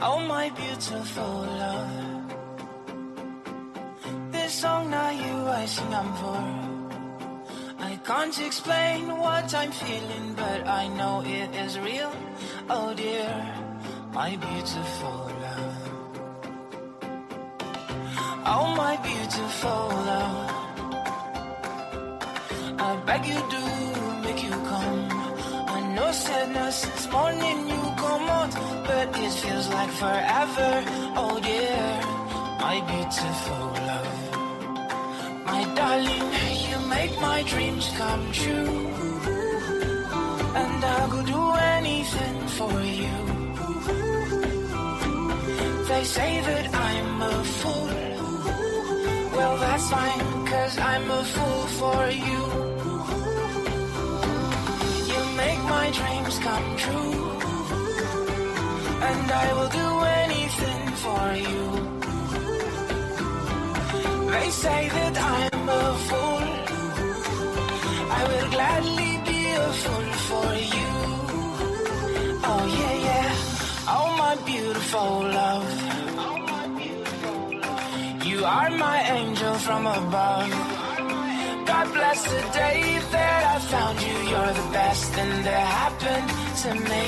Oh my beautiful love, this song now you I sing I'm for. I can't explain what I'm feeling, but I know it is real. Oh dear, my beautiful love. Oh my beautiful love, I beg you do make you come. I know sadness since morning you come out, but it feels like forever. Oh dear, my beautiful love. My darling, you make my dreams come true, and I could do anything for you. They say that I'm a fool. Well, that's fine, 'cause I'm a fool for you. You make my dreams come true, and I will do anything for you. They say that I'm a fool. I will gladly be a fool for you. Oh yeah, yeah. Oh my beautiful love, you are my angel from above. God bless the day that I found you. You're the best thing that happened to me,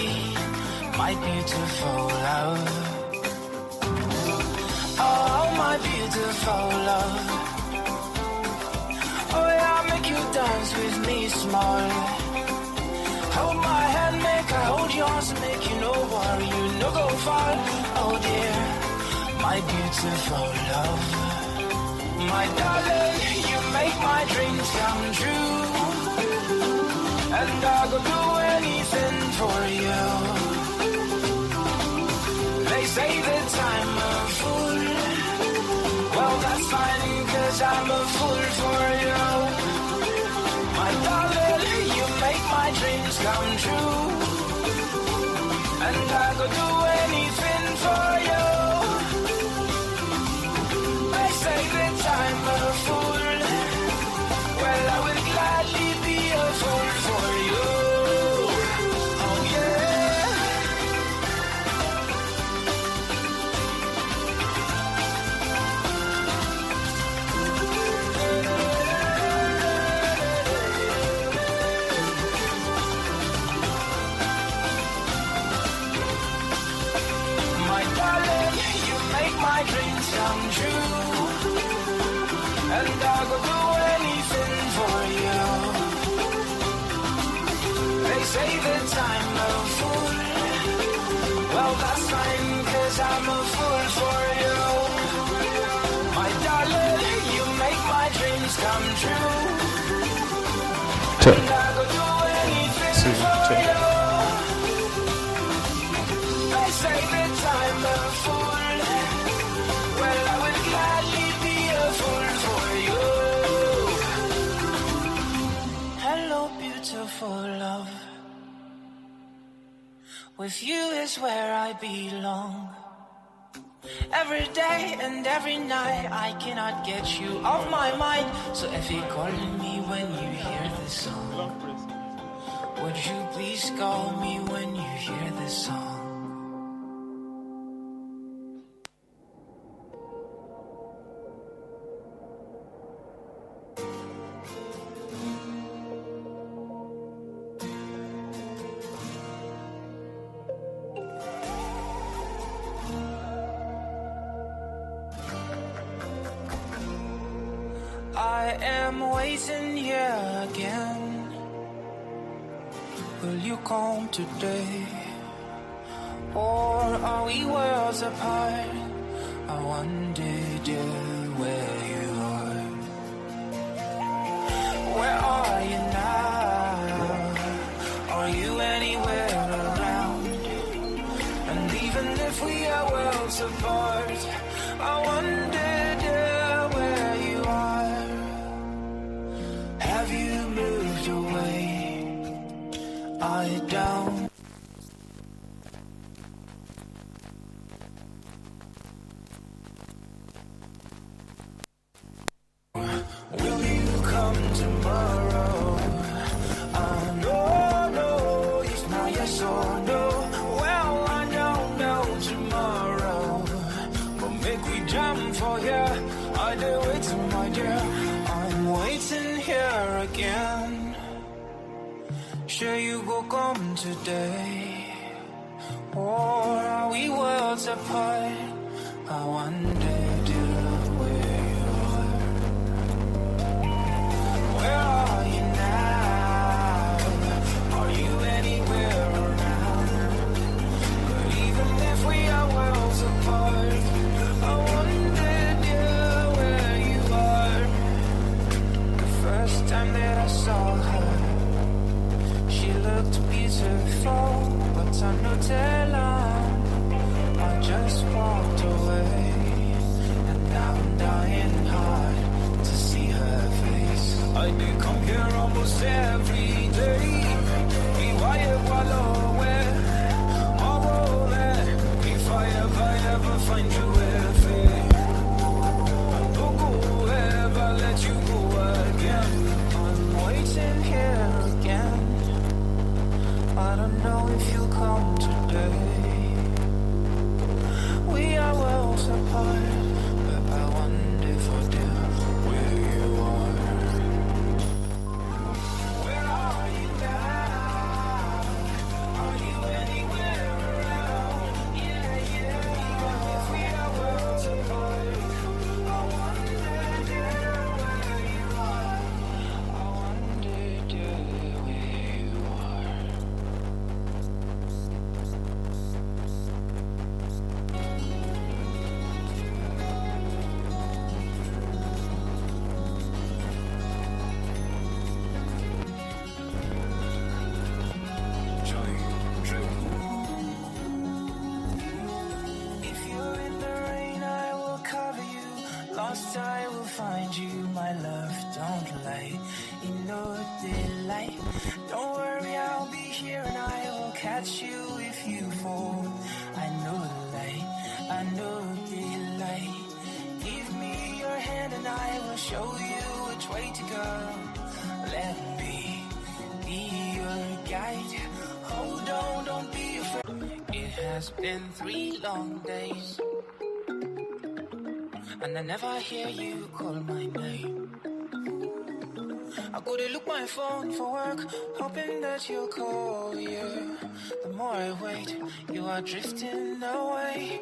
my beautiful love. Oh, my beautiful love. Oh, yeah, I'll make you dance with me, small. Hold my hand, make I hold yours, make you no worry, you no go far. Oh dear, my beautiful love. My darling, you make my dreams come true, and I could do anything for you. They say that I'm a fool. Well, that's fine, 'cause I'm a fool for you. My darling, you make my dreams come true, and I could do anything for you. They say that I'm a fool. Well, I would gladly be a fool for you. Oh yeah. My darling, you make my dreams come true, and I could do anything for you. They say that I'm a fool. Well, that's fine, 'cause I'm a fool for you. My darling, you make my dreams come true, and I could do anything for you. They say that I'm a fool. Well, I would gladly be a fool for you. Hello, beautiful love. With you is where I belong. Every day and every night I cannot get you off my mind. So if you're calling me when you hear this song, would you please call me when you hear this song? I am waiting here again. Will you come today? Or are we worlds apart? I wonder, dear, where you are. Where are you now? Are you anywhere around? And even if we are worlds apart, I wonder, dear, where you are. Have you moved away? Are you down? Will you come tomorrow? No, no, it's not yes or no. Well, I don't know tomorrow. sure you go come today? Or are we worlds apart? I wonder, where you are. Where are you now? Are you anywhere around? But even if we are worlds apart, I wonder, where you are. The first time that I saw her, she looked beautiful, but I no tell her. I just walked away, and now I'm dying hard to see her face. I do come here almost every day. Be quiet while aware, if I ever find you fair, I don't go ever let you go again. I'm waiting here again. I don't know if you'll come today. We are worlds apart, but I wonder for dear where you are. Where are you now? Are you anywhere around? Yeah. If we are worlds apart, I wonder where you are. I wonder where you are. If you're in the rain, I will cover you. Lost, I will find you. My love, don't lie. You know the light. Don't worry, I'll be here and I will catch you if you fall. I know the light. I know the light. Give me your hand and I will show you which way to go. Let me be your guide. Hold on, don't be afraid. It has been 3 long days, and I never hear you call my name. I go to look my phone for work, hoping that you'll call, yeah. The more I wait, you are drifting away.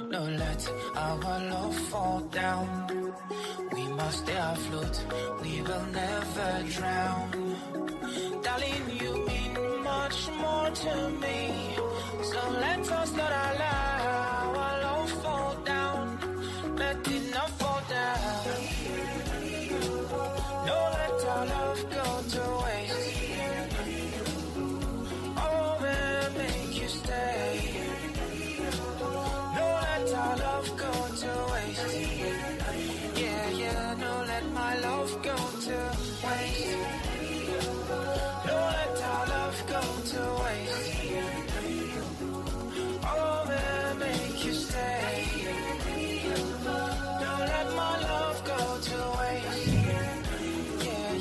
No, let our love fall down. We must stay afloat, we will never drown. Darling, you mean much more to me, so let us not allow our love fall down. Let it not fall down. No, let our love go to waste. Oh, will make you stay. No, let our love go to waste. Yeah, no, let my love go to waste. No, let our love go to waste. Oh, will make you stay. Don't let my love go to waste.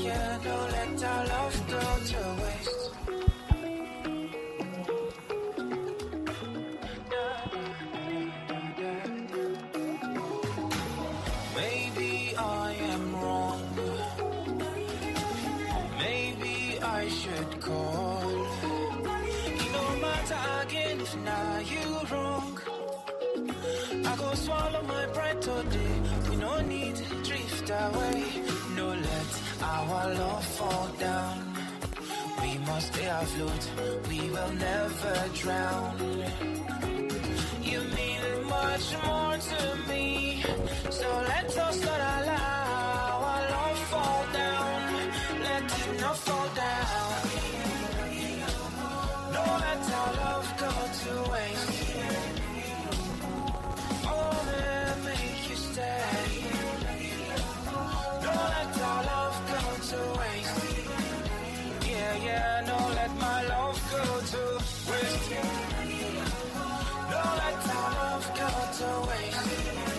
Yeah, don't let our love go to waste. Maybe I am wrong. Maybe I should call. It no matter again if now you wrong. I go swallow my pride today. We no need to drift away. No, let our love fall down. We must stay afloat. We will never drown. You mean much more to me, so let us not allow our love fall down. Let it not fall down. No, let our love go to waste. Oh, man, make you stay. No, let our love go to waste. Yeah, no, let my love go to waste. No, let our love go to waste.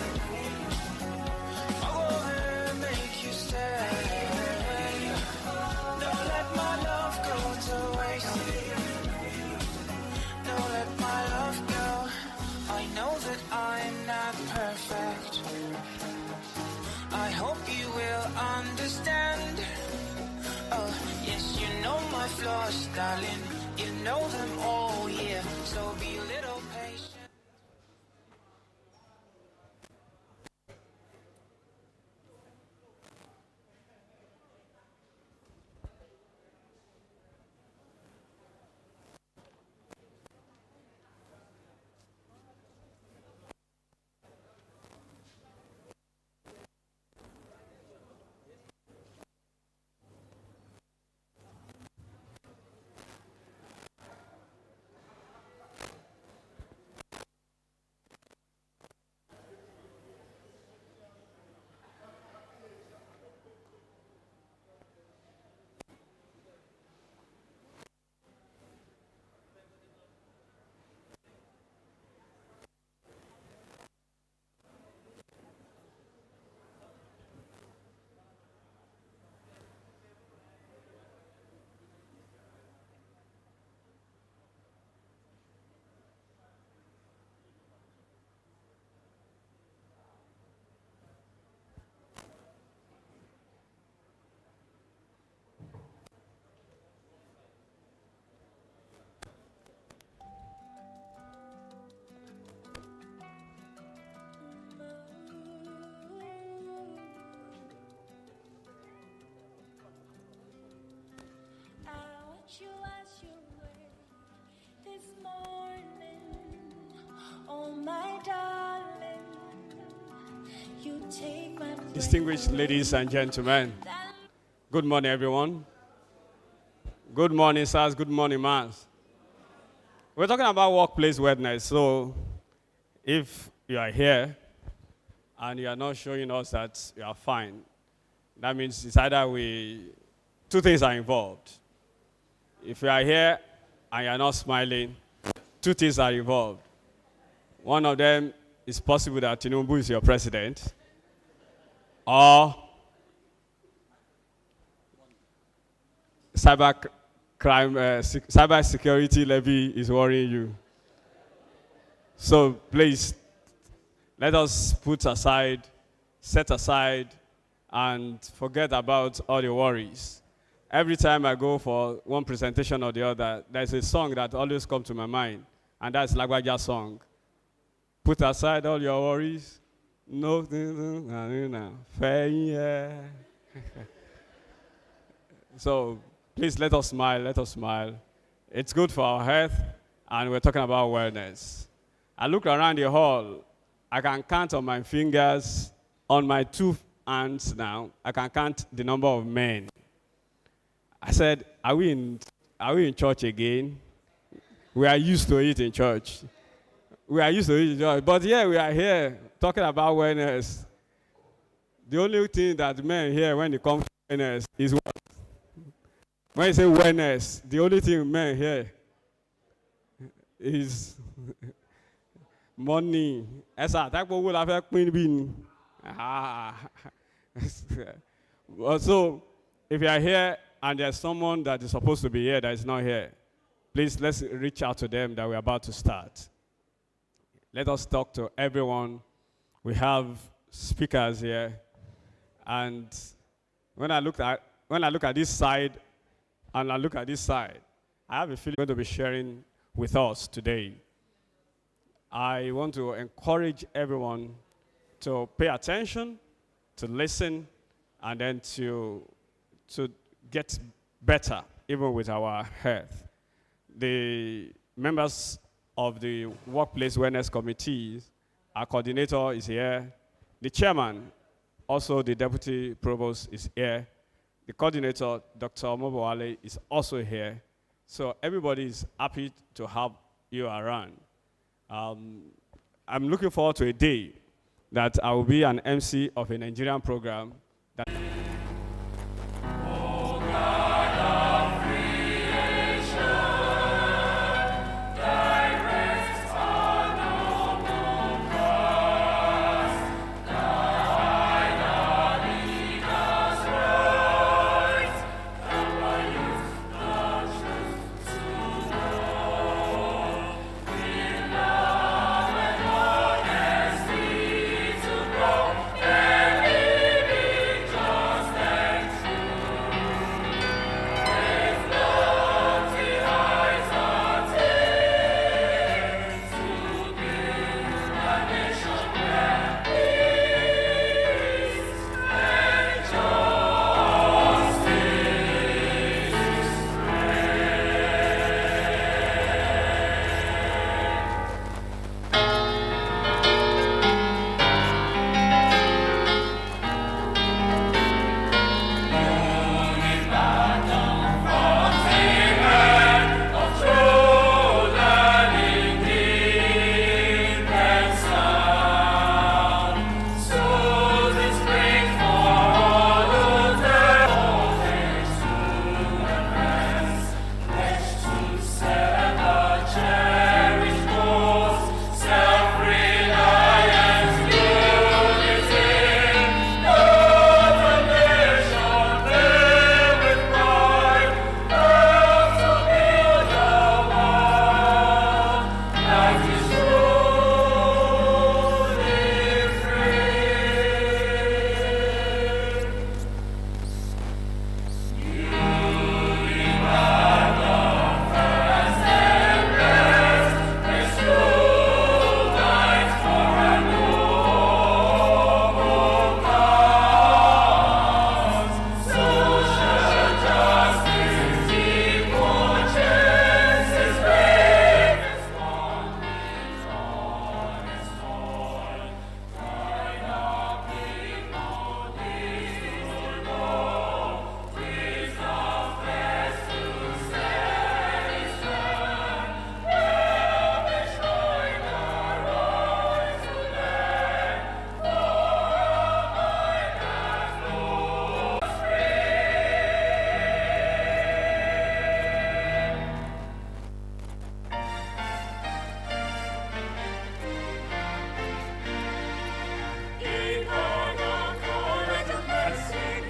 Distinguished ladies and gentlemen, good morning, everyone. Good morning, sirs. Good morning, ma'ams. We're talking about workplace wellness. So if you are here and you are not showing us that you are fine, that means it's either two things are involved. If you are here and you are not smiling, two things are involved. One of them is possible that Tinubu is your president, or cyber security levy is worrying you. So please, let us set aside, and forget about all the worries. Every time I go for one presentation or the other, there's a song that always comes to my mind, and that's Lagwaja's song. Put aside all your worries. No, so please let us smile. It's good for our health, and we're talking about wellness. I look around the hall, I can count on my fingers, on my 2 hands now, I can count the number of men. I said, are we in church again? We are used to it in church. But yeah, we are here talking about wellness. The only thing that men hear when it comes to wellness is what? When you say wellness, the only thing men hear is money. So, if you are here and there's someone that is supposed to be here that is not here, please let's reach out to them that we're about to start. Let us talk to everyone. We have speakers here, and when I look at this side, and I look at this side, I have a feeling going to be sharing with us today. I want to encourage everyone to pay attention, to listen, and then to get better, even with our health. The members of the Workplace Wellness Committee, our coordinator is here. The chairman, also the deputy provost, is here. The coordinator, Dr. Omobowale, is also here. So everybody is happy to have you around. I'm looking forward to a day that I will be an MC of a Nigerian program that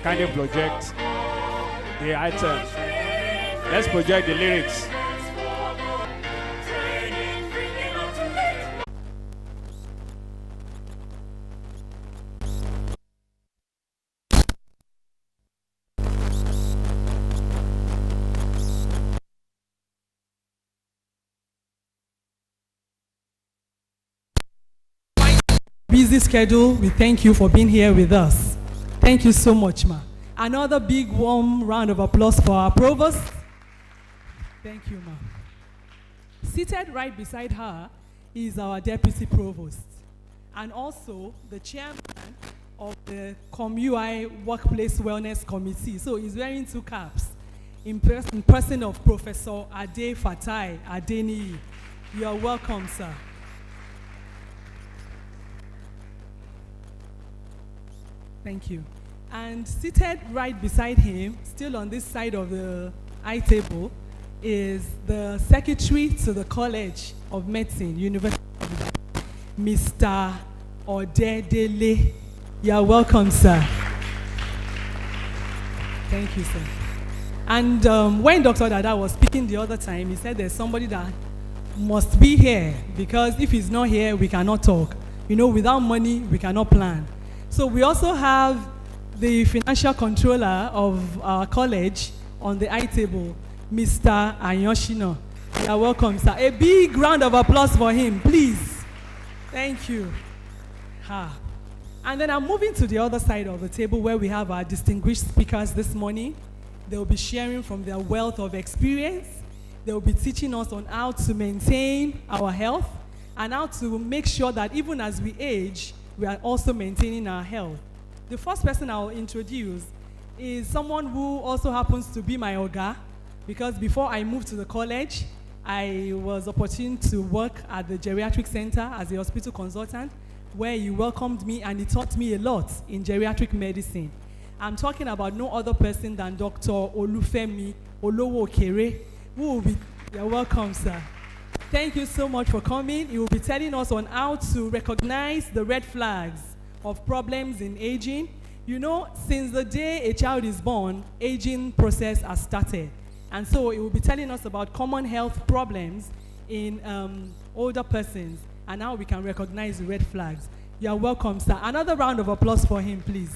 kindly project the item. Let's project the lyrics. Busy schedule, we thank you for being here with us. Thank you so much, ma. Another big warm round of applause for our provost. Thank you, ma. Seated right beside her is our deputy provost and also the chairman of the CoMUI Workplace Wellness Committee. So he's wearing two caps in person of Professor Ade Fatai Anenih. You are welcome, sir. Thank you. And seated right beside him, still on this side of the eye table, is the secretary to the College of Medicine, University of Ibadan, Mr. Odedele. You are welcome, sir. Thank you, sir. And when Dr. Dada was speaking the other time, he said there's somebody that must be here because if he's not here, we cannot talk. You know, without money, we cannot plan. So we also have the financial controller of our college on the eye table, Mr. Ayoshino. You are welcome, sir. A big round of applause for him, please. Thank you. Ha. And then I'm moving to the other side of the table where we have our distinguished speakers this morning. They will be sharing from their wealth of experience. They will be teaching us on how to maintain our health and how to make sure that even as we age, we are also maintaining our health. The first person I'll introduce is someone who also happens to be my oga, because before I moved to the college, I was opportune to work at the Geriatric Center as a hospital consultant, where he welcomed me and he taught me a lot in geriatric medicine. I'm talking about no other person than Dr. Olowookere, who will be, you're welcome, sir. Thank you so much for coming. He will be telling us on how to recognize the red flags of problems in aging. You know, since the day a child is born, aging process has started. And so he will be telling us about common health problems in older persons and how we can recognize the red flags. You are welcome, sir. Another round of applause for him, please.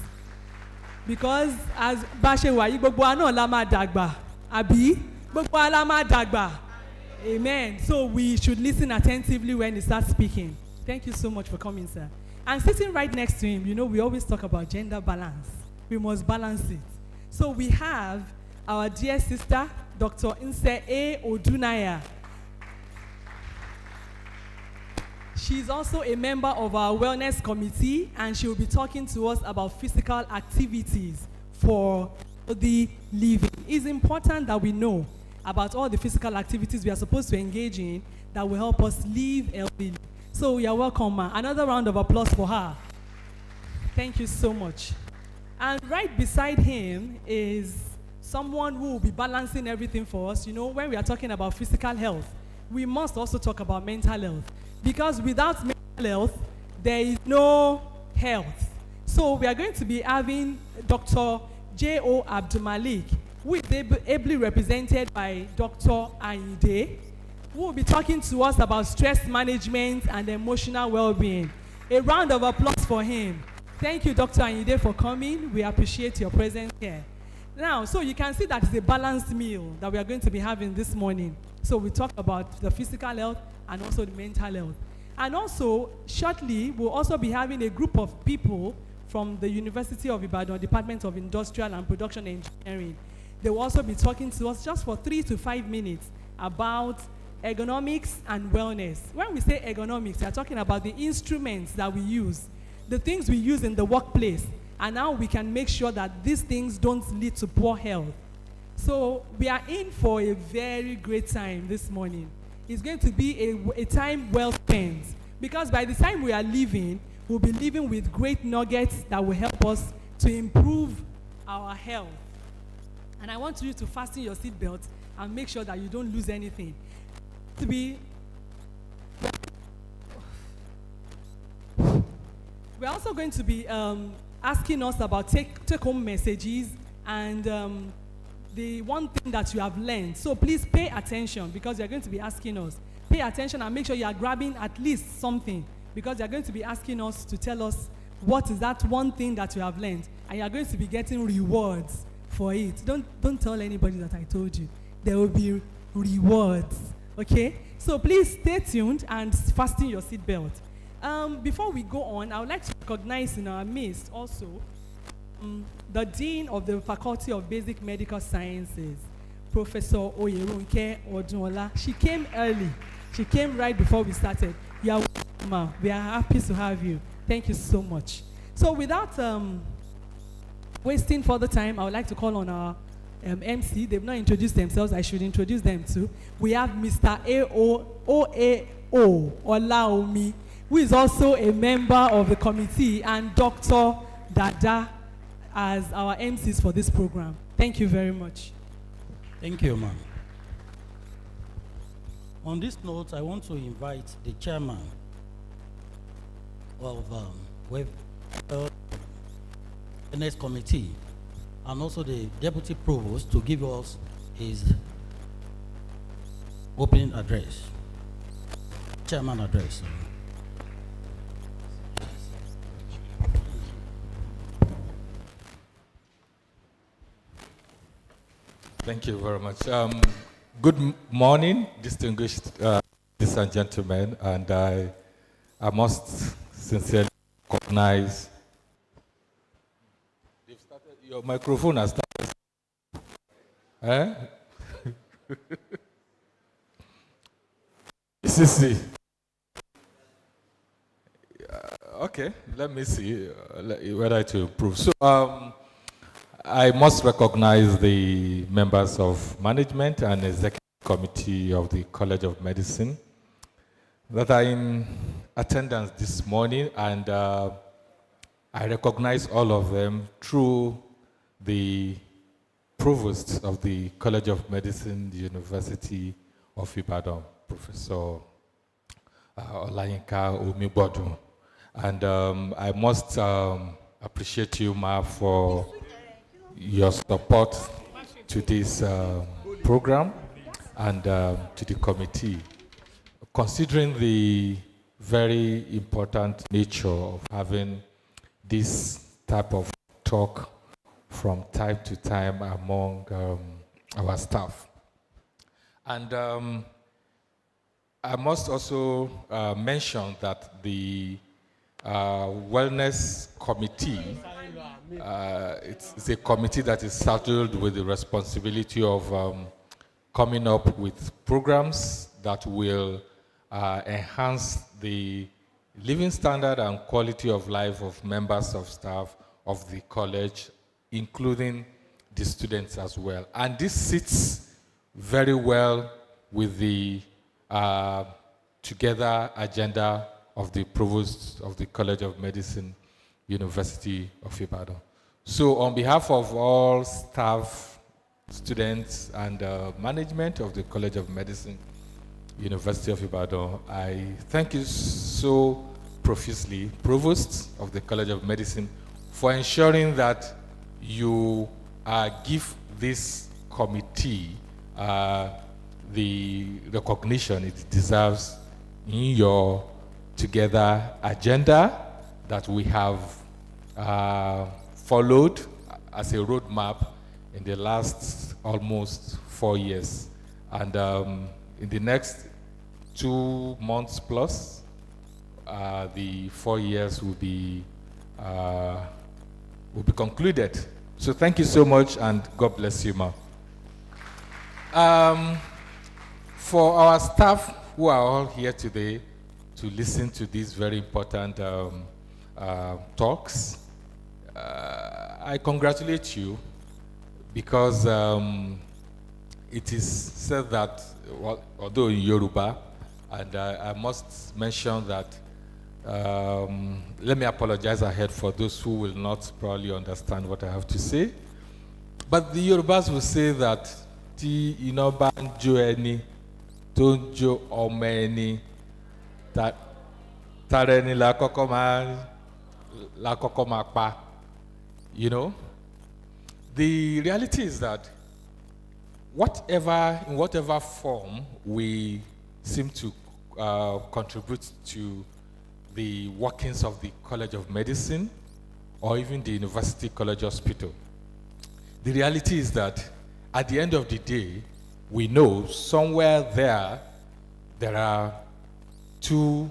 Because as Bashewa, gbogbo wa náà la máa dàgbà, àbí? Gbogbo wa la máa dàgbà. Amen. So we should listen attentively when he starts speaking. Thank you so much for coming, sir. And sitting right next to him, you know, we always talk about gender balance. We must balance it. So we have our dear sister, Dr. ODUNAIYA. She's also a member of our wellness committee, and she will be talking to us about physical activities for the living. It's important that we know about all the physical activities we are supposed to engage in that will help us live healthily. So you're welcome, ma. Another round of applause for her. Thank you so much. And right beside him is someone who will be balancing everything for us. You know, when we are talking about physical health, we must also talk about mental health. Because without mental health, there is no health. So we are going to be having Dr. J.O. ABDULMALIK, who is ably represented by Dr. Anenih, who will be talking to us about stress management and emotional well-being. A round of applause for him. Thank you, Dr. Anenih, for coming. We appreciate your presence here. Now, so you can see that it's a balanced meal that we are going to be having this morning. So we talk about the physical health and also the mental health. And also, shortly, we'll also be having a group of people from the University of Ibadan, Department of Industrial and Production Engineering. They will also be talking to us just for 3 to 5 minutes about ergonomics and wellness. When we say ergonomics, we are talking about the instruments that we use, the things we use in the workplace, and how we can make sure that these things don't lead to poor health. So we are in for a very great time this morning. It's going to be a time well spent, because by the time we are leaving, we'll be leaving with great nuggets that will help us to improve our health. And I want you to fasten your seatbelt and make sure that you don't lose anything. We're also going to be asking us about take-home messages and the one thing that you have learned. So please pay attention because you're going to be asking us. Pay attention and make sure you are grabbing at least something because you're going to be asking us to tell us what is that one thing that you have learned, and you're going to be getting rewards for it. Don't tell anybody that I told you. There will be rewards, okay? So please stay tuned and fasten your seatbelt. Before we go on, I would like to recognize in our midst also the Dean of the Faculty of Basic Medical Sciences, Professor Olowookere Odunola. She came early. She came right before we started. You are welcome, ma'am. We are happy to have you. Thank you so much. So without wasting further time, I would like to call on our MC. They've not introduced themselves. I should introduce them too. We have Mr. O.A.O. Olaomi, who is also a member of the committee, and Dr. Dada as our MCs for this program. Thank you very much. Thank you, ma'am. On this note, I want to invite the chairman of the next committee and also the deputy provost to give us his opening address, chairman address. Thank you very much. Good morning, distinguished ladies and gentlemen, and I must sincerely recognize. Your microphone has started. Eh? CC. Okay, let me see whether to improve. So, I must recognize the members of management and executive committee of the College of Medicine that are in attendance this morning, and I recognize all of them through the provost of the College of Medicine, the University of Ibadan, Professor Olayinka Omibodu. And I must appreciate you, Ma, for your support to this program and to the committee, considering the very important nature of having this type of talk from time to time among our staff. And I must also mention that the Wellness Committee, it's a committee that is saddled with the responsibility of coming up with programs that will enhance the living standard and quality of life of members of staff of the college, including the students as well. And this sits very well with the together agenda of the Provost of the College of Medicine, University of Ibadan. So on behalf of all staff, students, and management of the College of Medicine, University of Ibadan, I thank you so profusely, Provost of the College of Medicine, for ensuring that you give this committee the recognition it deserves in your together agenda that we have followed as a roadmap in the last almost 4 years. And in the next 2 months plus, the 4 years will be concluded. So thank you so much, and God bless you, ma. For our staff who are all here today to listen to these very important talks, I congratulate you because it is said that, well, although in Yoruba, and I must mention that, let me apologize ahead for those who will not probably understand what I have to say. But the Yorubas will say that ti ina ba njo eni to njo ọmọ ẹni tara ẹni la kọ́kọ́ máa pa. You know, the reality is that in whatever form we seem to contribute to the workings of the College of Medicine or even the University College Hospital, the reality is that at the end of the day, we know somewhere there are two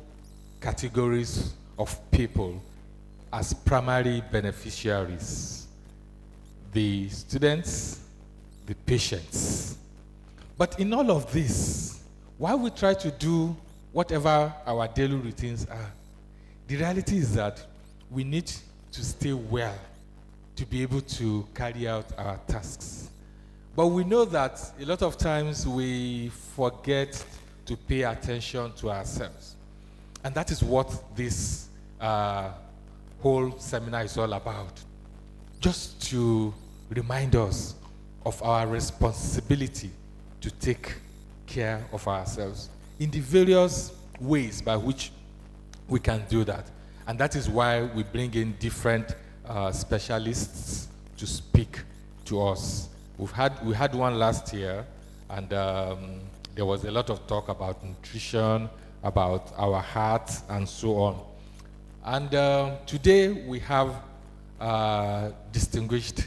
categories of people as primary beneficiaries: the students, the patients. But in all of this, while we try to do whatever our daily routines are, the reality is that we need to stay well to be able to carry out our tasks. But we know that a lot of times we forget to pay attention to ourselves. And that is what this whole seminar is all about. Just to remind us of our responsibility to take care of ourselves in the various ways by which we can do that. And that is why we bring in different specialists to speak to us. We had one last year, and there was a lot of talk about nutrition, about our heart, and so on. And today we have distinguished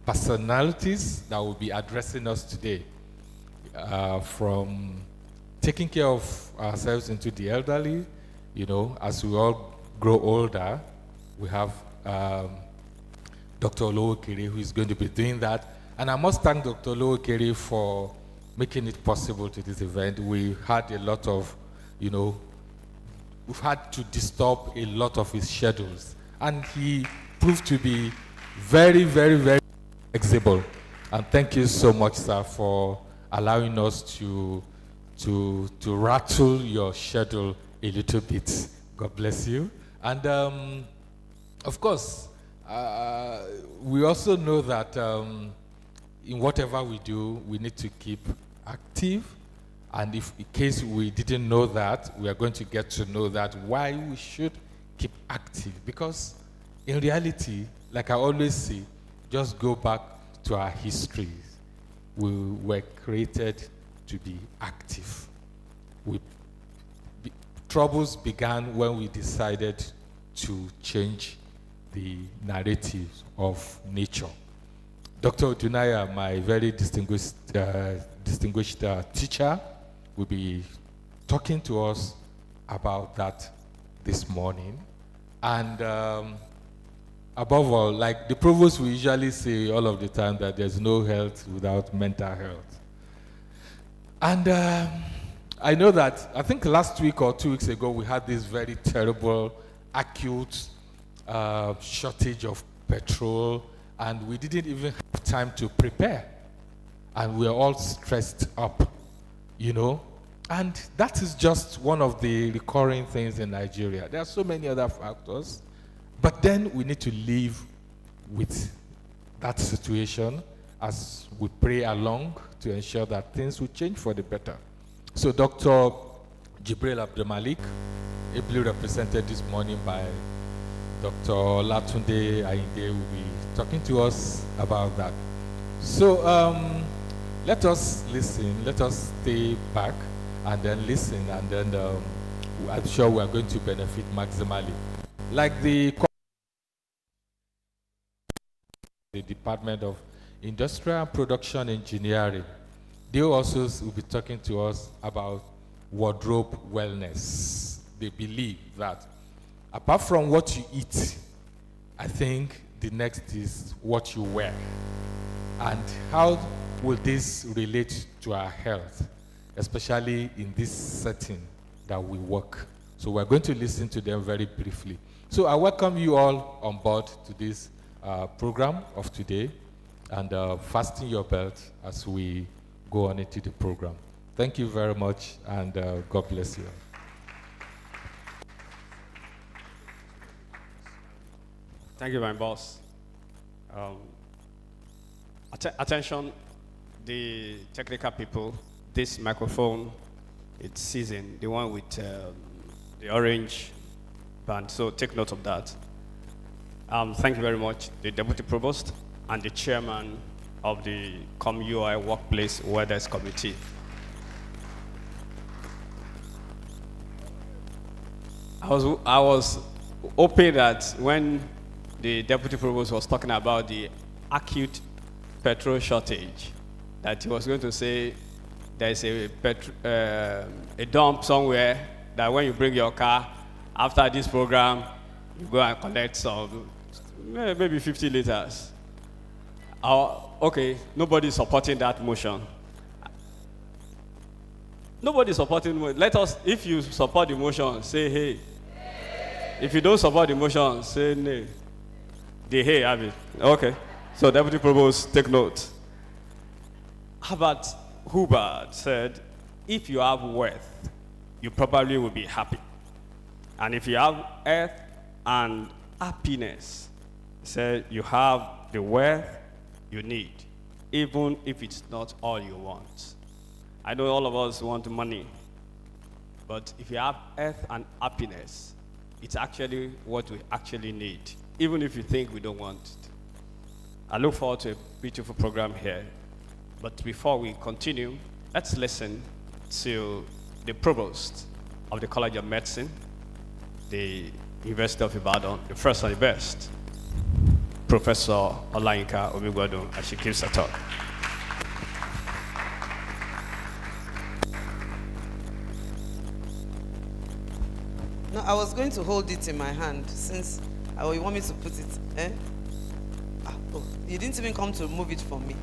personalities that will be addressing us today, from taking care of ourselves into the elderly. You know, as we all grow older, we have Dr. Olowookere, who is going to be doing that. And I must thank Dr. Olowookere for making it possible to this event. We had a lot of, we've had to disturb a lot of his schedules. And he proved to be very, very, very flexible. And thank you so much, sir, for allowing us to rattle your schedule a little bit. God bless you. And of course, we also know that in whatever we do, we need to keep active. And if in case we didn't know that, we are going to get to know that why we should keep active. Because in reality, like I always say, just go back to our history. We were created to be active. Troubles began when we decided to change the narrative of nature. Dr. ODUNAIYA, my very distinguished teacher, will be talking to us about that this morning. And above all, like the provost will usually say all of the time, that there's no health without mental health. And I know that, I think last week or 2 weeks ago, we had this very terrible, acute shortage of petrol, and we didn't even have time to prepare. And we are all stressed up, And that is just one of the recurring things in Nigeria. There are so many other factors, but then we need to live with that situation as we pray along to ensure that things will change for the better. So Dr. ABDULMALIK, ably represented this morning by Dr. Latunde Ayinde, will be talking to us about that. So let us listen, let us stay back and then listen, and then I'm sure we are going to benefit maximally. Like the Department of Industrial and Production Engineering, they also will be talking to us about wardrobe wellness. They believe that apart from what you eat, I think the next is what you wear. And how will this relate to our health, especially in this setting that we work? So we're going to listen to them very briefly. So I welcome you all on board to this program of today, and fasten your belt as we go on into the program. Thank you very much, and God bless you. Thank you, my boss. Attention, the technical people. This microphone, it's seasoned, the one with the orange band, so take note of that. Thank you very much, the Deputy Provost and the Chairman of the CoMUI Workplace Wellness Committee. I was hoping that when the Deputy Provost was talking about the acute petrol shortage, that he was going to say there's a dump somewhere that when you bring your car, after this program, you go and collect some, maybe 50 liters. Okay, nobody's supporting that motion. Nobody's supporting. Let us, if you support the motion, say hey. If you don't support the motion, say nay. The hey have it. Okay. So Deputy Provost, take note. Herbert Hoover said, if you have wealth, you probably will be happy. And if you have health and happiness, he said, you have the wealth you need, even if it's not all you want. I know all of us want money, but if you have health and happiness, it's actually what we actually need, even if you think we don't want it. I look forward to a beautiful program here. But before we continue, let's listen to the Provost of the College of Medicine, the University of Ibadan, the first and the best, Professor Olowookere Omigwadun, as she gives her talk. No, I was going to hold it in my hand since you want me to put it. Eh? Oh, you didn't even come to move it for me.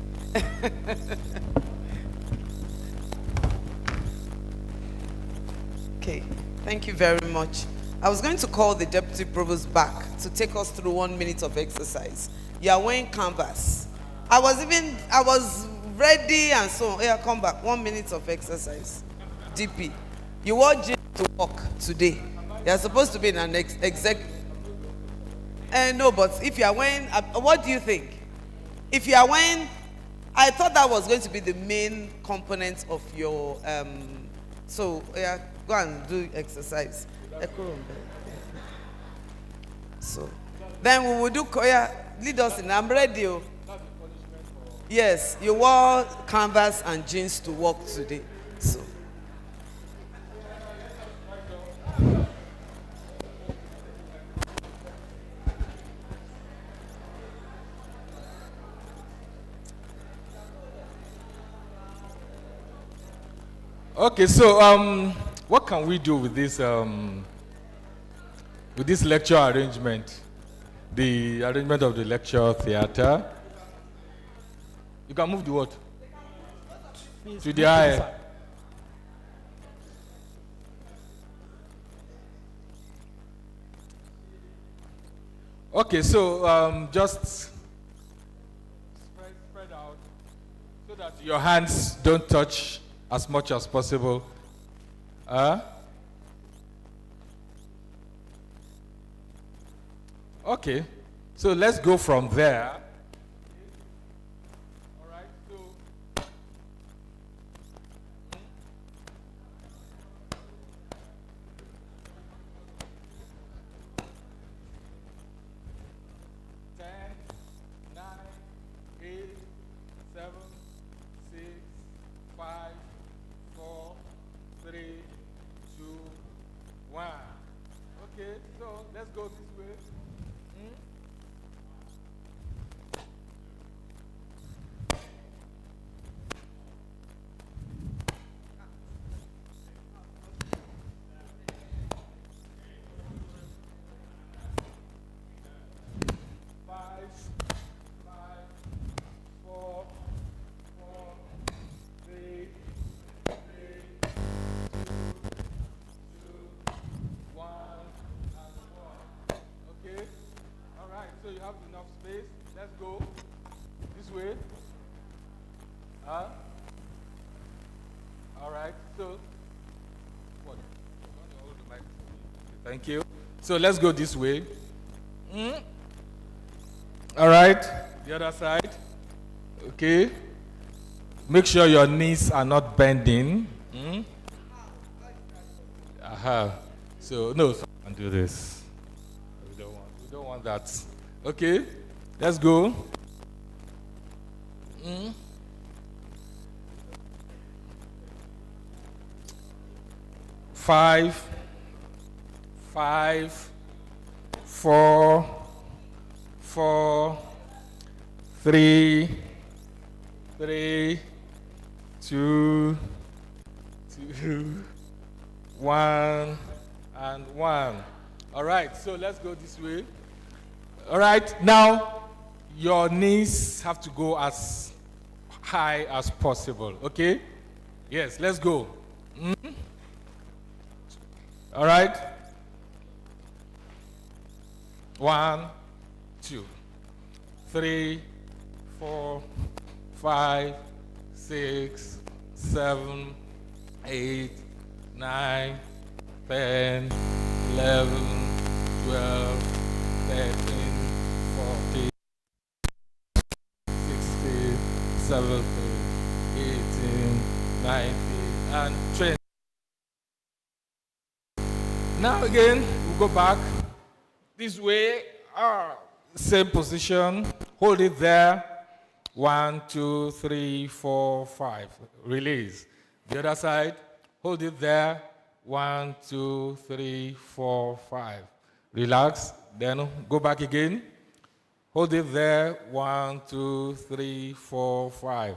Okay, thank you very much. I was going to call the Deputy Provost back to take us through 1 minute of exercise. You are wearing canvas. I was ready and so on. Yeah, come back. 1 minute of exercise. DP. You wore jeans to work today. You are supposed to be in an exec. No, but if you are wearing, what do you think? If you are wearing, I thought that was going to be the main component of your, so yeah, go and do exercise. So, then we will do, yeah, lead us in, I'm ready. Yes, you wore canvas and jeans to work today, so. Okay, so what can we do with this lecture arrangement? The arrangement of the lecture theater. You can move the what? To the eye. Okay, so just spread out so that your hands don't touch as much as possible. Okay, so let's go from there. All right, so ten, 9, 8, 7, 6, 5, 4, 3, 2, 1. Okay, so let's go this way. You have enough space. Let's go this way. All right. So, what? Hold the mic. Thank you. So let's go this way. All right. The other side. Okay. Make sure your knees are not bending. So no, so I can do this. We don't want that. Okay, let's go. 5, 4, 3, 2, 1, and 1. All right, so let's go this way. All right, now your knees have to go as high as possible, okay? Yes, let's go. All right. 1, 2, 3, 4, 5, 6, 7, 8, 9, 10, 11, 12, 13, 14, 16, 17, 18, 19, and 20. Now again, we'll go back this way. Same position. Hold it there. 1, 2, 3, 4, 5. Release. The other side. Hold it there. 1, 2, 3, 4, 5. Relax. Then go back again. Hold it there. 1, 2, 3, 4, 5.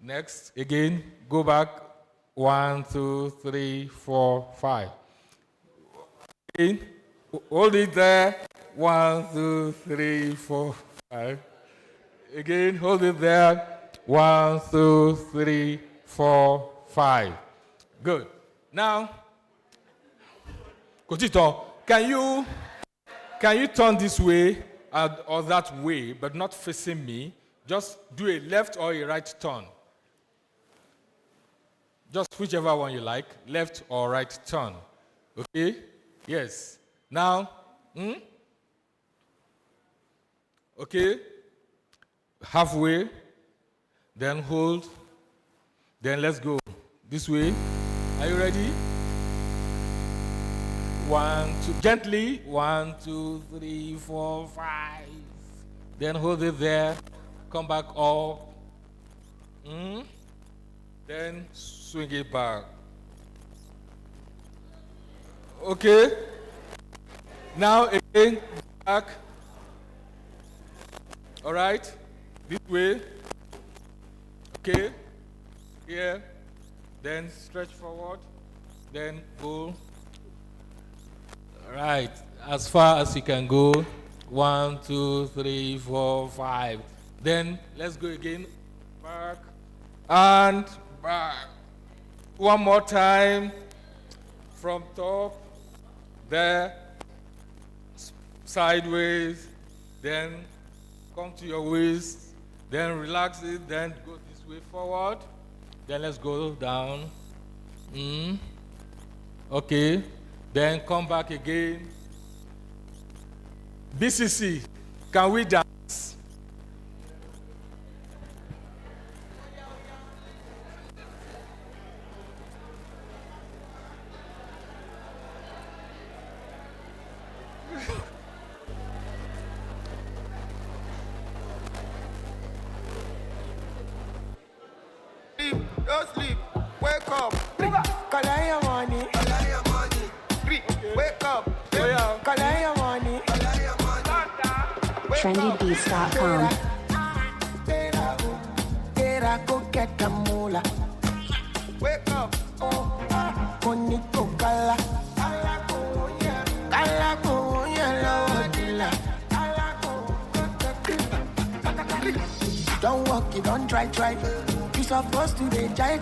Next, again, go back. 1, 2, 3, 4, 5. Again, hold it there. 1, 2, 3, 4, 5. Again, hold it there. 1, 2, 3, 4, 5. Good. Now, Kotito, can you turn this way or that way, but not facing me? Just do a left or a right turn. Just whichever one you like, left or right turn. Okay? Yes. Now, okay. Halfway. Then hold. Then let's go. This way. Are you ready? 1, 2. Gently. 1, 2, 3, 4, 5. Then hold it there. Come back up. Then swing it back. Okay. Now again, back. All right. This way. Okay. Here. Then stretch forward. Then go. All right. As far as you can go. 1, 2, 3, 4, 5. Then let's go again. Back. And back. One more time. From top. There, sideways, then come to your waist, then relax it, then go this way forward, then let's go down. Okay, then come back again. BCC, can we dance? Don't sleep, wake up. Collect your money. Wake up. Collect your money. trendybeats.com. Go get the moolah. Wake up. Bonito kala. Kala ko yellow dilla. Don't walk, you don't try. You supposed to be jai.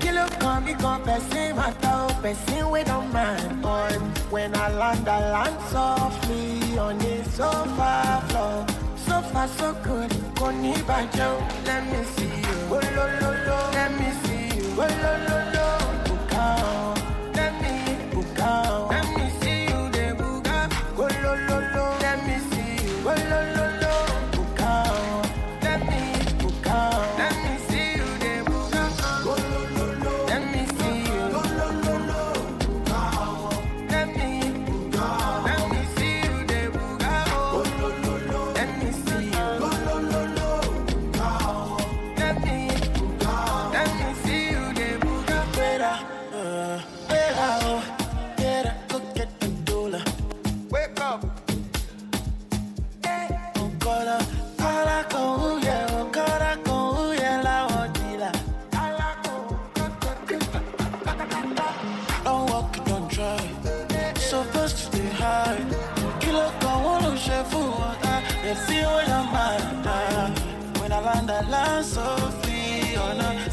Kilo come, me come, person matter, person we don't mind. On when I land softly on the sofa floor. So far so good, koni bajo. Let me see you, oh lo lo. Let me see you, oh lo. Bukao, let me see you, de buga, oh lo. Let me see you, oh lo.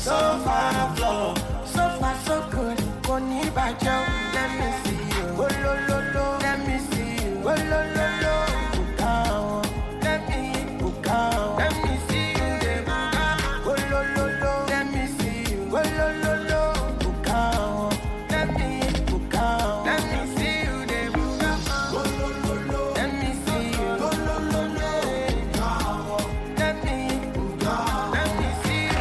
so far flow. So far so good, Koni Bajo, let me see you. Oh lo lo lo, let me see you. Oh lo lo lo, Bukao, let me Bukao, let me see you. Oh lo lo lo, let me see you. Oh lo lo lo, Bukao, let me Bukao, let me see you. Oh lo lo lo, let me see you. Oh lo lo lo, let me Bukao, let me see you.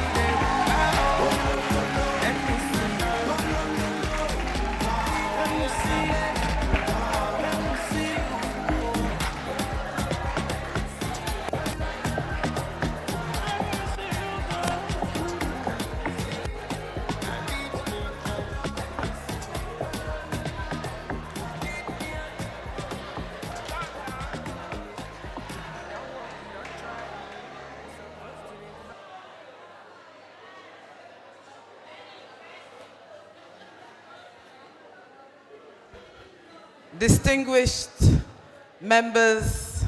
Distinguished members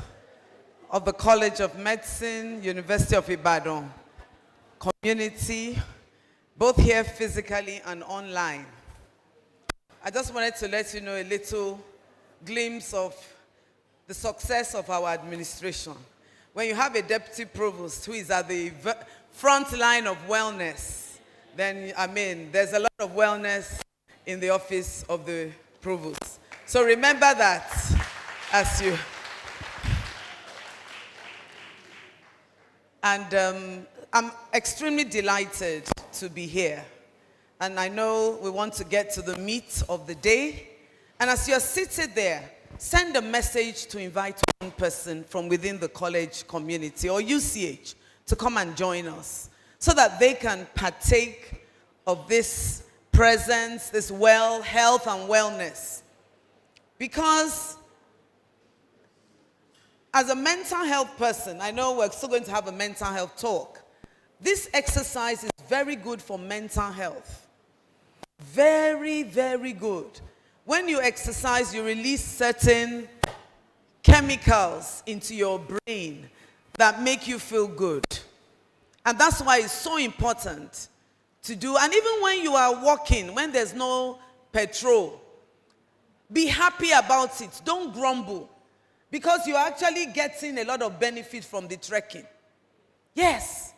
of the College of Medicine, University of Ibadan, community, both here physically and online. I just wanted to let you know a little glimpse of the success of our administration. When you have a deputy provost who is at the front line of wellness, then, there's a lot of wellness in the office of the provost. So remember that as you... And I'm extremely delighted to be here. And I know we want to get to the meat of the day. And as you're seated there, send a message to invite one person from within the college community or UCH to come and join us so that they can partake of this presence, this health and wellness. Because as a mental health person, I know we're still going to have a mental health talk. This exercise is very good for mental health. Very, very good. When you exercise, you release certain chemicals into your brain that make you feel good. And that's why it's so important to do. And even when you are walking, when there's no petrol, be happy about it. Don't grumble. Because you're actually getting a lot of benefit from the trekking. Yes.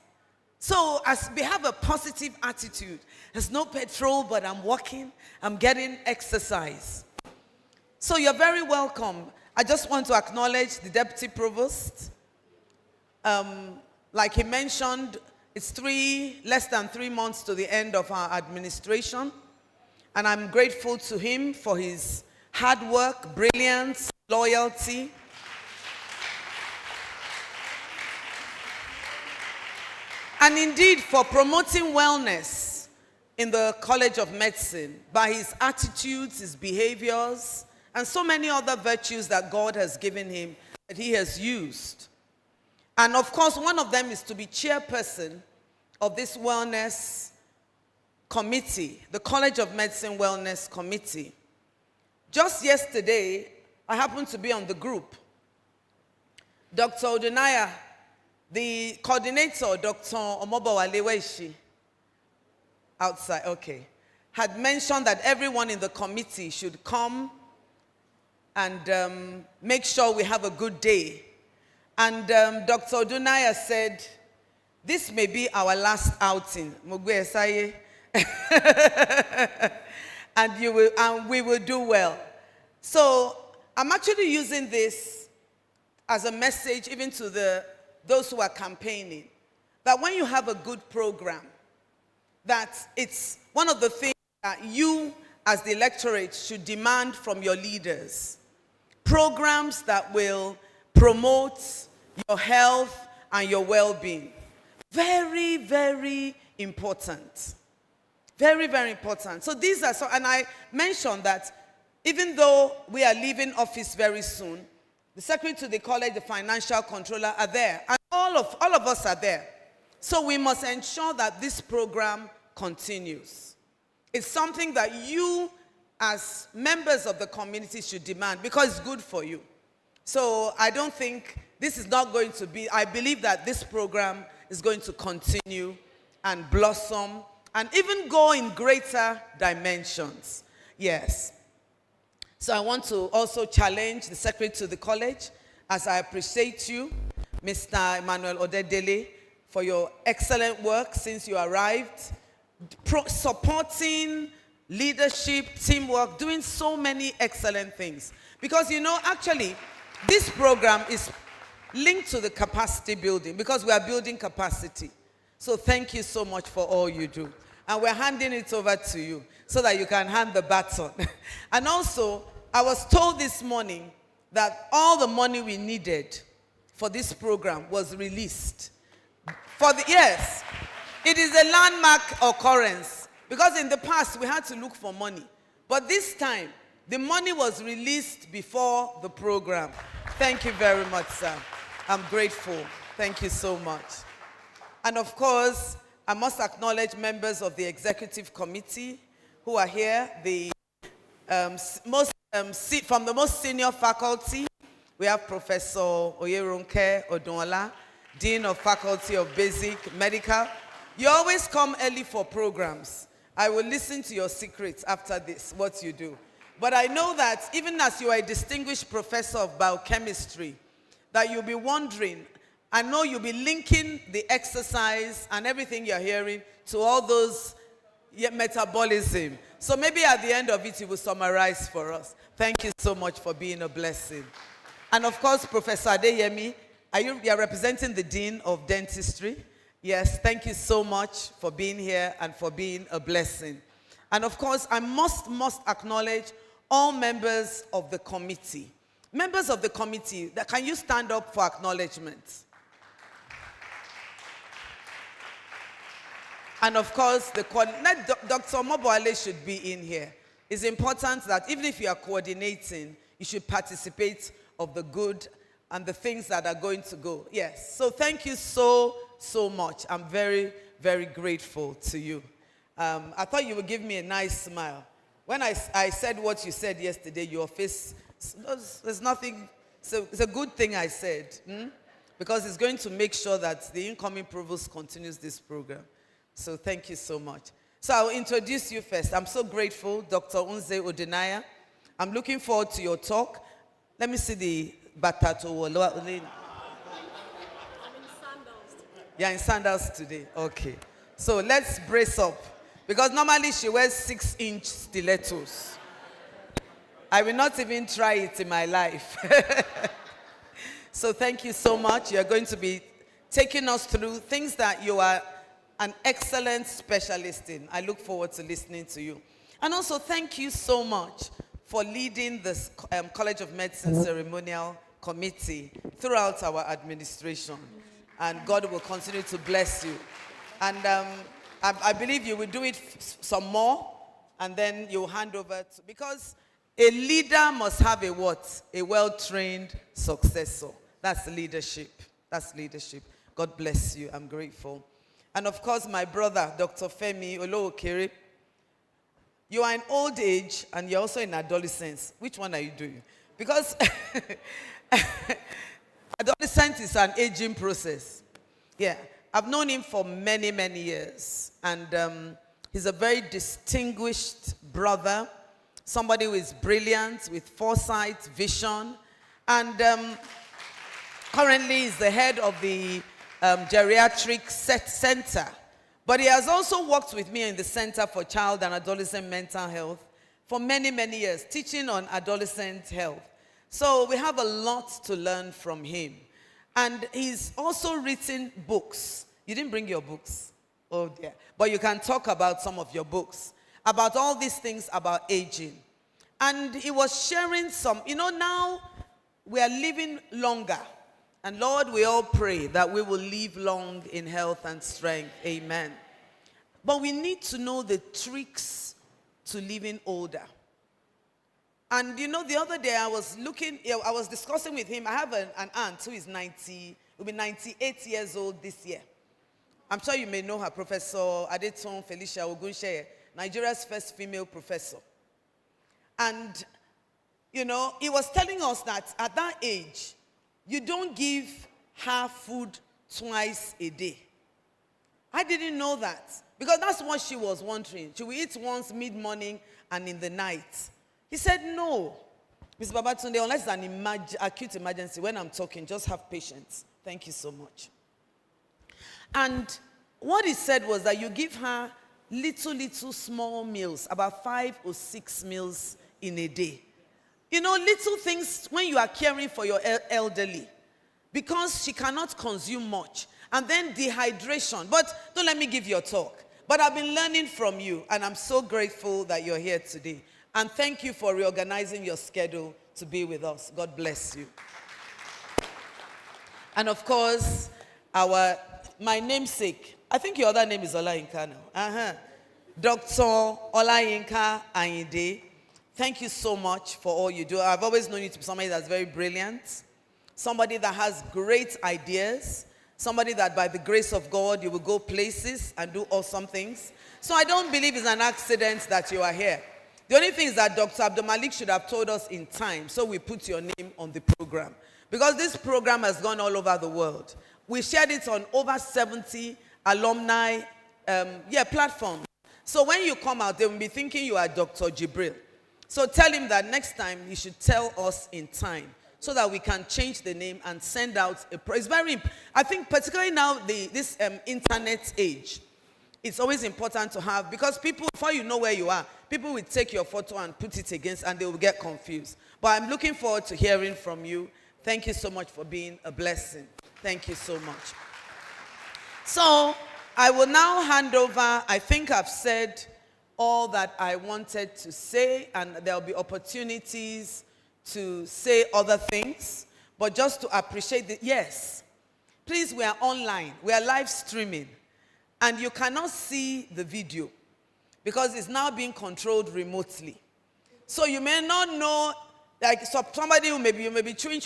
So as we have a positive attitude, there's no petrol, but I'm walking, I'm getting exercise. So you're very welcome. I just want to acknowledge the Deputy Provost. Like he mentioned, it's less than 3 months to the end of our administration. And I'm grateful to him for his hard work, brilliance, loyalty. And indeed for promoting wellness in the College of Medicine by his attitudes, his behaviors, and so many other virtues that God has given him that he has used. And of course, one of them is to be chairperson of this wellness committee, the College of Medicine Wellness Committee. Just yesterday, I happened to be on the group. Dr. ODUNAIYA, the coordinator, Dr. Omobowale, where is she? Outside, okay. Had mentioned that everyone in the committee should come and make sure we have a good day. And Dr. ODUNAIYA said, this may be our last outing. And we will do well. So I'm actually using this as a message even to those who are campaigning, that when you have a good program, that it's one of the things that you as the electorate should demand from your leaders. Programs that will promote your health and your well-being. Very, very important. Very, very important. So these are, and I mentioned that even though we are leaving office very soon, the Secretary to the College, the Financial Controller are there. And all of us are there. So we must ensure that this program continues. It's something that you as members of the community should demand because it's good for you. So I don't think this is not going to be, I believe that this program is going to continue and blossom and even go in greater dimensions. Yes. So I want to also challenge the secretary to the college, as I appreciate you, Mr. Emmanuel Odedele, for your excellent work since you arrived, supporting leadership, teamwork, doing so many excellent things. Because, you know, actually, this program is linked to the capacity building, because we are building capacity. So thank you so much for all you do. And we're handing it over to you so that you can hand the baton. And also, I was told this morning that all the money we needed for this program was released. Yes, it is a landmark occurrence, because in the past we had to look for money. But this time, the money was released before the program. Thank you very much, sir. I'm grateful. Thank you so much. And of course, I must acknowledge members of the executive committee who are here. From the most senior faculty, we have Professor Olowookere Odunaiya, Dean of Faculty of Basic Medical. You always come early for programs. I will listen to your secrets after this, what you do. But I know that even as you are a distinguished professor of biochemistry, that you'll be wondering, I know you'll be linking the exercise and everything you're hearing to all those metabolism. So maybe at the end of it, you will summarize for us. Thank you so much for being a blessing. And of course, Professor Adeyemi, you are representing the Dean of Dentistry. Yes, thank you so much for being here and for being a blessing. And of course, I must acknowledge all members of the committee. Members of the committee, can you stand up for acknowledgement? And of course, Dr. Moboale should be in here. It's important that even if you are coordinating, you should participate of the good and the things that are going to go. Yes, so thank you so much. I'm very, very grateful to you. I thought you would give me a nice smile. When I said what you said yesterday, your face, there's nothing, it's a good thing I said, because it's going to make sure that the incoming provost continues this program. So thank you so much. So I'll introduce you first. I'm so grateful, Dr. Unze ODUNAIYA. I'm looking forward to your talk. Let me see the batato. I'm in sandals today. You're in sandals today. Okay. So let's brace up. Because normally she wears 6-inch stilettos. I will not even try it in my life. So thank you so much. You're going to be taking us through things that you are an excellent specialist in. I look forward to listening to you. And also thank you so much for leading this College of Medicine ceremonial committee throughout our administration. And God will continue to bless you. And I believe you will do it some more, and then you'll hand over to, because a leader must have a what? A well-trained successor. That's leadership. That's leadership. God bless you. I'm grateful. And of course, my brother, Dr. Femi Olowookere. You are in old age, and you're also in adolescence. Which one are you doing? Because adolescence is an aging process. Yeah. I've known him for many, many years. And he's a very distinguished brother. Somebody who is brilliant, with foresight, vision. And currently is the head of the Geriatric Center. But he has also worked with me in the Center for Child and Adolescent Mental Health for many, many years, teaching on adolescent health. So we have a lot to learn from him. And he's also written books. You didn't bring your books. Oh dear. But you can talk about some of your books, about all these things about aging. And he was sharing some, now we are living longer. And Lord, we all pray that we will live long in health and strength. Amen. But we need to know the tricks to living older. And the other day I was discussing with him. I have an aunt who is will be 98 years old this year. I'm sure you may know her, Professor Adeton Felicia Ogunsheye, Nigeria's first female professor. And, he was telling us that at that age, you don't give her food twice a day. I didn't know that. Because that's what she was wondering. She will eat once mid-morning and in the night. He said, no. Mr. Babatunde, unless it's an acute emergency, when I'm talking, just have patience. Thank you so much. And what he said was that you give her little small meals, about 5 or 6 meals in a day. You know, little things when you are caring for your elderly, because she cannot consume much. And then dehydration. But don't let me give you a talk. But I've been learning from you, and I'm so grateful that you're here today. And thank you for reorganizing your schedule to be with us. God bless you. And of course, my namesake, I think your other name is Olayinka now. Dr. Olayinka Ayinde. Thank you so much for all you do. I've always known you to be somebody that's very brilliant, somebody that has great ideas, somebody that by the grace of God, you will go places and do awesome things. So I don't believe it's an accident that you are here. The only thing is that Dr. ABDULMALIK should have told us in time, so we put your name on the program. Because this program has gone all over the world. We shared it on over 70 alumni platforms. So when you come out, they will be thinking you are Dr. Jibril. So tell him that next time he should tell us in time so that we can change the name and send out it's very, I think particularly now this internet age, it's always important to have, because people, before you know where you are, people will take your photo and put it against and they will get confused. But I'm looking forward to hearing from you. Thank you so much for being a blessing. Thank you so much. So I will now hand over. I think I've said all that I wanted to say, and there will be opportunities to say other things. But just to appreciate it, yes, please, we are online. We are live streaming. And you cannot see the video because it's now being controlled remotely. So you may not know, like somebody who may be chewing.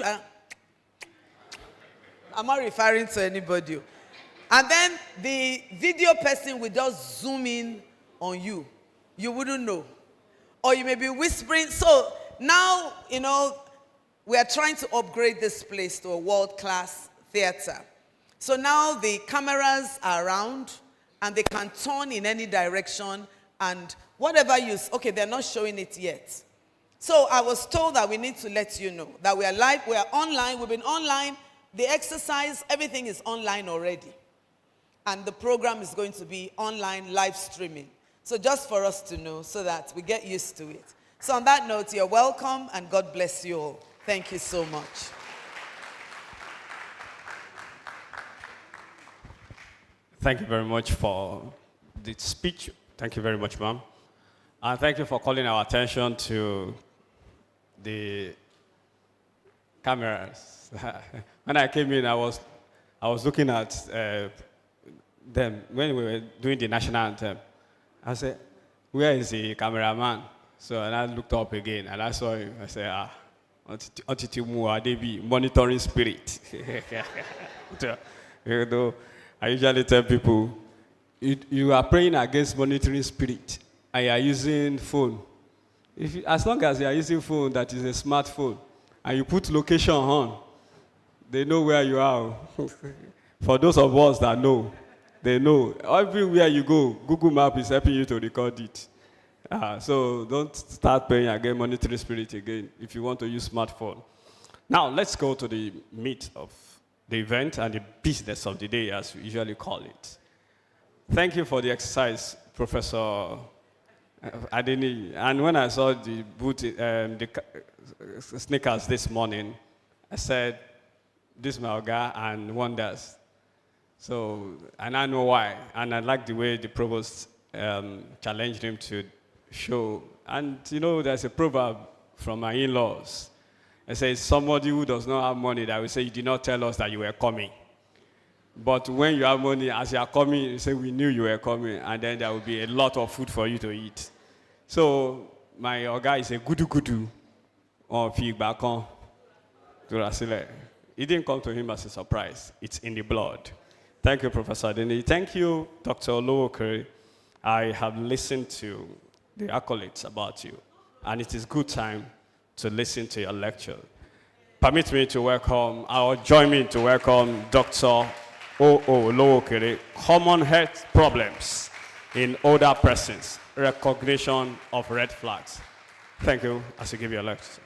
I'm not referring to anybody. And then the video person will just zoom in on you. You wouldn't know. Or you may be whispering. So now, you know, we are trying to upgrade this place to a world-class theater. So now the cameras are around and they can turn in any direction and whatever okay, they're not showing it yet. So I was told that we need to let you know that we are live, we are online, we've been online, the exercise, everything is online already. And the program is going to be online live streaming. So just for us to know so that we get used to it. So on that note, you're welcome and God bless you all. Thank you so much. Thank you very much for the speech. Thank you very much, ma'am. And thank you for calling our attention to the cameras. When I came in, I was looking at them when we were doing the national anthem. I said, where is the cameraman? So, and I looked up again, and I saw him. I said, monitoring spirit. You know, I usually tell people, you are praying against monitoring spirit, and you are using phone. As long as you are using phone that is a smartphone, and you put location on, they know where you are. For those of us that know, they know. Everywhere you go, Google Map is helping you to record it. So don't start praying against monitoring spirit again if you want to use smartphone. Now, let's go to the meat of the event and the business of the day, as we usually call it. Thank you for the exercise, Professor Anenih. And when I saw the boot, the sneakers this morning, I said, this is my Oga and wonders. So, and I know why. And I like the way the provost challenged him to show. And you know, there's a proverb from my in-laws. It says, somebody who does not have money, that will say, you did not tell us that you were coming. But when you have money, as you are coming, you say, we knew you were coming. And then there will be a lot of food for you to eat. So my Oga is a gudu or feedback on to Rasile. It didn't come to him as a surprise. It's in the blood. Thank you, Professor Anenih. Thank you, Dr. Olowookere. I have listened to the accolades about you, and it is good time to listen to your lecture. Permit me to welcome, or join me to welcome Dr. Olowookere, common health problems in older persons, recognition of red flags. Thank you as you give your lecture.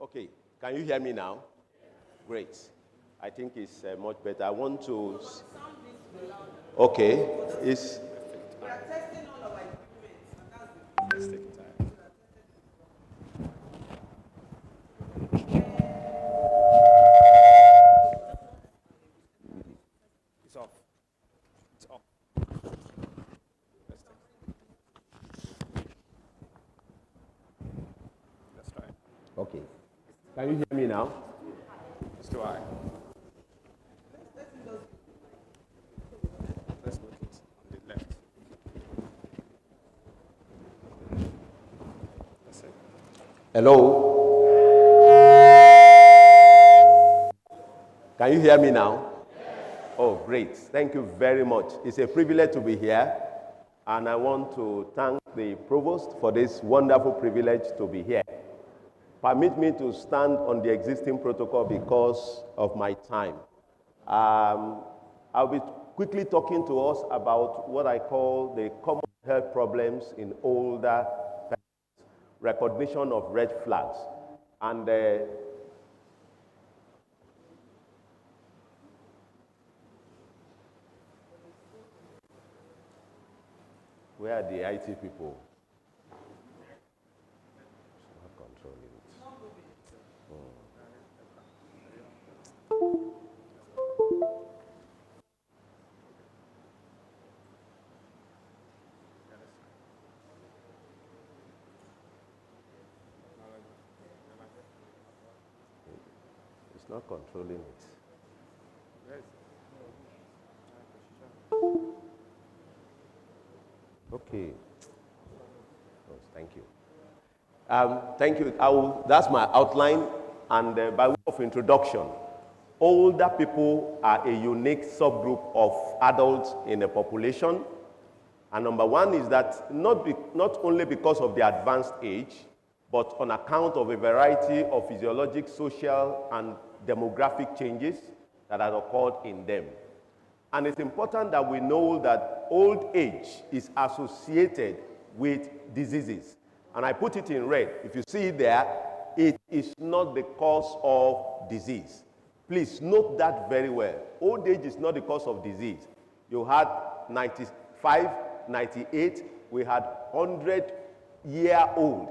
Okay, can you hear me now? Great. I think it's much better. I want to. Okay, it's. We are testing all of our equipment, and that's Let's take time. It's off. It's off. Let's try. Okay. Can you hear me now? It's too high. Let's put it on the left. That's it. Hello? Can you hear me now? Oh, great. Thank you very much. It's a privilege to be here, and I want to thank the provost for this wonderful privilege to be here. Permit me to stand on the existing protocol because of my time. I'll be quickly talking to us about what I call the common health problems in older persons, recognition of red flags. And where are the IT people? Not controlling it. Okay. Oh, thank you. Thank you. That's my outline, and by way of introduction, older people are a unique subgroup of adults in a population. And number one is that not only because of their advanced age, but on account of a variety of physiologic, social, and demographic changes that have occurred in them. And it's important that we know that old age is associated with diseases. And I put it in red. If you see it there, it is not the cause of disease. Please note that very well. Old age is not the cause of disease. You had 95, 98, we had 100-year-old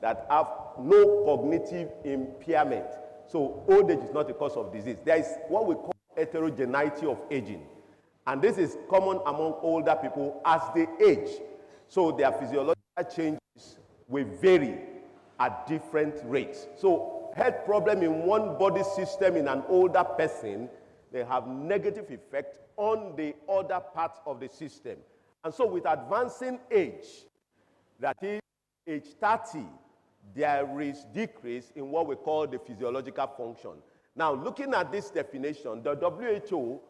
that have no cognitive impairment. So old age is not a cause of disease. There is what we call heterogeneity of aging. And this is common among older people as they age. So their physiological changes will vary at different rates. So health problem in one body system in an older person, they have negative effect on the other parts of the system. And so with advancing age, that is age 30, there is decrease in what we call the physiological function. Now, looking at this definition, the WHO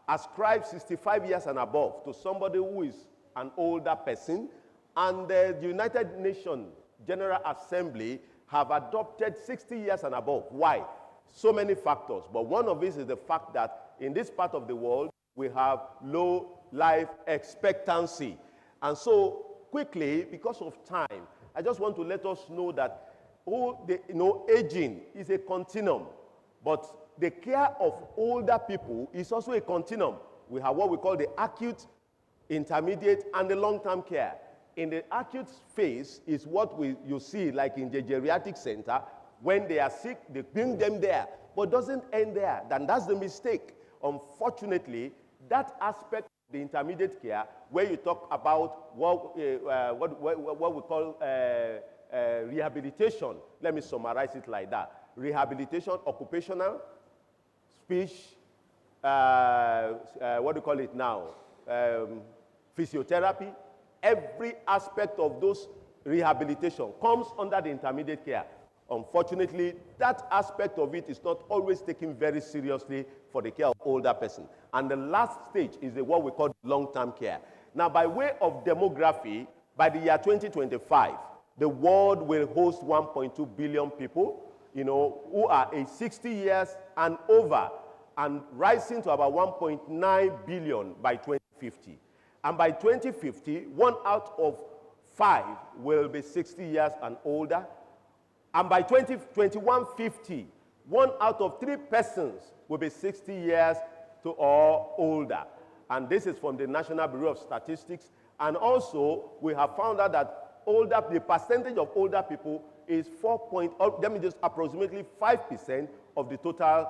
ascribes 65 years and above to somebody who is an older person, and the United Nations General Assembly have adopted 60 years and above. Why? So many factors, but one of these is the fact that in this part of the world, we have low life expectancy. And so, quickly, because of time, I just want to let us know that aging is a continuum, but the care of older people is also a continuum. We have what we call the acute, intermediate, and the long-term care. In the acute phase is what you see like in the geriatric center. When they are sick, they bring them there, but it doesn't end there. Then that's the mistake. Unfortunately, that aspect of the intermediate care, where you talk about what we call rehabilitation. Let me summarize it like that. Rehabilitation, occupational, speech, what do you call it now? Physiotherapy. Every aspect of those rehabilitation comes under the intermediate care. Unfortunately, that aspect of it is not always taken very seriously for the care of older person. And the last stage is what we call long-term care. Now, by way of demography, by the year 2025, the world will host 1.2 billion people, who are age 60 years and over, and rising to about 1.9 billion by 2050. And by 2050, 1 out of 5 will be 60 years and older. And by 2150, 1 out of 3 persons will be 60 years or older. And this is from the National Bureau of Statistics. And also, we have found out that the percentage of older people is approximately 5% of the total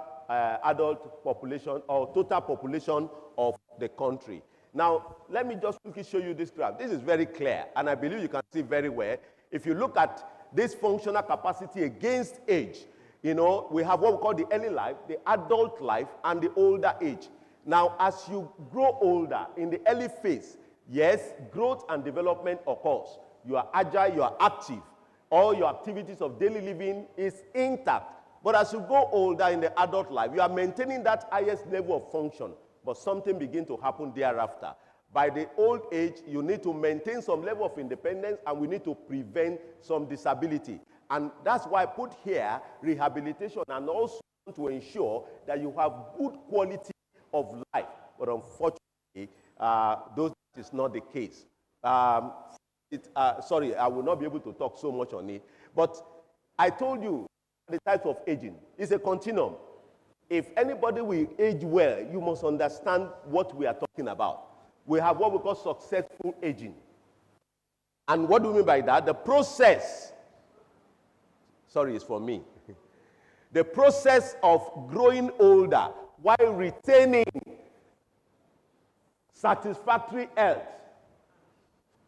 adult population or total population of the country. Now, let me just quickly show you this graph. This is very clear, and I believe you can see very well. If you look at this functional capacity against age, we have what we call the early life, the adult life, and the older age. Now, as you grow older in the early phase, yes, growth and development occurs. You are agile, you are active. All your activities of daily living is intact. But as you go older in the adult life, you are maintaining that highest level of function, but something begins to happen thereafter. By the old age, you need to maintain some level of independence, and we need to prevent some disability. And that's why I put here rehabilitation, and also to ensure that you have good quality of life. But unfortunately, those is not the case. Sorry, I will not be able to talk so much on it. But I told you the types of aging. It's a continuum. If anybody will age well, you must understand what we are talking about. We have what we call successful aging. And what do we mean by that? The process, sorry, it's for me. The process of growing older while retaining satisfactory health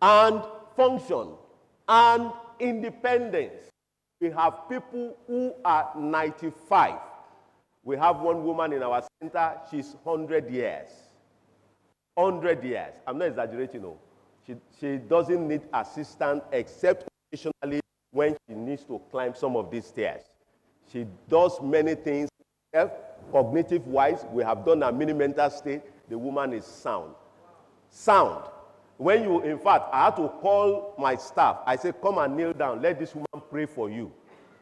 and function and independence. We have people who are 95. We have one woman in our center, she's 100 years. 100 years. I'm not exaggerating, no. She doesn't need assistance except occasionally when she needs to climb some of these stairs. She does many things. Cognitive-wise, we have done a mini-mental state. The woman is sound. Sound. When you, in fact, I had to call my staff. I said, come and kneel down. Let this woman pray for you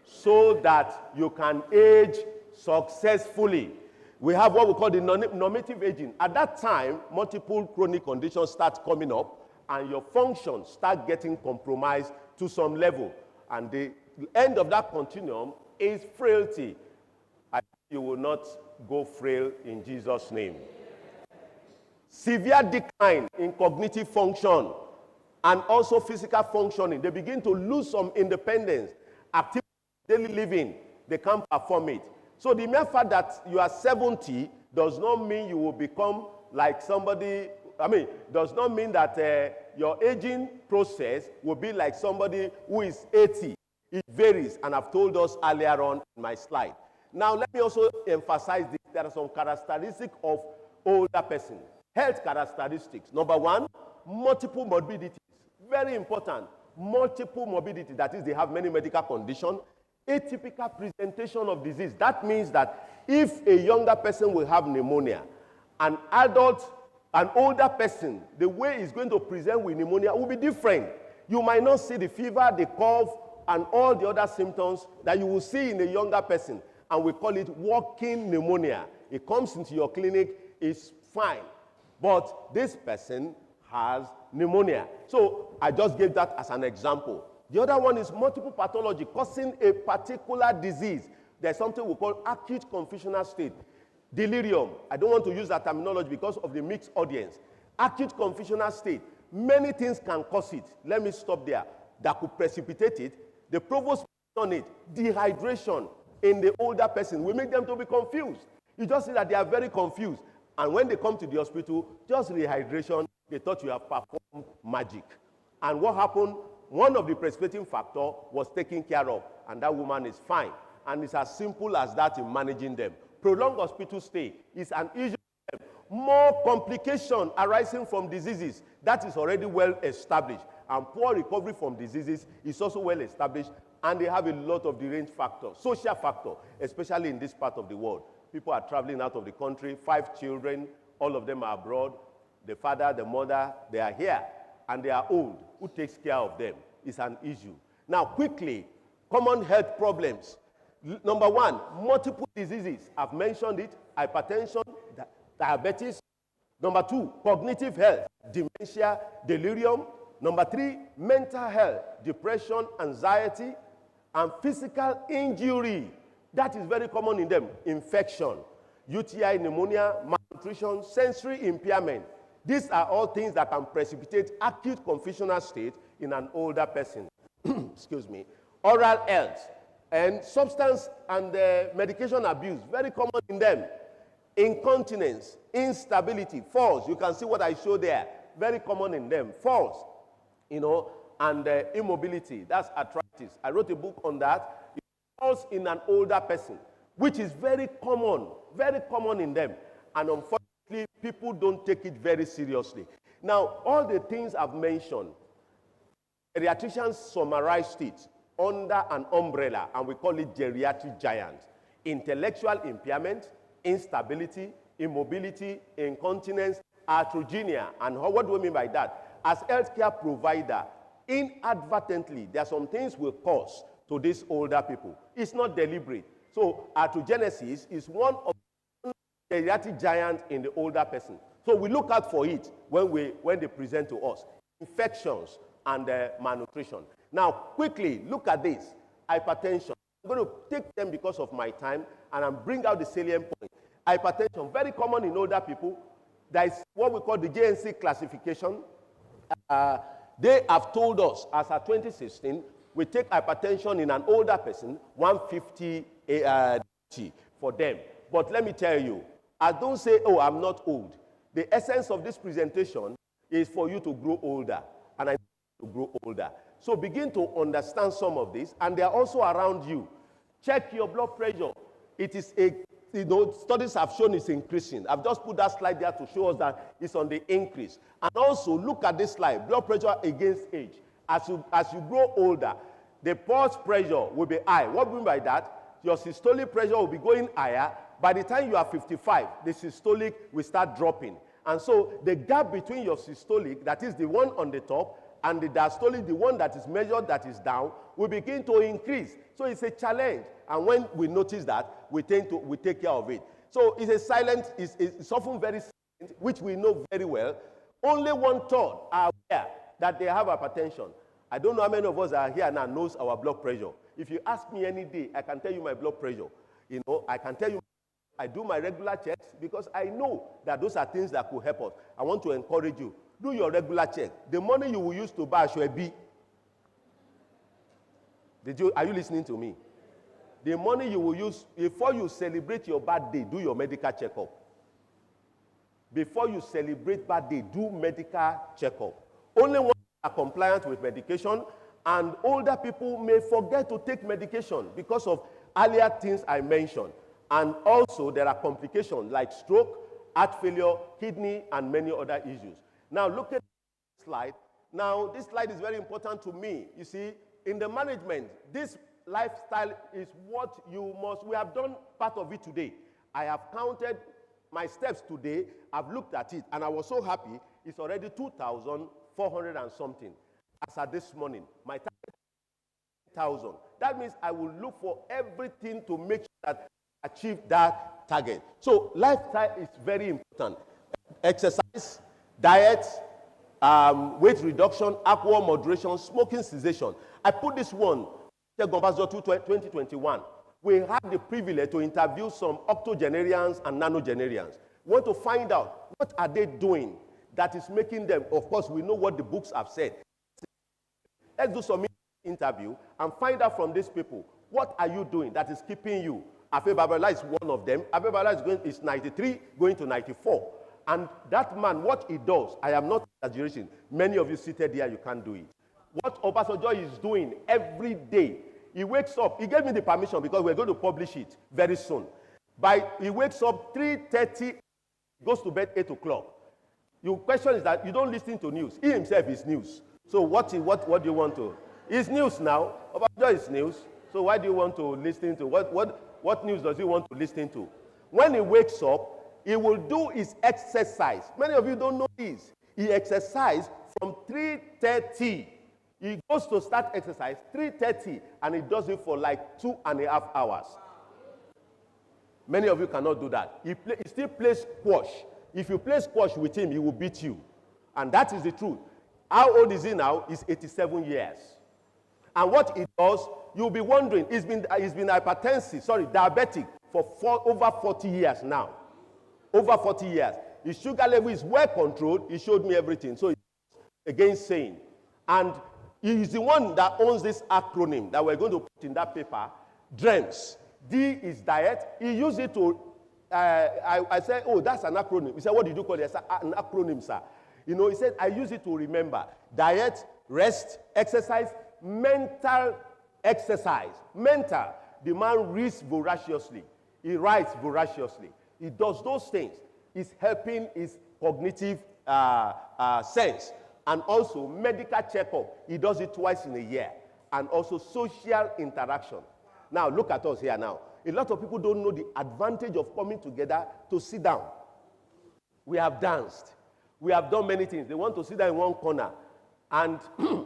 so that you can age successfully. We have what we call the normative aging. At that time, multiple chronic conditions start coming up, and your functions start getting compromised to some level. And the end of that continuum is frailty. You will not go frail in Jesus' name. Severe decline in cognitive function and also physical functioning. They begin to lose some independence. Activity, daily living, they can't perform it. So the mere fact that you are 70 does not mean you will become like somebody, does not mean that your aging process will be like somebody who is 80. It varies, and I've told us earlier on in my slide. Now, let me also emphasize this. There are some characteristics of older person. Health characteristics. Number one, multiple morbidities. Very important. Multiple morbidity. That is, they have many medical conditions. Atypical presentation of disease. That means that if a younger person will have pneumonia, an older person, the way he's going to present with pneumonia will be different. You might not see the fever, the cough, and all the other symptoms that you will see in a younger person. And we call it walking pneumonia. It comes into your clinic, it's fine. But this person has pneumonia. So I just gave that as an example. The other one is multiple pathology causing a particular disease. There's something we call acute confusional state. Delirium. I don't want to use that terminology because of the mixed audience. Acute confusional state. Many things can cause it. Let me stop there. That could precipitate it. The provost on it. Dehydration in the older person will make them to be confused. You just see that they are very confused. And when they come to the hospital, just rehydration, they thought you have performed magic. And what happened? One of the precipitating factors was taken care of, and that woman is fine. And it's as simple as that in managing them. Prolonged hospital stay is an issue. More complication arising from diseases, that is already well established. And poor recovery from diseases is also well established, and they have a lot of deranged factors, social factor, especially in this part of the world. People are traveling out of the country, 5 children, all of them are abroad. The father, the mother, they are here, and they are old. Who takes care of them? It's an issue. Now, quickly, common health problems. Number 1, multiple diseases. I've mentioned it, hypertension, diabetes. Number 2, cognitive health, dementia, delirium. Number 3, mental health, depression, anxiety, and physical injury. That is very common in them. Infection, UTI, pneumonia, malnutrition, sensory impairment. These are all things that can precipitate acute confusional state in an older person. Excuse me. Oral health and substance and medication abuse, very common in them. Incontinence, instability, falls. You can see what I showed there. Very common in them. Falls, and immobility. That's arthritis. I wrote a book on that. It falls in an older person, which is very common in them. And unfortunately, people don't take it very seriously. Now, all the things I've mentioned, geriatricians summarized it under an umbrella, and we call it geriatric giant. Intellectual impairment, instability, immobility, incontinence, arthrogenia. And what do we mean by that? As healthcare provider, inadvertently, there are some things we cause to these older people. It's not deliberate. So arthrogenesis is one of the geriatric giants in the older person. So we look out for it when they present to us. Infections and malnutrition. Now, quickly, look at this. Hypertension. I'm going to take them because of my time, and I'll bring out the salient point. Hypertension, very common in older people. There is what we call the JNC classification. They have told us, as of 2016, we take hypertension in an older person, 150 for them. But let me tell you, I don't say, oh, I'm not old. The essence of this presentation is for you to grow older, and I need to grow older. So begin to understand some of this, and they are also around you. Check your blood pressure. It is studies have shown it's increasing. I've just put that slide there to show us that it's on the increase. And also, look at this slide, blood pressure against age. As you grow older, the pulse pressure will be high. What do we mean by that? Your systolic pressure will be going higher. By the time you are 55, the systolic will start dropping. And so the gap between your systolic, that is the one on the top, and the diastolic, the one that is measured, that is down, will begin to increase. So it's a challenge. And when we notice that, we take care of it. So it's a silent, it's often very silent, which we know very well. Only 1/3 are aware that they have hypertension. I don't know how many of us are here now knows our blood pressure. If you ask me any day, I can tell you my blood pressure. I can tell you, I do my regular checks because I know that those are things that could help us. I want to encourage you. Do your regular check. The money you will use to buy should be. Are you listening to me? The money you will use, before you celebrate your birthday, do your medical checkup. Before you celebrate birthday, do medical checkup. Only ones are compliant with medication, and older people may forget to take medication because of earlier things I mentioned. And also, there are complications like stroke, heart failure, kidney, and many other issues. Now, look at this slide. Now, this slide is very important to me. You see, in the management, this lifestyle is what you must. We have done part of it today. I have counted my steps today. I've looked at it, and I was so happy. It's already 2,400 and something. As at this morning, my target is 1,000. That means I will look for everything to make sure that I achieve that target. So lifestyle is very important. Exercise, diet, weight reduction, alcohol moderation, smoking cessation. I put this one, 2021. We had the privilege to interview some octogenarians and nanogenarians. We want to find out what are they doing that is making them, of course, we know what the books have said. Let's do some interview and find out from these people, what are you doing that is keeping you? Afe Babala is one of them. Afe Babala is 93, going to 94. And that man, what he does, I am not exaggerating. Many of you seated here, you can't do it. What Obasanjo is doing every day, he wakes up. He gave me the permission because we're going to publish it very soon. He wakes up 3:30, goes to bed 8 o'clock. Your question is that you don't listen to news. He himself is news. So what do you want to? It's news now. Obasanjo is news. So why do you want to listen to? What news does he want to listen to? When he wakes up, he will do his exercise. Many of you don't know this. He exercises from 3:30. He goes to start exercise 3:30, and he does it for like 2.5 hours. Many of you cannot do that. He still plays squash. If you play squash with him, he will beat you. And that is the truth. How old is he now? He's 87 years. And what he does, you'll be wondering, he's been diabetic for over 40 years now. Over 40 years. His sugar level is well controlled. He showed me everything. So it's against saying. And he is the one that owns this acronym that we're going to put in that paper, DREAMS. D is diet. He used it to, I said, oh, that's an acronym. He said, what did you call it? I said, an acronym, sir. You know, he said, I use it to remember. Diet, rest, exercise, mental exercise. Mental. The man reads voraciously. He writes voraciously. He does those things. He's helping his cognitive sense. And also medical checkup. He does it twice in a year. And also social interaction. Now, look at us here now. A lot of people don't know the advantage of coming together to sit down. We have danced. We have done many things. They want to sit down in one corner. And,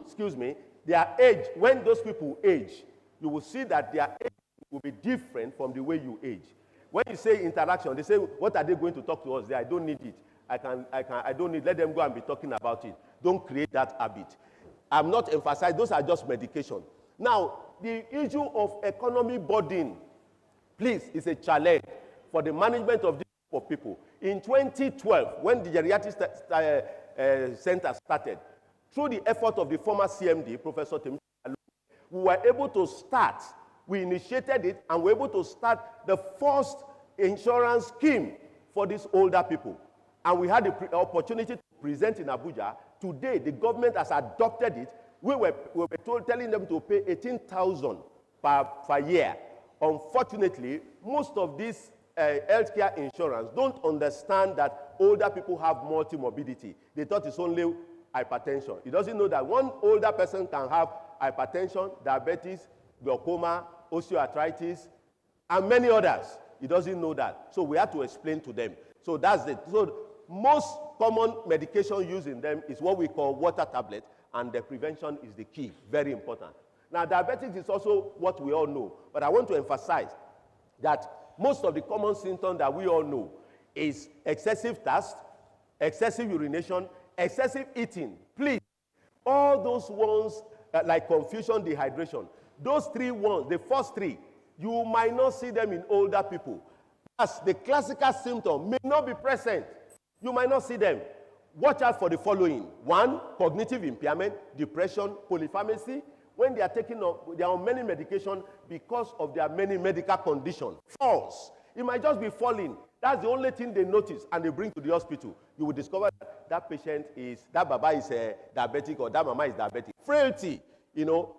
excuse me, their age, when those people age, you will see that their age will be different from the way you age. When you say interaction, they say, what are they going to talk to us there? I don't need it. I don't need, let them go and be talking about it. Don't create that habit. I'm not emphasizing, those are just medication. Now, the issue of economy burden, please, is a challenge for the management of this group of people. In 2012, when the Geriatric Center started, through the effort of the former CMD, Professor Tim, we were able to start, we initiated it, and we were able to start the first insurance scheme for these older people. And we had the opportunity to present in Abuja. Today, the government has adopted it. We were telling them to pay 18,000 per year. Unfortunately, most of these healthcare insurance don't understand that older people have multi-morbidity. They thought it's only hypertension. It doesn't know that one older person can have hypertension, diabetes, glaucoma, osteoarthritis, and many others. It doesn't know that. So we have to explain to them. So that's it. So most common medication used in them is what we call water tablet. And the prevention is the key, very important. Now, diabetics is also what we all know. But I want to emphasize that most of the common symptoms that we all know is excessive thirst, excessive urination, excessive eating. Please, all those ones like confusion, dehydration, those three ones, the first three, you might not see them in older people. As the classical symptom may not be present. You might not see them. Watch out for the following. 1, cognitive impairment, depression, polypharmacy. When they are they are on many medications because of their many medical conditions. False. It might just be falling. That's the only thing they notice and they bring to the hospital. You will discover that patient that baba is diabetic or that mama is diabetic. Frailty,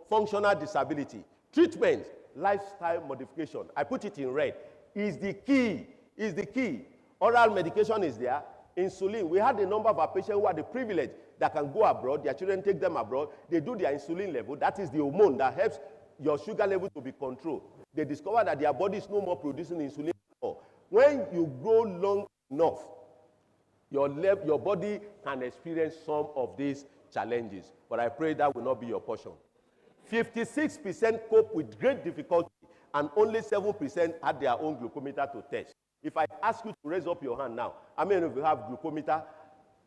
functional disability. Treatment, lifestyle modification. I put it in red. Is the key. Oral medication is there. Insulin. We had a number of our patients who are the privilege that can go abroad. Their children take them abroad. They do their insulin level. That is the hormone that helps your sugar level to be controlled. They discover that their body is no more producing insulin anymore. When you grow long enough, your body can experience some of these challenges. But I pray that will not be your portion. 56% cope with great difficulty, and only 7% had their own glucometer to test. If I ask you to raise up your hand now, how many of you have glucometer?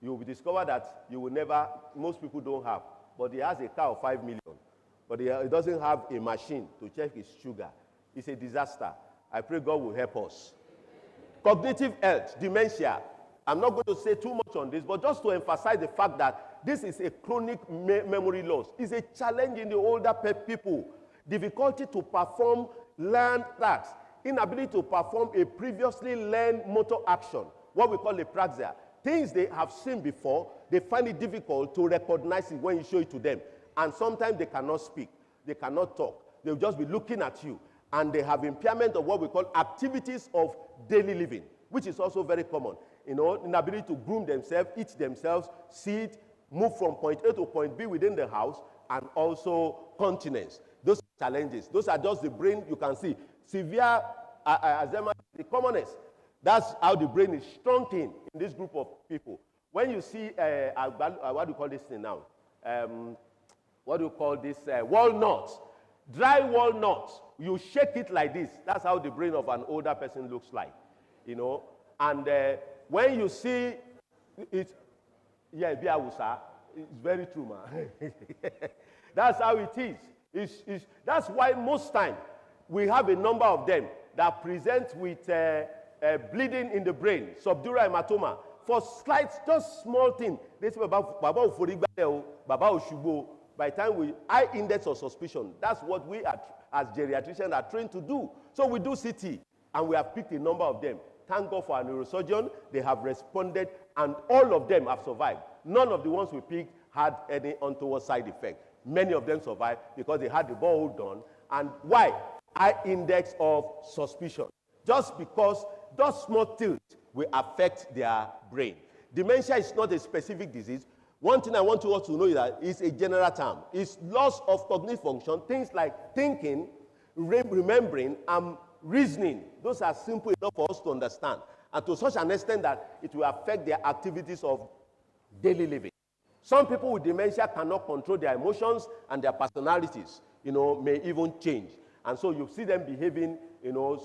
You will discover that you will never, most people don't have. But he has a car of 5 million. But he doesn't have a machine to check his sugar. It's a disaster. I pray God will help us. Cognitive health, dementia. I'm not going to say too much on this, but just to emphasize the fact that this is a chronic memory loss. It's a challenge in the older people. Difficulty to perform learned tasks. Inability to perform a previously learned motor action, what we call apraxia. Things they have seen before, they find it difficult to recognize it when you show it to them. And sometimes they cannot speak, they cannot talk. They'll just be looking at you. And they have impairment of what we call activities of daily living, which is also very common. Inability to groom themselves, eat themselves, sit, move from point A to point B within the house, and also continence. Those are challenges. Those are just the brain. You can see severe Alzheimer's is the commonest. That's how the brain is shrunken in this group of people. When you see, what do you call this thing now? What do you call this? Walnuts. Dry walnuts. You shake it like this. That's how the brain of an older person looks like, you know. And when you see it, yeah, it's very true, man. That's how it is. That's why most time we have a number of them that present with bleeding in the brain, subdural hematoma. For slight, just small thing, they say, Baba Ufurigba, Baba Oshubo. By the time high index of suspicion, that's what we as geriatricians are trained to do. So we do CT, and we have picked a number of them. Thank God for our neurosurgeon. They have responded, and all of them have survived. None of the ones we picked had any untoward side effect. Many of them survived because they had the borehole done. And why? High index of suspicion. Just because those small tilts will affect their brain. Dementia is not a specific disease. One thing I want you all to know is that it's a general term. It's loss of cognitive function, things like thinking, remembering, and reasoning. Those are simple enough for us to understand. And to such an extent that it will affect their activities of daily living. Some people with dementia cannot control their emotions, and their personalities, may even change. And so you see them behaving,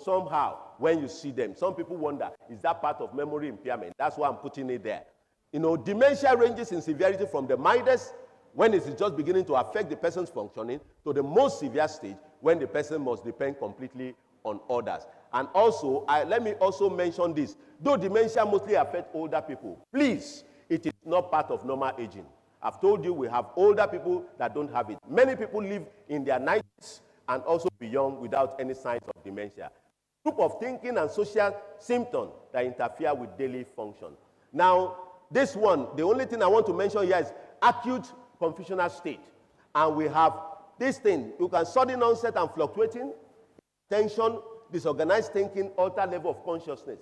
somehow when you see them. Some people wonder, is that part of memory impairment? That's why I'm putting it there. Dementia ranges in severity from the mildest, when it is just beginning to affect the person's functioning, to the most severe stage, when the person must depend completely on others. And also, let me also mention this. Though dementia mostly affects older people, please, it is not part of normal aging. I've told you we have older people that don't have it. Many people live in their 90s and also beyond without any signs of dementia. Group of thinking and social symptoms that interfere with daily function. Now, this one, the only thing I want to mention here is acute confusional state. And we have this thing. You can sudden onset and fluctuating, tension, disorganized thinking, altered level of consciousness.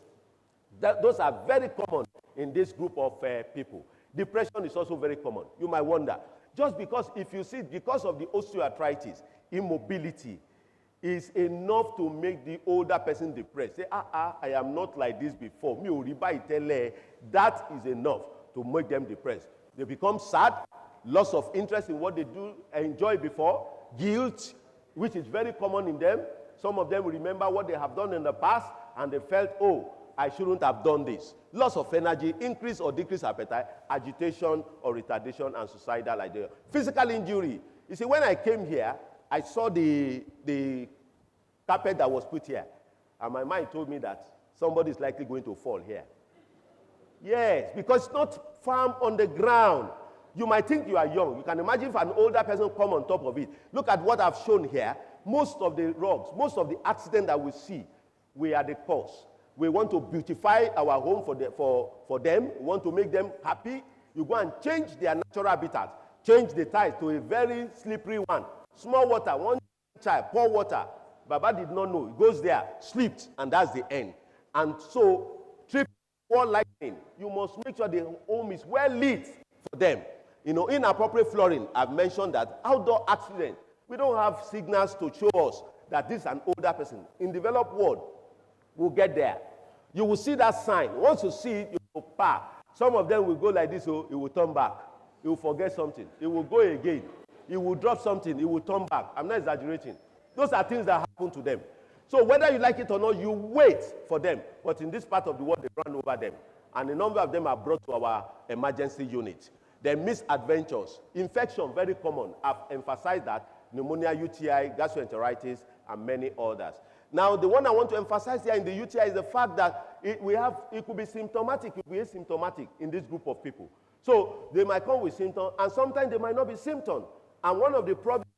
Those are very common in this group of people. Depression is also very common. You might wonder, just because if you see, because of the osteoarthritis, immobility is enough to make the older person depressed. Say, I am not like this before. That is enough to make them depressed. They become sad, loss of interest in what they do, enjoy before, guilt, which is very common in them. Some of them remember what they have done in the past, and they felt, I shouldn't have done this. Loss of energy, increase or decrease appetite, agitation or retardation, and suicidal idea. Physical injury. You see, when I came here, I saw the carpet that was put here, and my mind told me that somebody is likely going to fall here. Yes, because it's not firm on the ground. You might think you are young. You can imagine if an older person come on top of it. Look at what I've shown here. Most of the rocks, most of the accidents that we see, we are the cause. We want to beautify our home for them. We want to make them happy. You go and change their natural habitat. Change the tiles to a very slippery one. Small water, one child, pour water. Baba did not know. He goes there, slipped, and that's the end. And so, trip or lightning, you must make sure the home is well lit for them. Inappropriate flooring, I've mentioned that. Outdoor accident, we don't have signals to show us that this is an older person. In developed world, we'll get there. You will see that sign. Once you see it, you will park. Some of them will go like this, so it will turn back. He will forget something. He will go again. He will drop something. He will turn back. I'm not exaggerating. Those are things that happen to them. So whether you like it or not, you wait for them. But in this part of the world, they run over them. And a number of them are brought to our emergency unit. They misadventures. Infection, very common. I've emphasized that. Pneumonia, UTI, gastroenteritis, and many others. Now, the one I want to emphasize here in the UTI is the fact that it could be symptomatic, it could be asymptomatic in this group of people. So they might come with symptoms, and sometimes they might not be symptoms. And one of the problems,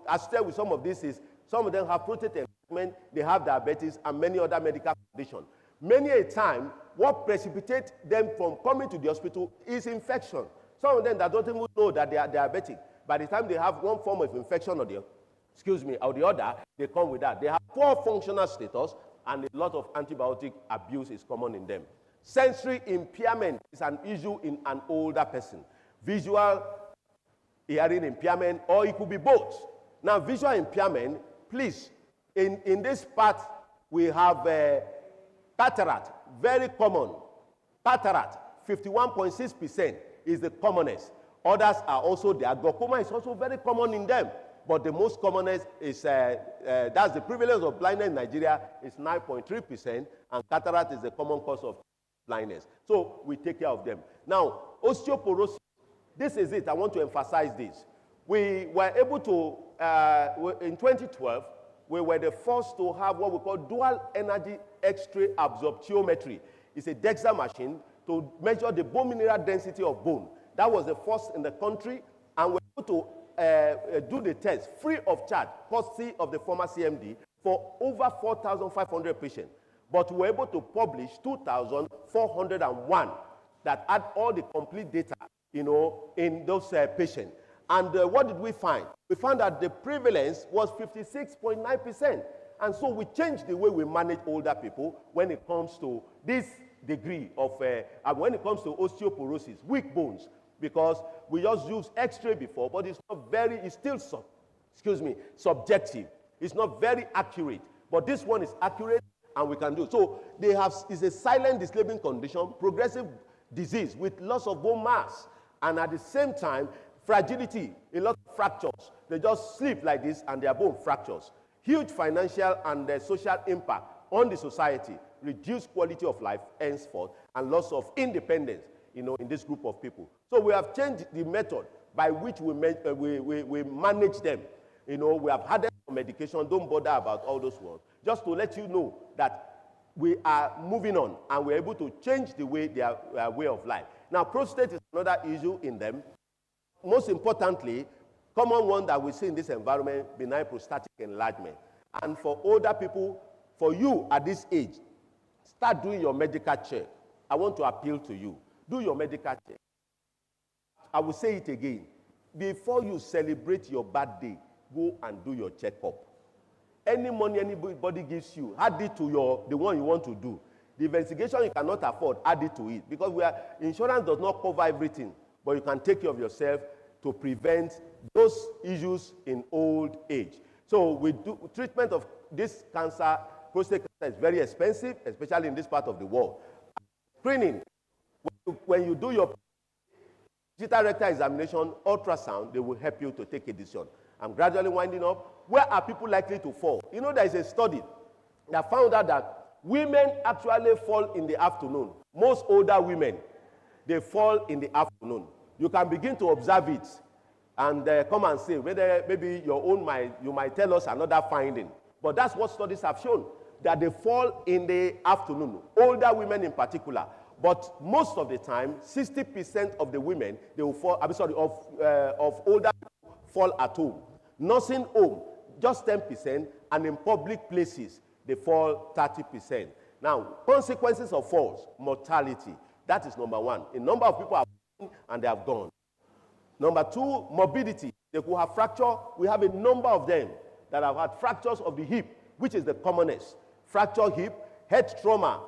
as stated with some of this is, some of them have prostate enlargement, they have diabetes, and many other medical conditions. Many a time, what precipitates them from coming to the hospital is infection. Some of them that don't even know that they are diabetic. By the time they have one form of infection or the other, they come with that. They have poor functional status, and a lot of antibiotic abuse is common in them. Sensory impairment is an issue in an older person. visual hearing impairment, or it could be both. Now, visual impairment, please, in this part, we have cataract, very common. Cataract, 51.6% is the commonest. Others are also there. Glaucoma is also very common in them. But the most commonest is, that's the prevalence of blindness in Nigeria, is 9.3%, and cataract is the common cause of blindness. So we take care of them. Now, osteoporosis, this is it. I want to emphasize this. We were able to, in 2012, we were the first to have what we call dual energy X-ray absorptiometry. It's a DEXA machine to measure the bone mineral density of bone. That was the first in the country, and we're able to do the test free of charge, courtesy of the former CMD, for over 4,500 patients. But we were able to publish 2,401 that had all the complete data, in those patients. And what did we find? We found that the prevalence was 56.9%. And so we changed the way we manage older people when it comes to this degree of, when it comes to osteoporosis, weak bones, because we just used X-ray before, but it's not very, it's still, subjective. It's not very accurate. But this one is accurate, and we can do. So they have, it's a silent disabling condition, progressive disease with loss of bone mass, and at the same time, fragility, a lot of fractures. They just sleep like this, and their bone fractures. Huge financial and social impact on the society, reduced quality of life henceforth, and loss of independence, in this group of people. So we have changed the method by which we manage them. We have had them on medication. Don't bother about all those words. Just to let you know that we are moving on, and we're able to change the way their way of life. Now, prostate is another issue in them. Most importantly, common one that we see in this environment, benign prostatic enlargement. And for older people, for you at this age, start doing your medical check. I want to appeal to you. Do your medical check. I will say it again. Before you celebrate your birthday, go and do your checkup. Any money anybody gives you, add it to the one you want to do. The investigation you cannot afford, add it to it. Because insurance does not cover everything, but you can take care of yourself to prevent those issues in old age. So we do treatment of this cancer, prostate cancer, is very expensive, especially in this part of the world. Screening, when you do your digital rectal examination, ultrasound, they will help you to take a decision. I'm gradually winding up. Where are people likely to fall? There is a study that found out that women actually fall in the afternoon. Most older women, they fall in the afternoon. You can begin to observe it and come and say whether maybe you might tell us another finding. But that's what studies have shown, that they fall in the afternoon, older women in particular. But most of the time, 60% of the women, they will fall, of older people fall at home. Nursing home, just 10%, and in public places, they fall 30%. Now, consequences of falls, mortality, that is number one. A number of people have fallen and they have gone. Number two, morbidity. They could have fracture. We have a number of them that have had fractures of the hip, which is the commonest. Fracture hip, head trauma,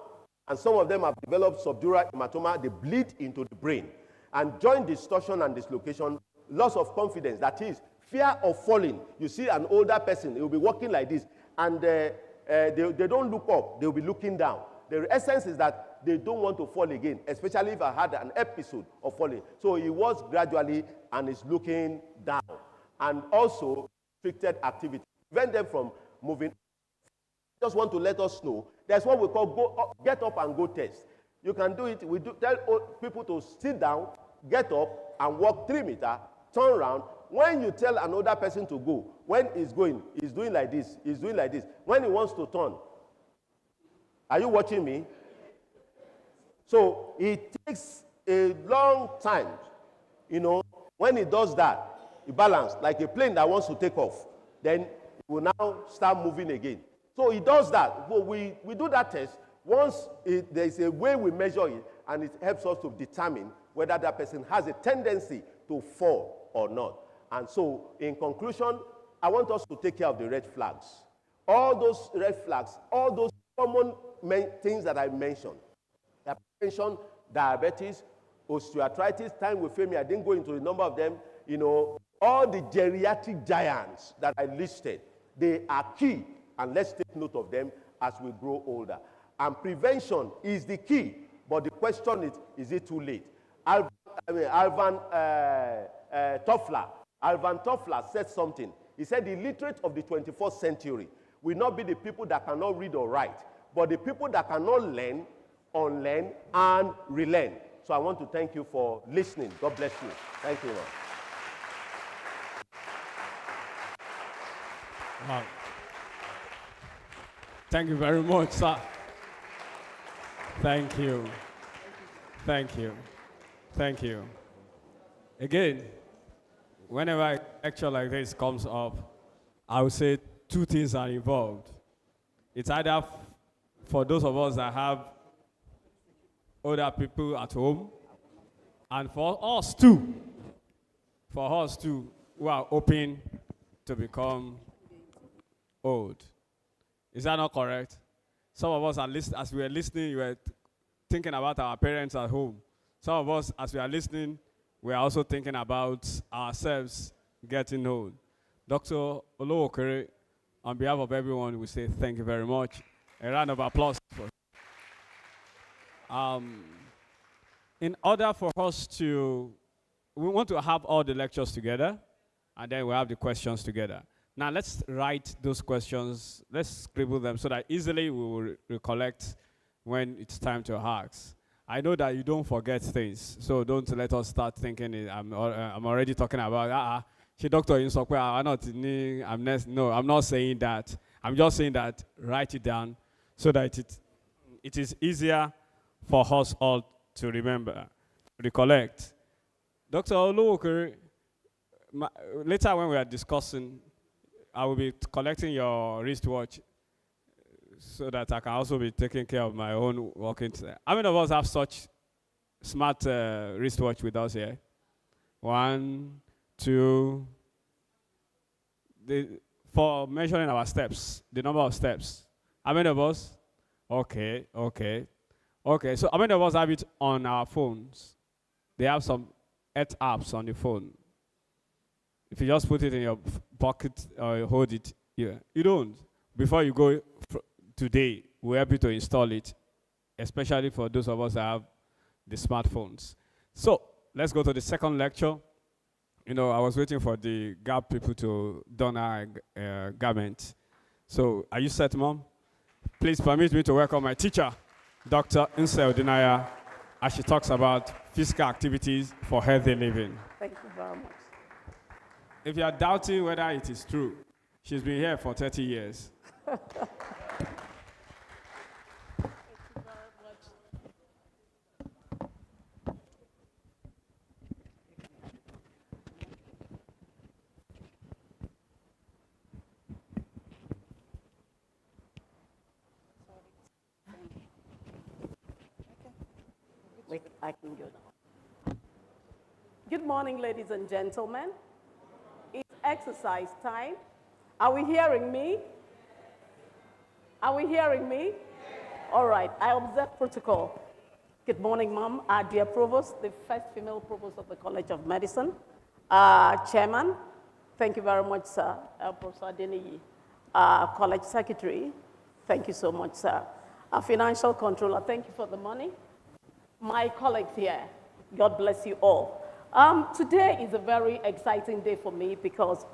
and some of them have developed subdural hematoma. They bleed into the brain. And joint distortion and dislocation, loss of confidence, that is, fear of falling. You see an older person, he will be walking like this, and they don't look up, they will be looking down. The essence is that they don't want to fall again, especially if I had an episode of falling. So he was gradually and is looking down. And also, restricted activity. Prevent them from moving. Just want to let us know, there's what we call get up and go test. You can do it. We tell people to sit down, get up, and walk 3 meters, turn around. When you tell an older person to go, when he's going, he's doing like this, he's doing like this. When he wants to turn, are you watching me? So it takes a long time, when he does that, he balances like a plane that wants to take off. Then he will now start moving again. So he does that. So we do that test. Once there's a way we measure it, and it helps us to determine whether that person has a tendency to fall or not. And so, in conclusion, I want us to take care of the red flags. All those red flags, all those common things that I mentioned. Hypertension, diabetes, osteoarthritis, time with Femi, I didn't go into the number of them. You know, all the geriatric giants that I listed, they are key, and let's take note of them as we grow older. And prevention is the key, but the question is it too late? Alvan Toffler said something. He said the illiterate of the 21st century will not be the people that cannot read or write, but the people that cannot learn, unlearn, and relearn. So I want to thank you for listening. God bless you. Thank you. Wow. Thank you very much, sir. Thank you. Thank you. Thank you. Again, whenever a lecture like this comes up, I would say two things are involved. It's either for those of us that have older people at home, and for us too, who are open to become old. Is that not correct? Some of us, as we were listening, you were thinking about our parents at home. Some of us, as we are listening, we are also thinking about ourselves getting old. Dr. Olowookere, on behalf of everyone, we say thank you very much. A round of applause. In order for us we want to have all the lectures together, and then we'll have the questions together. Now let's write those questions, let's scribble them so that easily we will recollect when it's time to ask. I know that you don't forget things, so don't let us start thinking I'm already talking about, Doctor Insokwe, I'm not saying that. I'm just saying that write it down so that it is easier for us all to remember, recollect. Dr. Olowookere, later when we are discussing, I will be collecting your wristwatch so that I can also be taking care of my own walking. How many of us have such smart wristwatch with us here? 1, 2. For measuring our steps, the number of steps. How many of us? Okay. So how many of us have it on our phones? They have some apps on the phone. If you just put it in your pocket or hold it here, you don't. Before you go today, we're happy to install it, especially for those of us that have the smartphones. So let's go to the second lecture. You know, I was waiting for the GAP people to don our garment. So are you set, Mom? Please permit me to welcome my teacher, Dr. ODUNAIYA, as she talks about physical activities for healthy living. Thank you very much. If you are doubting whether it is true, she's been here for 30 years. Thank you very much. Wait, I can go now. Good morning, ladies and gentlemen. It's exercise time. Are we hearing me? Are we hearing me? All right, I observe protocol. Good morning, Mom. Dear Provost, the first female Provost of the College of Medicine. Chairman, thank you very much, sir. Professor Anenih, College Secretary, thank you so much, sir. Financial Controller, thank you for the money. My colleagues here, God bless you all. Today is a very exciting day for me because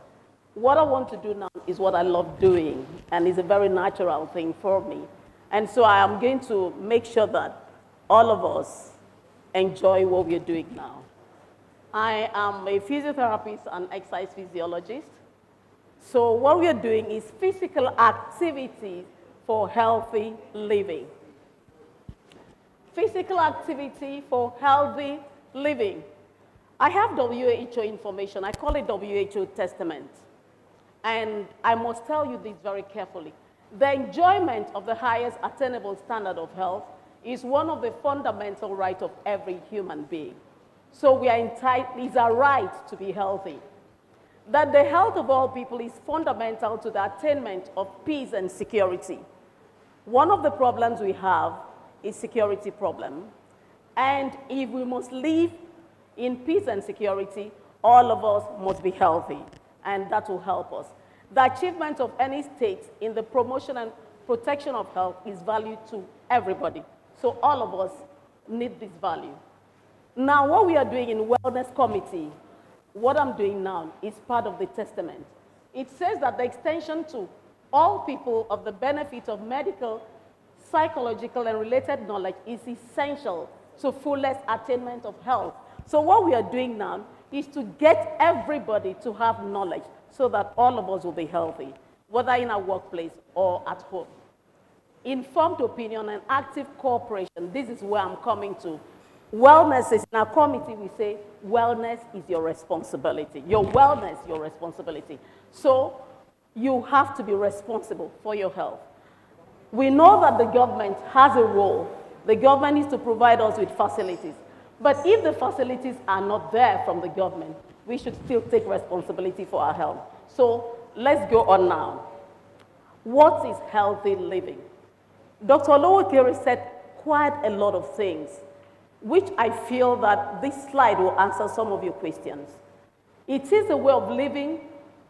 what I want to do now is what I love doing, and it's a very natural thing for me. And so I am going to make sure that all of us enjoy what we're doing now. I am a physiotherapist and exercise physiologist. So what we are doing is physical activity for healthy living. Physical activity for healthy living. I have WHO information. I call it WHO Testament. And I must tell you this very carefully. The enjoyment of the highest attainable standard of health is one of the fundamental rights of every human being. So we are entitled, it's a right to be healthy. That the health of all people is fundamental to the attainment of peace and security. One of the problems we have is security problem. And if we must live in peace and security, all of us must be healthy, and that will help us. The achievement of any state in the promotion and protection of health is valued to everybody. So all of us need this value. Now, what we are doing in Wellness Committee, what I'm doing now is part of the testament. It says that the extension to all people of the benefit of medical, psychological, and related knowledge is essential to fullest attainment of health. So what we are doing now is to get everybody to have knowledge so that all of us will be healthy, whether in our workplace or at home. Informed opinion and active cooperation, this is where I'm coming to. Wellness is, in our committee, we say, wellness is your responsibility. Your wellness, your responsibility. So you have to be responsible for your health. We know that the government has a role. The government needs to provide us with facilities. But if the facilities are not there from the government, we should still take responsibility for our health. So let's go on now. What is healthy living? Dr. Olowookere said quite a lot of things, which I feel that this slide will answer some of your questions. It is a way of living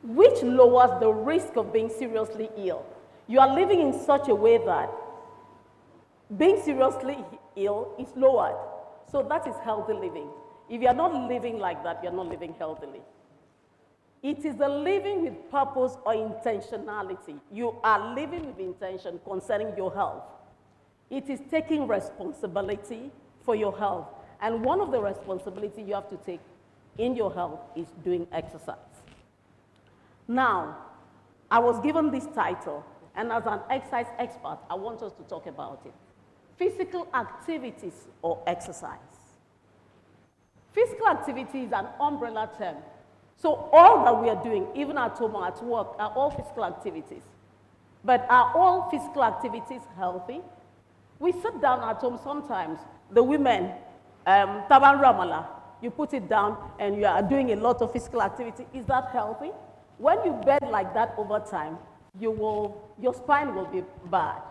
which lowers the risk of being seriously ill. You are living in such a way that being seriously ill is lowered. So that is healthy living. If you are not living like that, you are not living healthily. It is the living with purpose or intentionality. You are living with intention concerning your health. It is taking responsibility for your health. And one of the responsibilities you have to take in your health is doing exercise. Now, I was given this title, and as an exercise expert, I want us to talk about it. Physical activities or exercise. Physical activity is an umbrella term. So all that we are doing, even at home or at work, are all physical activities. But are all physical activities healthy? We sit down at home sometimes. The women, taban ramala, you put it down and you are doing a lot of physical activity. Is that healthy? When you bend like that over time, your spine will be bad.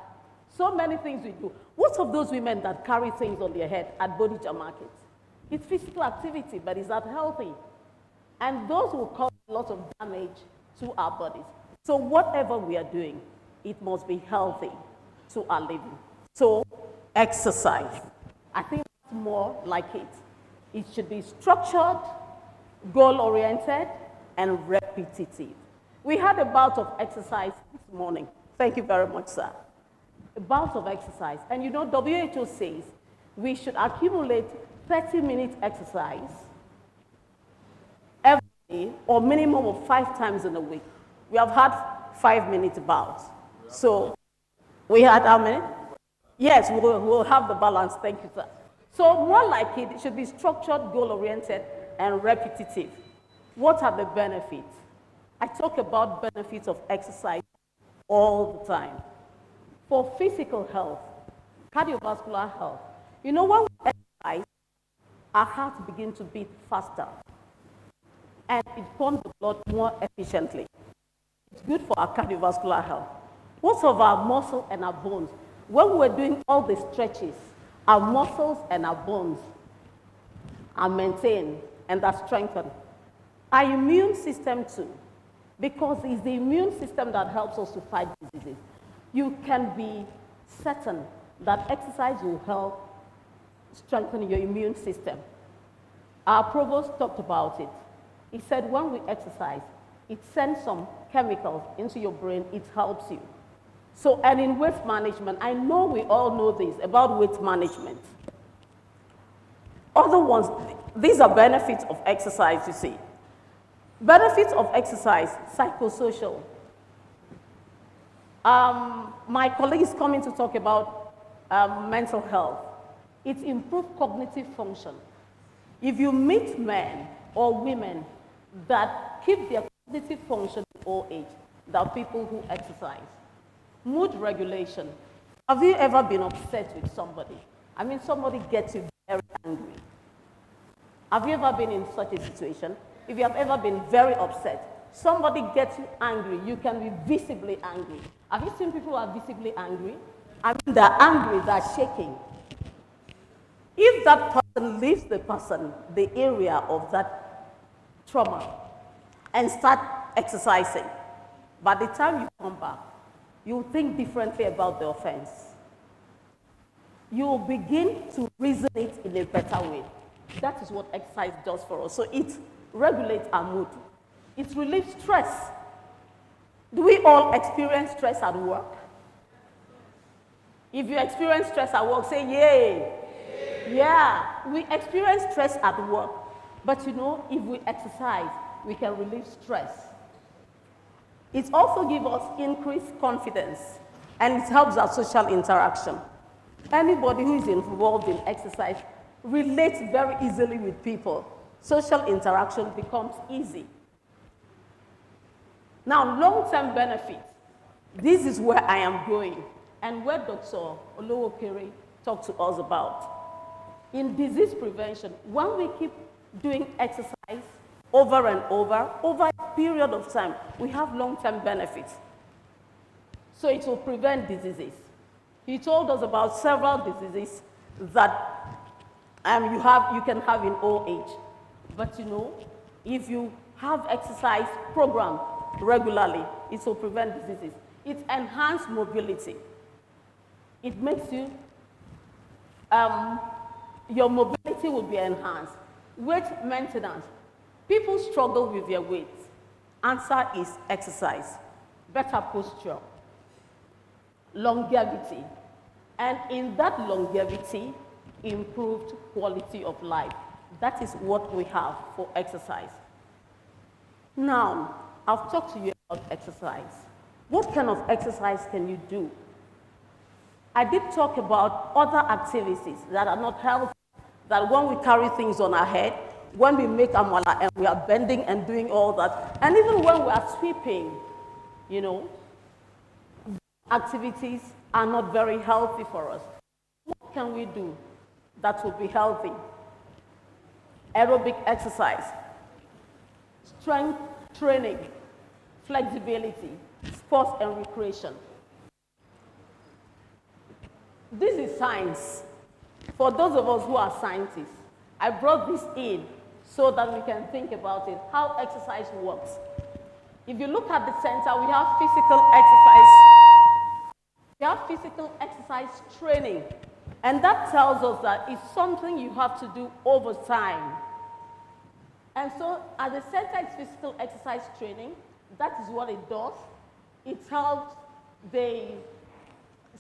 So many things we do. What of those women that carry things on their head at Bodija Market? It's physical activity, but is that healthy? And those will cause a lot of damage to our bodies. So whatever we are doing, it must be healthy to our living. So exercise, I think it's more like it. It should be structured, goal-oriented, and repetitive. We had a bout of exercise this morning. Thank you very much, sir. A bout of exercise. And you know, WHO says we should accumulate 30-minute exercise every day, or minimum of 5 times in a week. We have had 5-minute bouts. So we had how many? Yes, we'll have the balance. Thank you, sir. So more like it should be structured, goal-oriented, and repetitive. What are the benefits? I talk about benefits of exercise all the time. For physical health, cardiovascular health, you know, when we exercise, our heart begins to beat faster, and it pumps the blood more efficiently. It's good for our cardiovascular health. Most of our muscle and our bones, when we're doing all the stretches, our muscles and our bones are maintained and are strengthened. Our immune system too, because it's the immune system that helps us to fight diseases. You can be certain that exercise will help strengthen your immune system. Our provost talked about it. He said when we exercise, it sends some chemicals into your brain, it helps you. So, and in weight management, I know we all know this about weight management. Other ones, these are benefits of exercise, you see. Benefits of exercise, psychosocial. My colleague is coming to talk about mental health. It improves cognitive function. If you meet men or women that keep their cognitive function in old age, there are people who exercise. Mood regulation. Have you ever been upset with somebody? I mean, somebody gets you very angry. Have you ever been in such a situation? If you have ever been very upset, somebody gets you angry, you can be visibly angry. Have you seen people who are visibly angry? I mean, they're angry, they're shaking. If that person leaves the area of that trauma, and start exercising, by the time you come back, you will think differently about the offense. You will begin to reason it in a better way. That is what exercise does for us. So it regulates our mood. It relieves stress. Do we all experience stress at work? If you experience stress at work, say yay. Yeah, we experience stress at work. But you know, if we exercise, we can relieve stress. It also gives us increased confidence, and it helps our social interaction. Anybody who is involved in exercise relates very easily with people. Social interaction becomes easy. Now, long-term benefits. This is where I am going, and where Dr. Olowookere talked to us about. In disease prevention, when we keep doing exercise over and over a period of time, we have long-term benefits. So it will prevent diseases. He told us about several diseases that you can have in old age. But you know, if you have exercise program regularly, it will prevent diseases. It enhances mobility. It makes you, your mobility will be enhanced. Weight maintenance. People struggle with their weight. Answer is exercise. Better posture. Longevity. And in that longevity, improved quality of life. That is what we have for exercise. Now, I've talked to you about exercise. What kind of exercise can you do? I did talk about other activities that are not healthy, that when we carry things on our head, when we make amala and we are bending and doing all that, and even when we are sweeping, you know, activities are not very healthy for us. What can we do that will be healthy? Aerobic exercise, strength training, flexibility, sports and recreation. This is science. For those of us who are scientists, I brought this in so that we can think about it, how exercise works. If you look at the center, we have physical exercise. We have physical exercise training. And that tells us that it's something you have to do over time. And so at the center is physical exercise training. That is what it does. It helps the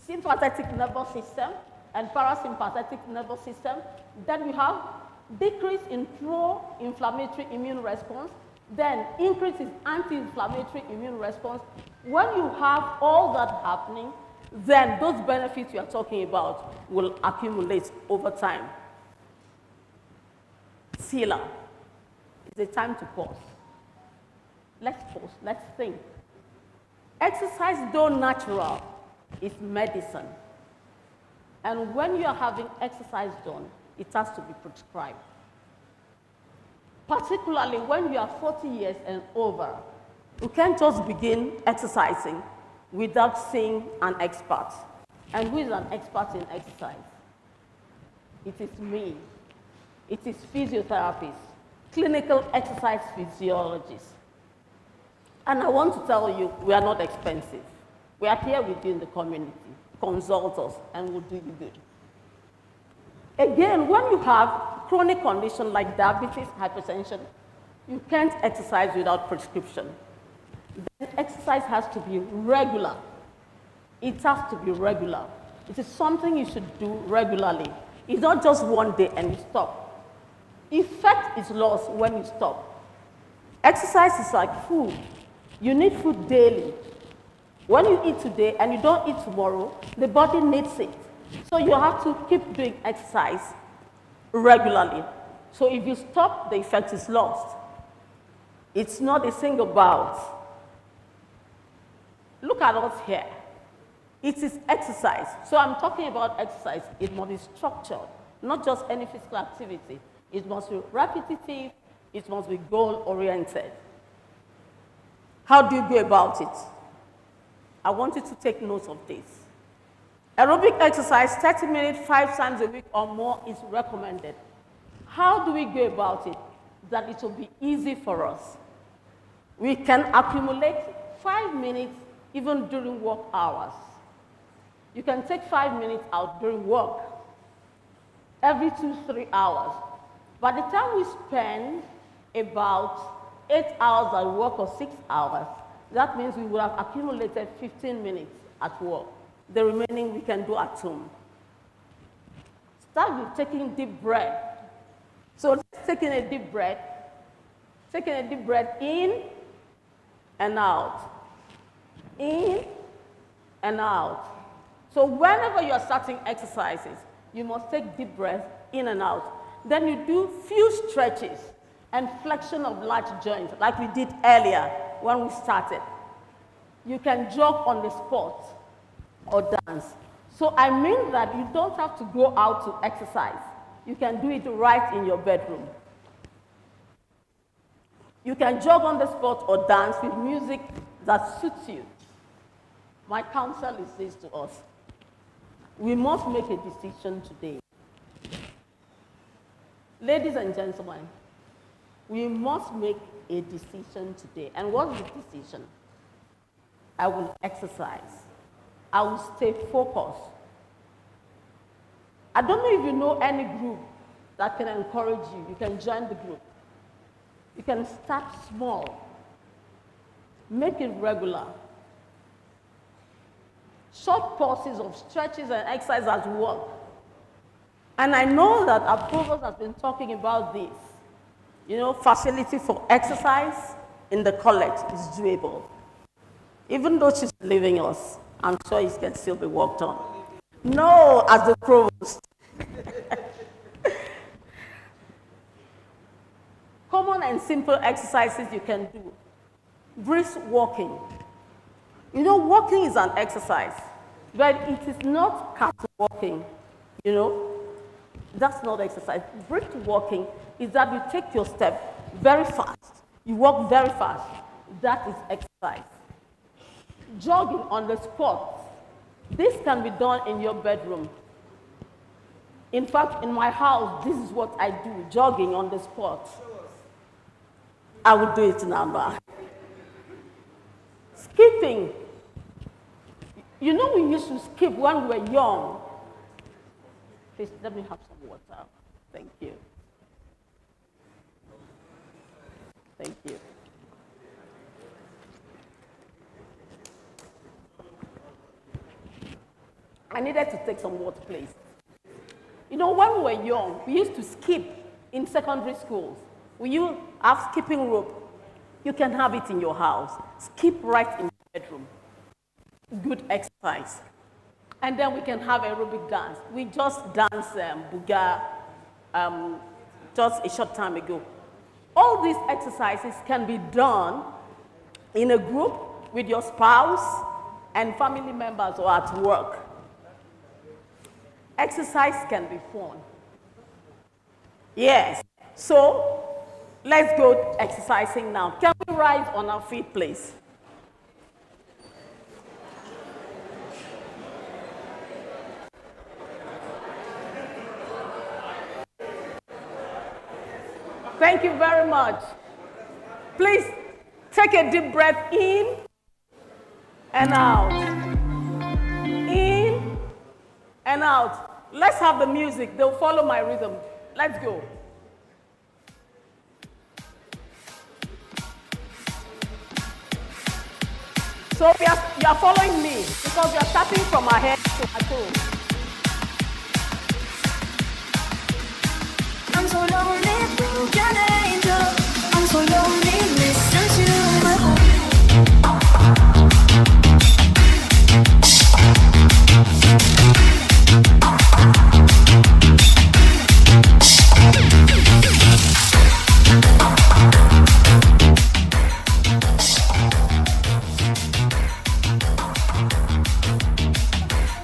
sympathetic nervous system and parasympathetic nervous system. Then we have decrease in pro-inflammatory immune response, then increase in anti-inflammatory immune response. When you have all that happening, then those benefits you are talking about will accumulate over time. Sila, it's a time to pause. Let's pause, let's think. Exercise, though natural, is medicine. And when you are having exercise done, it has to be prescribed. Particularly when you are 40 years and over, you can't just begin exercising without seeing an expert. And who is an expert in exercise? It is me. It is physiotherapists, clinical exercise physiologists. And I want to tell you, we are not expensive. We are here with you in the community. Consult us, and we'll do you good. Again, when you have chronic condition like diabetes, hypertension, you can't exercise without prescription. Then exercise has to be regular. It has to be regular. It is something you should do regularly. It's not just one day and you stop. Effect is lost when you stop. Exercise is like food. You need food daily. When you eat today and you don't eat tomorrow, the body needs it. So you have to keep doing exercise regularly. So if you stop, the effect is lost. It's not a single bout. Look at us here. It is exercise. So I'm talking about exercise. It must be structured, not just any physical activity. It must be repetitive. It must be goal-oriented. How do you go about it? I want you to take note of this. Aerobic exercise, 30 minutes, 5 times a week or more is recommended. How do we go about it? That it will be easy for us. We can accumulate 5 minutes even during work hours. You can take 5 minutes out during work every 2-3 hours. By the time we spend about 8 hours at work or 6 hours, that means we will have accumulated 15 minutes at work. The remaining we can do at home. Start with taking deep breath. So let's taking a deep breath. Taking a deep breath in and out. In and out. So whenever you're starting exercises, you must take deep breath in and out. Then you do few stretches and flexion of large joints like we did earlier when we started. You can jog on the spot or dance. So I mean that you don't have to go out to exercise. You can do it right in your bedroom. You can jog on the spot or dance with music that suits you. My counsel is this to us. We must make a decision today. Ladies and gentlemen, we must make a decision today. And what's the decision? I will exercise. I will stay focused. I don't know if you know any group that can encourage you. You can join the group. You can start small. Make it regular. Short courses of stretches and exercise at work. And I know that our provost has been talking about this. You know, facility for exercise in the college is doable. Even though she's leaving us, I'm sure it can still be worked on. No, as the provost. Common and simple exercises you can do. Brisk walking. You know, walking is an exercise, but it is not cattle walking, you know. That's not exercise. Brisk walking is that you take your step very fast. You walk very fast. That is exercise. Jogging on the spot. This can be done in your bedroom. In fact, in my house, this is what I do, jogging on the spot. I will do it now. Skipping. You know we used to skip when we were young. Please, let me have some water. Thank you. Thank you. I needed to take some water, please. You know, when we were young, we used to skip in secondary schools. We used to have skipping rope. You can have it in your house. Skip right in your bedroom. Good exercise. And then we can have aerobic dance. We just danced Buga just a short time ago. All these exercises can be done in a group with your spouse and family members or at work. Exercise can be fun. Yes. So let's go exercising now. Can we rise on our feet, please? Thank you very much. Please take a deep breath in and out. In and out. Let's have the music. They'll follow my rhythm. Let's go. So you are following me because we are starting from our head to our toes. I'm so lonely, broken angel. I'm so lonely, listen to my heart.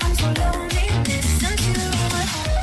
I'm so lonely, listen to my heart.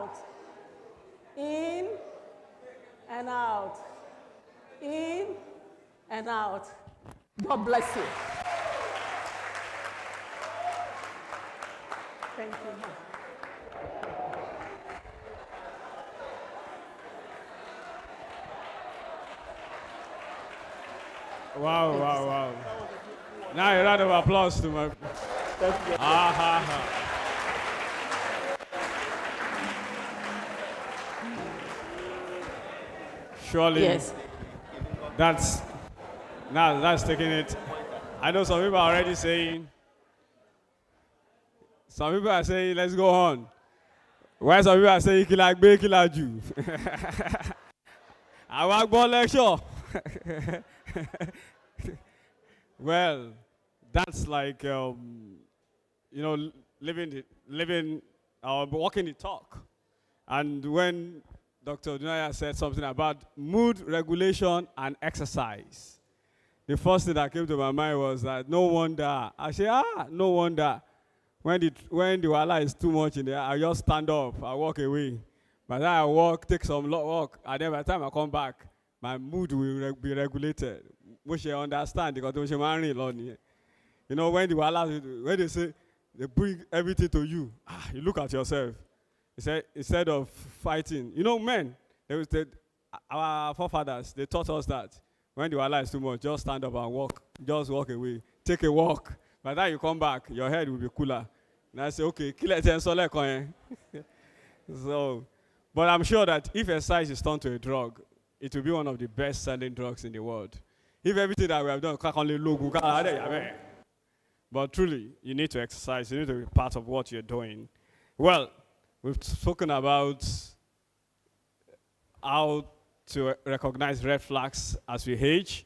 out. In and out. In and out. God bless you. Thank you. Wow, wow, wow. Now a round of applause to my... Surely, Yes. that's taking it. I know some people are already saying, let's go on. Why some people are saying, kila Jew. I want more lecture. Well, that's like, walking the talk. And when Dr. ODUNAIYA said something about mood regulation and exercise, the first thing that came to my mind was that no wonder. I say, no wonder. When the wahala is too much in there, I just stand up, I walk away. By the time I walk, take some walk, and then by the time I come back, my mood will be regulated. We should understand because we should marry alone. You know, when the wahala, when they say they bring everything to you, you look at yourself. He said, instead of fighting, men, our forefathers, they taught us that when the wahala is too much, just stand up and walk, just walk away, take a walk. By the time you come back, your head will be cooler. And I say, okay, kill it and so, but I'm sure that if exercise is turned to a drug, it will be one of the best-selling drugs in the world. If everything that we have done, but truly, you need to exercise. You need to be part of what you're doing. Well, we've spoken about how to recognize red flags as we age,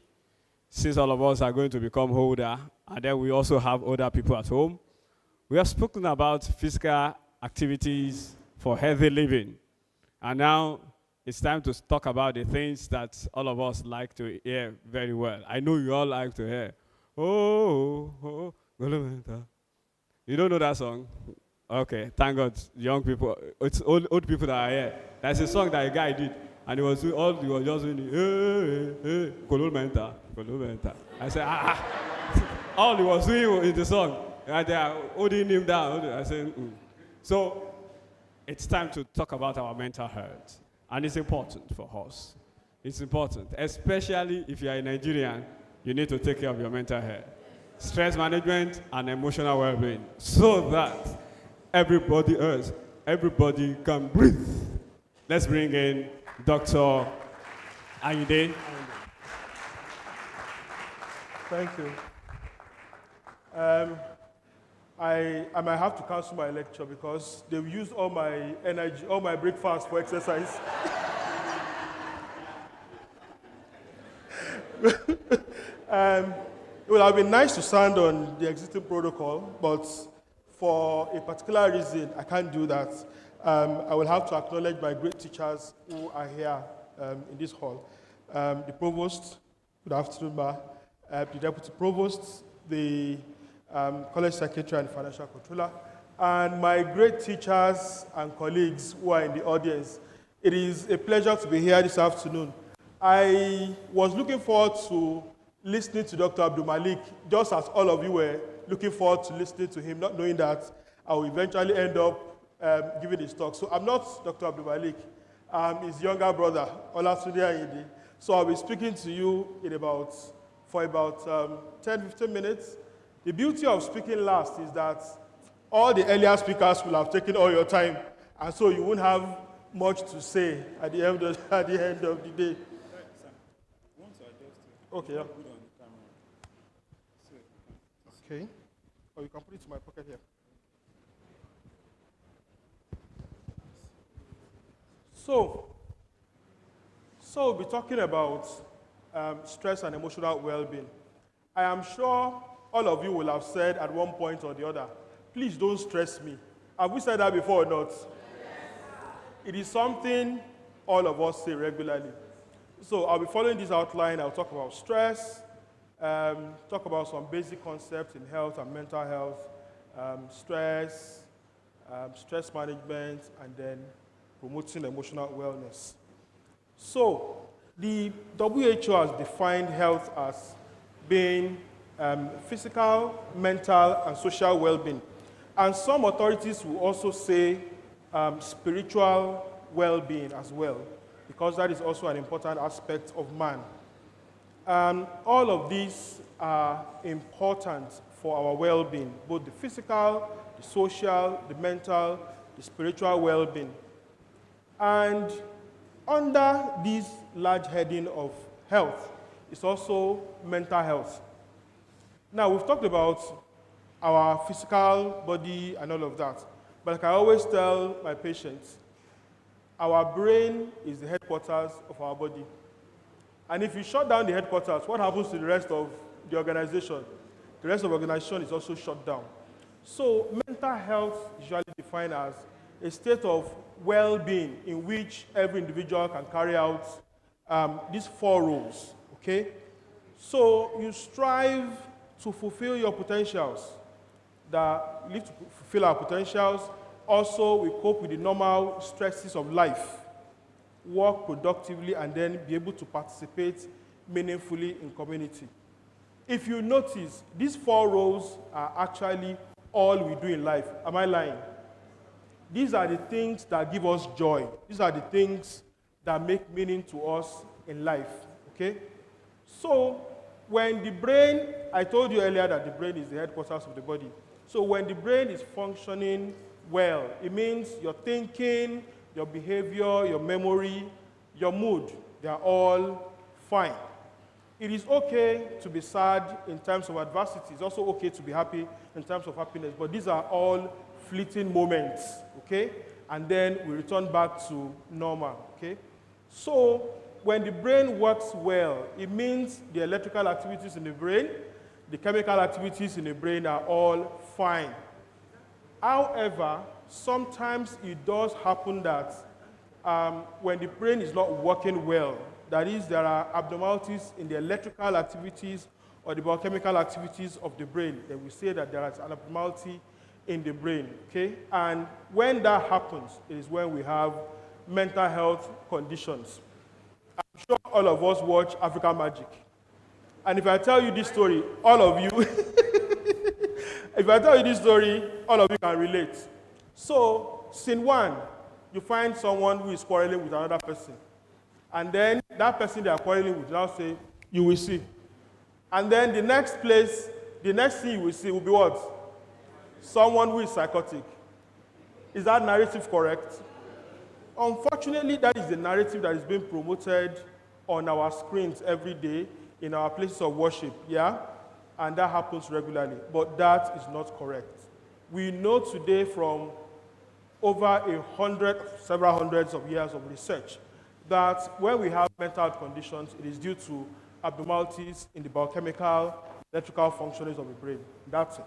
since all of us are going to become older, and then we also have older people at home. We have spoken about physical activities for healthy living. And now it's time to talk about the things that all of us like to hear very well. I know you all like to hear. Oh, you don't know that song? Okay, thank God, young people. It's old people that are here. That's a song that a guy did. And he was just doing, hey, Kolomenta. I said, all he was doing in the song, and they are holding him down. I said, So, it's time to talk about our mental health. And it's important for us. It's important, especially if you are a Nigerian, you need to take care of your mental health. Stress management and emotional well-being, so that everybody can breathe. Let's bring in Dr. Ayinde. Thank you. I might have to cancel my lecture because they've used all my energy, all my breakfast for exercise. It would have been nice to stand on the existing protocol, but for a particular reason, I can't do that. I will have to acknowledge my great teachers who are here in this hall. The provost, good afternoon, Ma. The deputy provost, the college secretary and financial controller, and my great teachers and colleagues who are in the audience. It is a pleasure to be here this afternoon. I was looking forward to listening to Dr. ABDULMALIK, just as all of you were looking forward to listening to him, not knowing that I will eventually end up giving his talk. So I'm not Dr. ABDULMALIK. I'm his younger brother, Olatunde Ayinde. So I'll be speaking to you for about 10, 15 minutes. The beauty of speaking last is that all the earlier speakers will have taken all your time, and so you won't have much to say at the end of the day. Okay, yeah. Okay. Or you can put it in my pocket here. So we'll be talking about stress and emotional well-being. I am sure all of you will have said at one point or the other, please don't stress me. Have we said that before or not? Yes. It is something all of us say regularly. So I'll be following this outline. I'll talk about stress, talk about some basic concepts in health and mental health, stress management, and then promoting emotional wellness. So, the WHO has defined health as being physical, mental, and social well-being. And some authorities will also say spiritual well-being as well, because that is also an important aspect of man. All of these are important for our well-being, both the physical, the social, the mental, the spiritual well-being. And under this large heading of health is also mental health. Now, we've talked about our physical body and all of that, but like I always tell my patients, our brain is the headquarters of our body. And if you shut down the headquarters, what happens to the rest of the organization? The rest of the organization is also shut down. So mental health is usually defined as a state of well-being in which every individual can carry out these 4 roles, okay? So you strive to fulfill your potentials, that live to fulfill our potentials. Also, we cope with the normal stresses of life, work productively, and then be able to participate meaningfully in community. If you notice, these 4 roles are actually all we do in life. Am I lying? These are the things that give us joy. These are the things that make meaning to us in life, okay? So, when the brain, I told you earlier that the brain is the headquarters of the body. So when the brain is functioning well, it means your thinking, your behavior, your memory, your mood, they are all fine. It is okay to be sad in times of adversity. It's also okay to be happy in times of happiness, but these are all fleeting moments, okay? And then we return back to normal, okay? So when the brain works well, it means the electrical activities in the brain, the chemical activities in the brain are all fine. However, sometimes it does happen that when the brain is not working well, that is, there are abnormalities in the electrical activities or the biochemical activities of the brain, then we say that there is an abnormality in the brain, okay? And when that happens, it is when we have mental health conditions. I'm sure all of us watch African Magic. And if I tell you this story, all of you, if I tell you this story, all of you can relate. So, scene 1, you find someone who is quarreling with another person. And then that person they are quarreling with now say, you will see. And then the next thing you will see will be what? Someone who is psychotic. Is that narrative correct? Unfortunately, that is the narrative that is being promoted on our screens every day in our places of worship, yeah? And that happens regularly, but that is not correct. We know today from over several hundreds of years of research, that when we have mental health conditions, it is due to abnormalities in the biochemical, electrical functionings of the brain. That's it.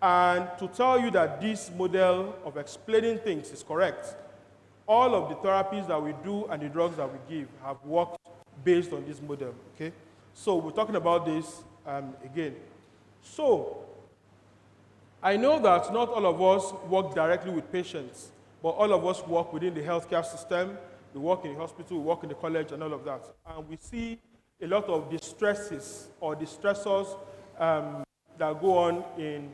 And to tell you that this model of explaining things is correct, all of the therapies that we do and the drugs that we give have worked based on this model, okay? So we're talking about this again. So I know that not all of us work directly with patients, but all of us work within the healthcare system. We work in the hospital, we work in the college, and all of that. And we see a lot of the stresses or the stressors that go on in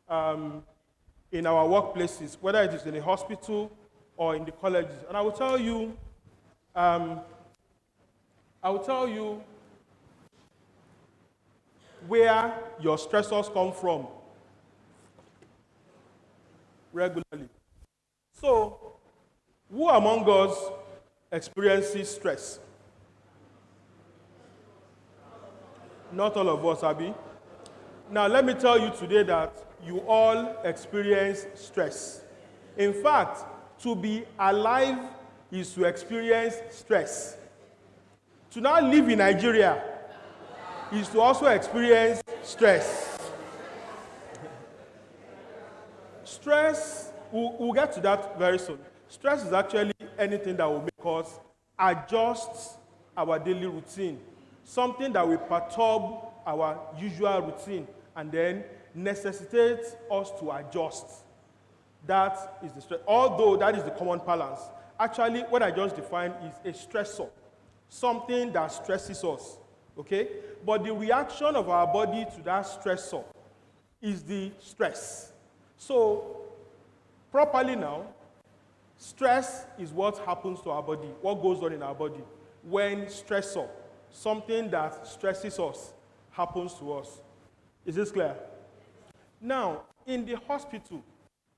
our workplaces, whether it is in the hospital or in the colleges. And I will tell you where your stressors come from regularly. So, who among us experiences stress? Not all of us, Abi. Now, let me tell you today that you all experience stress. In fact, to be alive is to experience stress. To now live in Nigeria is to also experience stress. Stress, we'll get to that very soon. Stress is actually anything that will make us adjust our daily routine, something that will perturb our usual routine and then necessitates us to adjust. That is the stress. Although that is the common balance. Actually, what I just defined is a stressor, something that stresses us, okay? But the reaction of our body to that stressor is the stress. So, properly now, stress is what happens to our body, what goes on in our body when stressor, something that stresses us, happens to us. Is this clear? Now, in the hospital,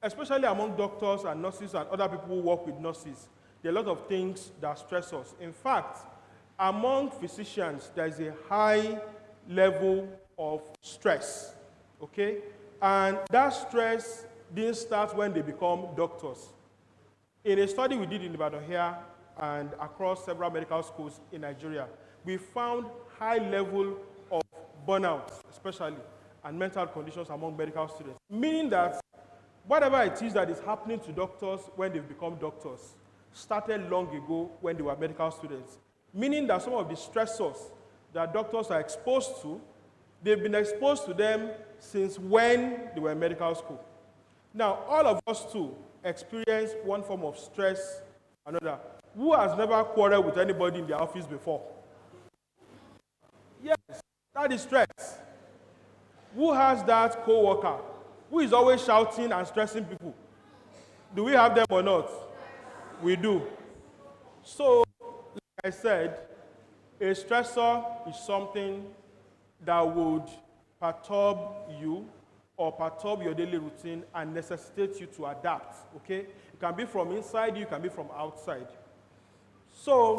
especially among doctors and nurses and other people who work with nurses, there are a lot of things that stress us. In fact, among physicians, there is a high level of stress, okay? And that stress didn't start when they become doctors. In a study we did in Ibadan here and across several medical schools in Nigeria, we found high level of burnout, especially, and mental conditions among medical students, meaning that whatever it is that is happening to doctors when they've become doctors started long ago when they were medical students, meaning that some of the stressors that doctors are exposed to, they've been exposed to them since when they were in medical school. Now, all of us too experience one form of stress or another. Who has never quarreled with anybody in their office before? Yes, that is stress. Who has that co-worker who is always shouting and stressing people? Do we have them or not? We do. So, like I said, a stressor is something that would perturb you or perturb your daily routine and necessitate you to adapt, okay? It can be from inside you, it can be from outside. So,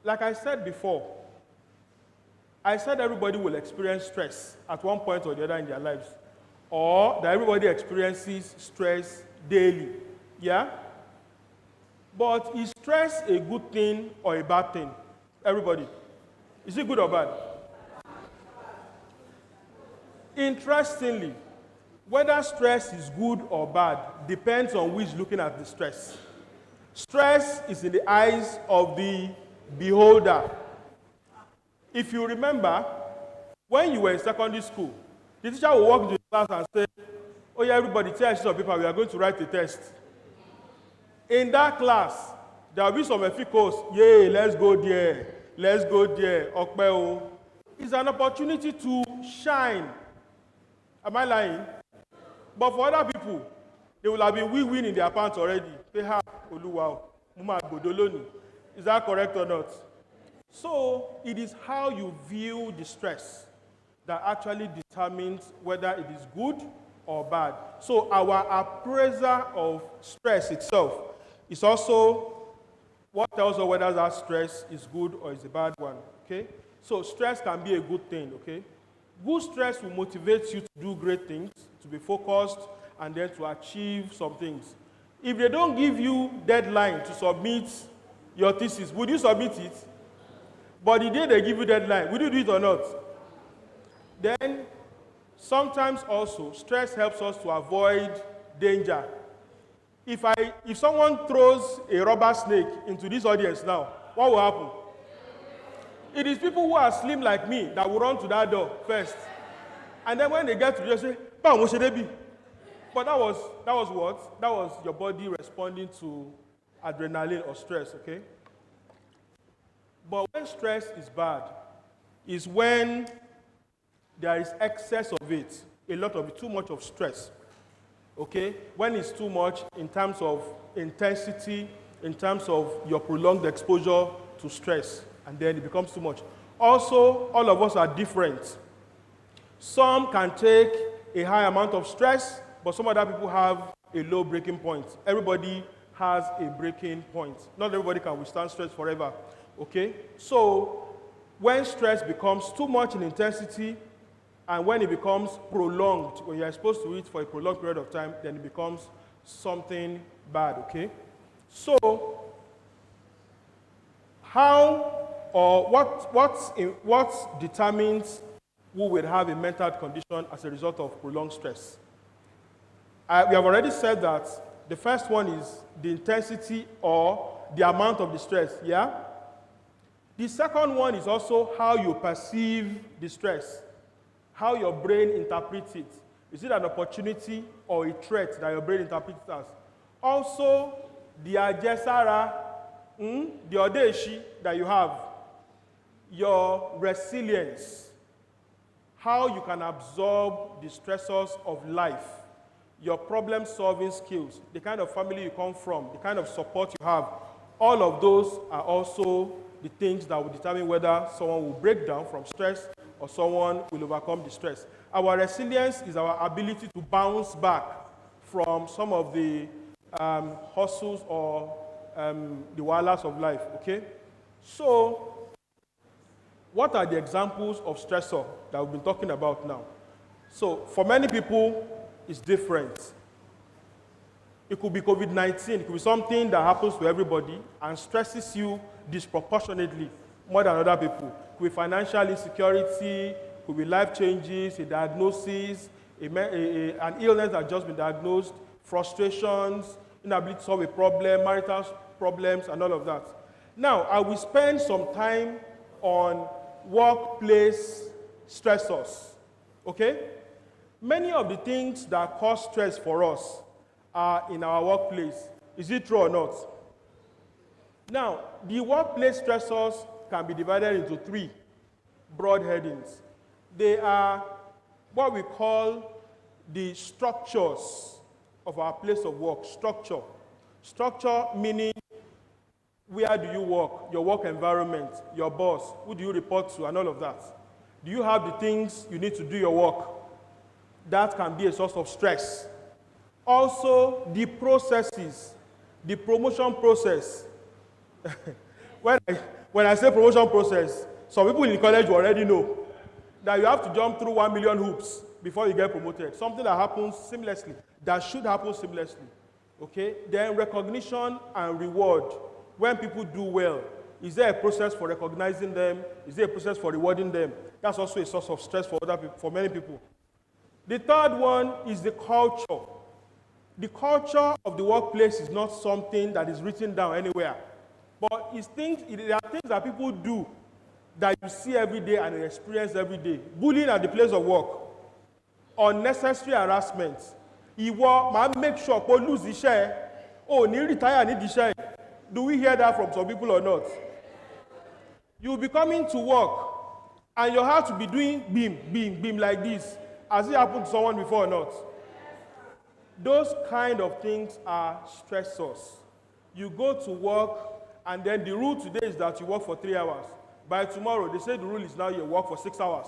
like I said before, I said everybody will experience stress at one point or the other in their lives, or that everybody experiences stress daily, yeah? But is stress a good thing or a bad thing? Everybody. Is it good or bad? Interestingly, whether stress is good or bad depends on who is looking at the stress. Stress is in the eyes of the beholder. If you remember, when you were in secondary school, the teacher will walk into the class and say, "Oh yeah, everybody, take a sheet of paper, we are going to write a test." In that class, there will be some efficos, "Yay, let's go there, let's go there, Okpeo." It's an opportunity to shine. Am I lying? But for other people, they will have been win in their pants already. They have Oluwa, Muma Godoloni. Is that correct or not? So it is how you view the stress that actually determines whether it is good or bad. So our appraiser of stress itself is also what tells us whether that stress is good or is a bad one, okay? So stress can be a good thing, okay? Good stress will motivate you to do great things, to be focused, and then to achieve some things. If they don't give you deadline to submit your thesis, would you submit it? But the day they give you deadline, would you do it or not? Then, sometimes also, stress helps us to avoid danger. If someone throws a rubber snake into this audience now, what will happen? It is people who are slim like me that will run to that door first. And then when they get to you, say, "Bam, should they be?" But that was what? That was your body responding to adrenaline or stress, okay? But when stress is bad, is when there is excess of it, a lot of it, too much of stress, okay? When it's too much in terms of intensity, in terms of your prolonged exposure to stress, and then it becomes too much. Also, all of us are different. Some can take a high amount of stress, but some other people have a low breaking point. Everybody has a breaking point. Not everybody can withstand stress forever, okay? So, when stress becomes too much in intensity, and when it becomes prolonged, when you're exposed to it for a prolonged period of time, then it becomes something bad, okay? So, how or what determines who will have a mental condition as a result of prolonged stress? We have already said that the first one is the intensity or the amount of the stress, yeah? The second one is also how you perceive the stress, how your brain interprets it. Is it an opportunity or a threat that your brain interprets it as? Also, the ajesara, the odeshi that you have, your resilience, how you can absorb the stressors of life, your problem-solving skills, the kind of family you come from, the kind of support you have, all of those are also the things that will determine whether someone will break down from stress or someone will overcome the stress. Our resilience is our ability to bounce back from some of the hustles or the wahalas of life, okay? So, what are the examples of stressor that we've been talking about now? So, for many people, it's different. It could be COVID-19, it could be something that happens to everybody and stresses you disproportionately more than other people. It could be financial insecurity, it could be life changes, a diagnosis, an illness that has just been diagnosed, frustrations, inability to solve a problem, marital problems, and all of that. Now, I will spend some time on workplace stressors, okay? Many of the things that cause stress for us are in our workplace. Is it true or not? Now, the workplace stressors can be divided into three broad headings. They are what we call the structures of our place of work. Structure. Structure meaning where do you work, your work environment, your boss, who do you report to, and all of that. Do you have the things you need to do your work? That can be a source of stress. Also, the processes, the promotion process. When I say promotion process, some people in college will already know that you have to jump through 1 million hoops before you get promoted. Something that happens seamlessly, that should happen seamlessly. Okay? Then recognition and reward. When people do well, is there a process for recognizing them? Is there a process for rewarding them? That's also a source of stress for other people, for many people. The third one is the culture. The culture of the workplace is not something that is written down anywhere. But there are things that people do that you see every day and you experience every day. Bullying at the place of work. Unnecessary harassment. Ìwọ make sure pé lose iṣẹ́. Oh, ní retire ní iṣẹ́. Do we hear that from some people or not? You'll be coming to work and your heart will be doing beam like this. Has it happened to someone before or not? Those kind of things are stressors. You go to work, and then the rule today is that you work for 3 hours. By tomorrow, they say the rule is now you work for 6 hours.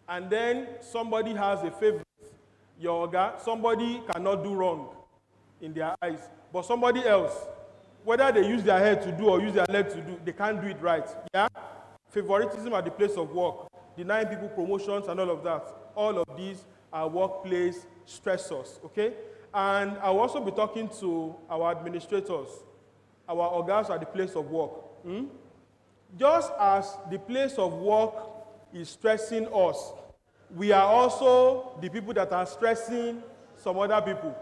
And then somebody has a favorite. Somebody cannot do wrong in their eyes. But somebody else, whether they use their head to do or use their leg to do, they can't do it right. Yeah? Favoritism at the place of work, denying people promotions and all of that. All of these are workplace stressors, okay? And I'll also be talking to our administrators, our organs at the place of work. Just as the place of work is stressing us, we are also the people that are stressing some other people.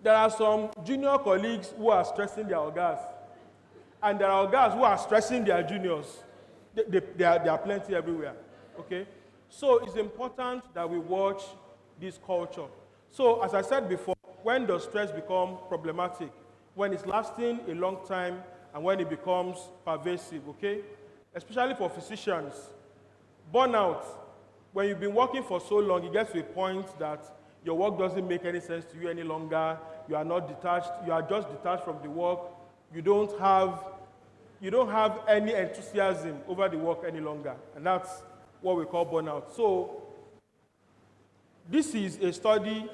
There are some junior colleagues who are stressing their organs, and there are organs who are stressing their juniors. There are plenty everywhere, okay? So it's important that we watch this culture. So as I said before, when does stress become problematic? When it's lasting a long time and when it becomes pervasive, okay? Especially for physicians. Burnout, when you've been working for so long, it gets to a point that your work doesn't make any sense to you any longer. You are not detached. You are just detached from the work. You don't have any enthusiasm over the work any longer. And that's what we call burnout. So this is a study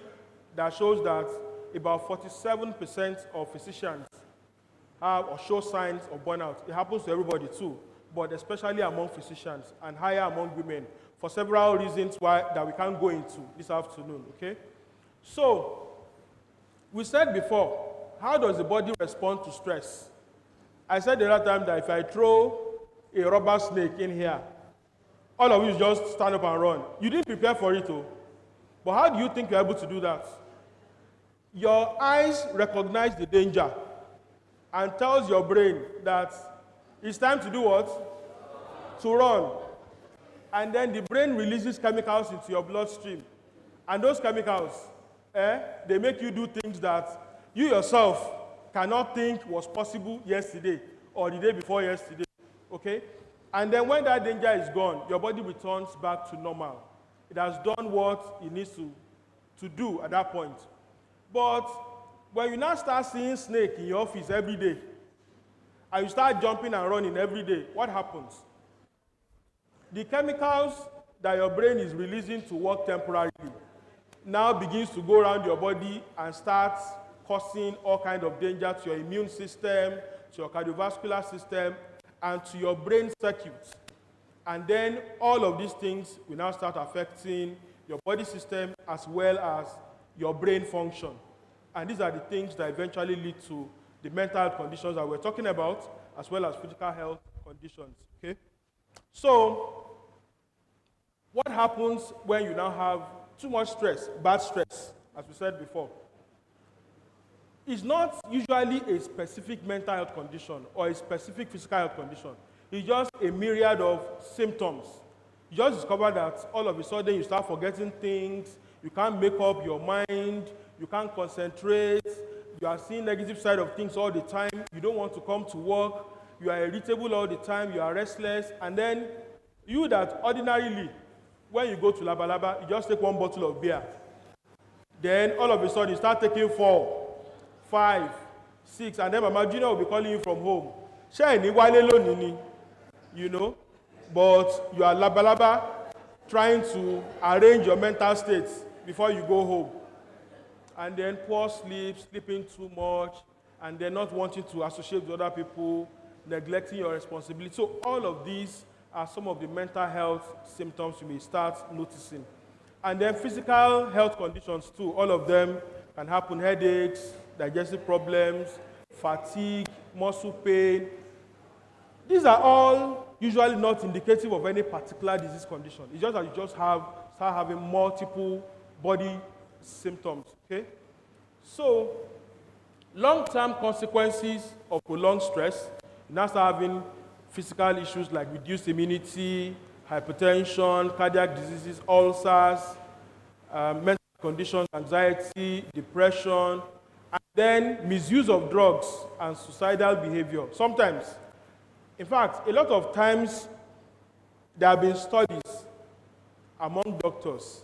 that shows that about 47% of physicians have or show signs of burnout. It happens to everybody too, but especially among physicians and higher among women for several reasons that we can't go into this afternoon, okay? So, we said before, how does the body respond to stress? I said the other time that if I throw a rubber snake in here, all of you just stand up and run. You didn't prepare for it, though. But how do you think you're able to do that? Your eyes recognize the danger and tells your brain that it's time to do what? To run. and then the brain releases chemicals into your bloodstream. And those chemicals, they make you do things that you yourself cannot think was possible yesterday or the day before yesterday, okay? And then when that danger is gone, your body returns back to normal. It has done what it needs to do at that point. But when you now start seeing snake in your office every day, and you start jumping and running every day, what happens? The chemicals that your brain is releasing to work temporarily now begins to go around your body and starts causing all kinds of danger to your immune system, to your cardiovascular system, and to your brain circuits. And then all of these things will now start affecting your body system as well as your brain function. And these are the things that eventually lead to the mental health conditions that we're talking about, as well as physical health conditions, okay? So, what happens when you now have too much stress, bad stress, as we said before? It's not usually a specific mental health condition or a specific physical health condition. It's just a myriad of symptoms. You just discover that all of a sudden you start forgetting things, you can't make up your mind, you can't concentrate, you are seeing negative side of things all the time, you don't want to come to work, you are irritable all the time, you are restless, and then you that ordinarily, when you go to Laba Laba, you just take one bottle of beer. Then all of a sudden you start taking 4, 5, 6, and then Mama Junior will be calling you from home. You know, but you are Laba Laba trying to arrange your mental states before you go home. And then poor sleep, sleeping too much, and then not wanting to associate with other people, neglecting your responsibility. So all of these are some of the mental health symptoms you may start noticing. And then physical health conditions too. All of them can happen: headaches, digestive problems, fatigue, muscle pain. These are all usually not indicative of any particular disease condition. It's just that you just start having multiple body symptoms, okay? So, long-term consequences of prolonged stress, you now start having physical issues like reduced immunity, hypertension, cardiac diseases, ulcers, mental conditions, anxiety, depression, and then misuse of drugs and suicidal behavior. Sometimes, in fact, a lot of times, there have been studies among doctors.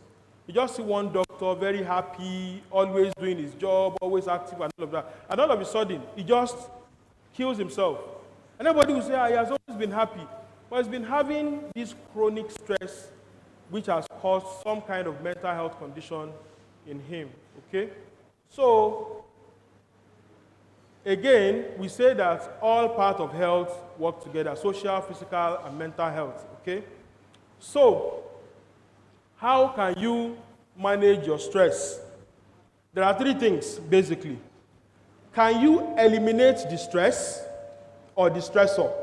You just see one doctor very happy, always doing his job, always active, and all of that. And all of a sudden, he just kills himself. And everybody will say, he has always been happy. But he's been having this chronic stress, which has caused some kind of mental health condition in him, okay? So, again, we say that all parts of health work together: social, physical, and mental health, okay? So, how can you manage your stress? There are 3 things, basically. Can you eliminate the stress or the stressor?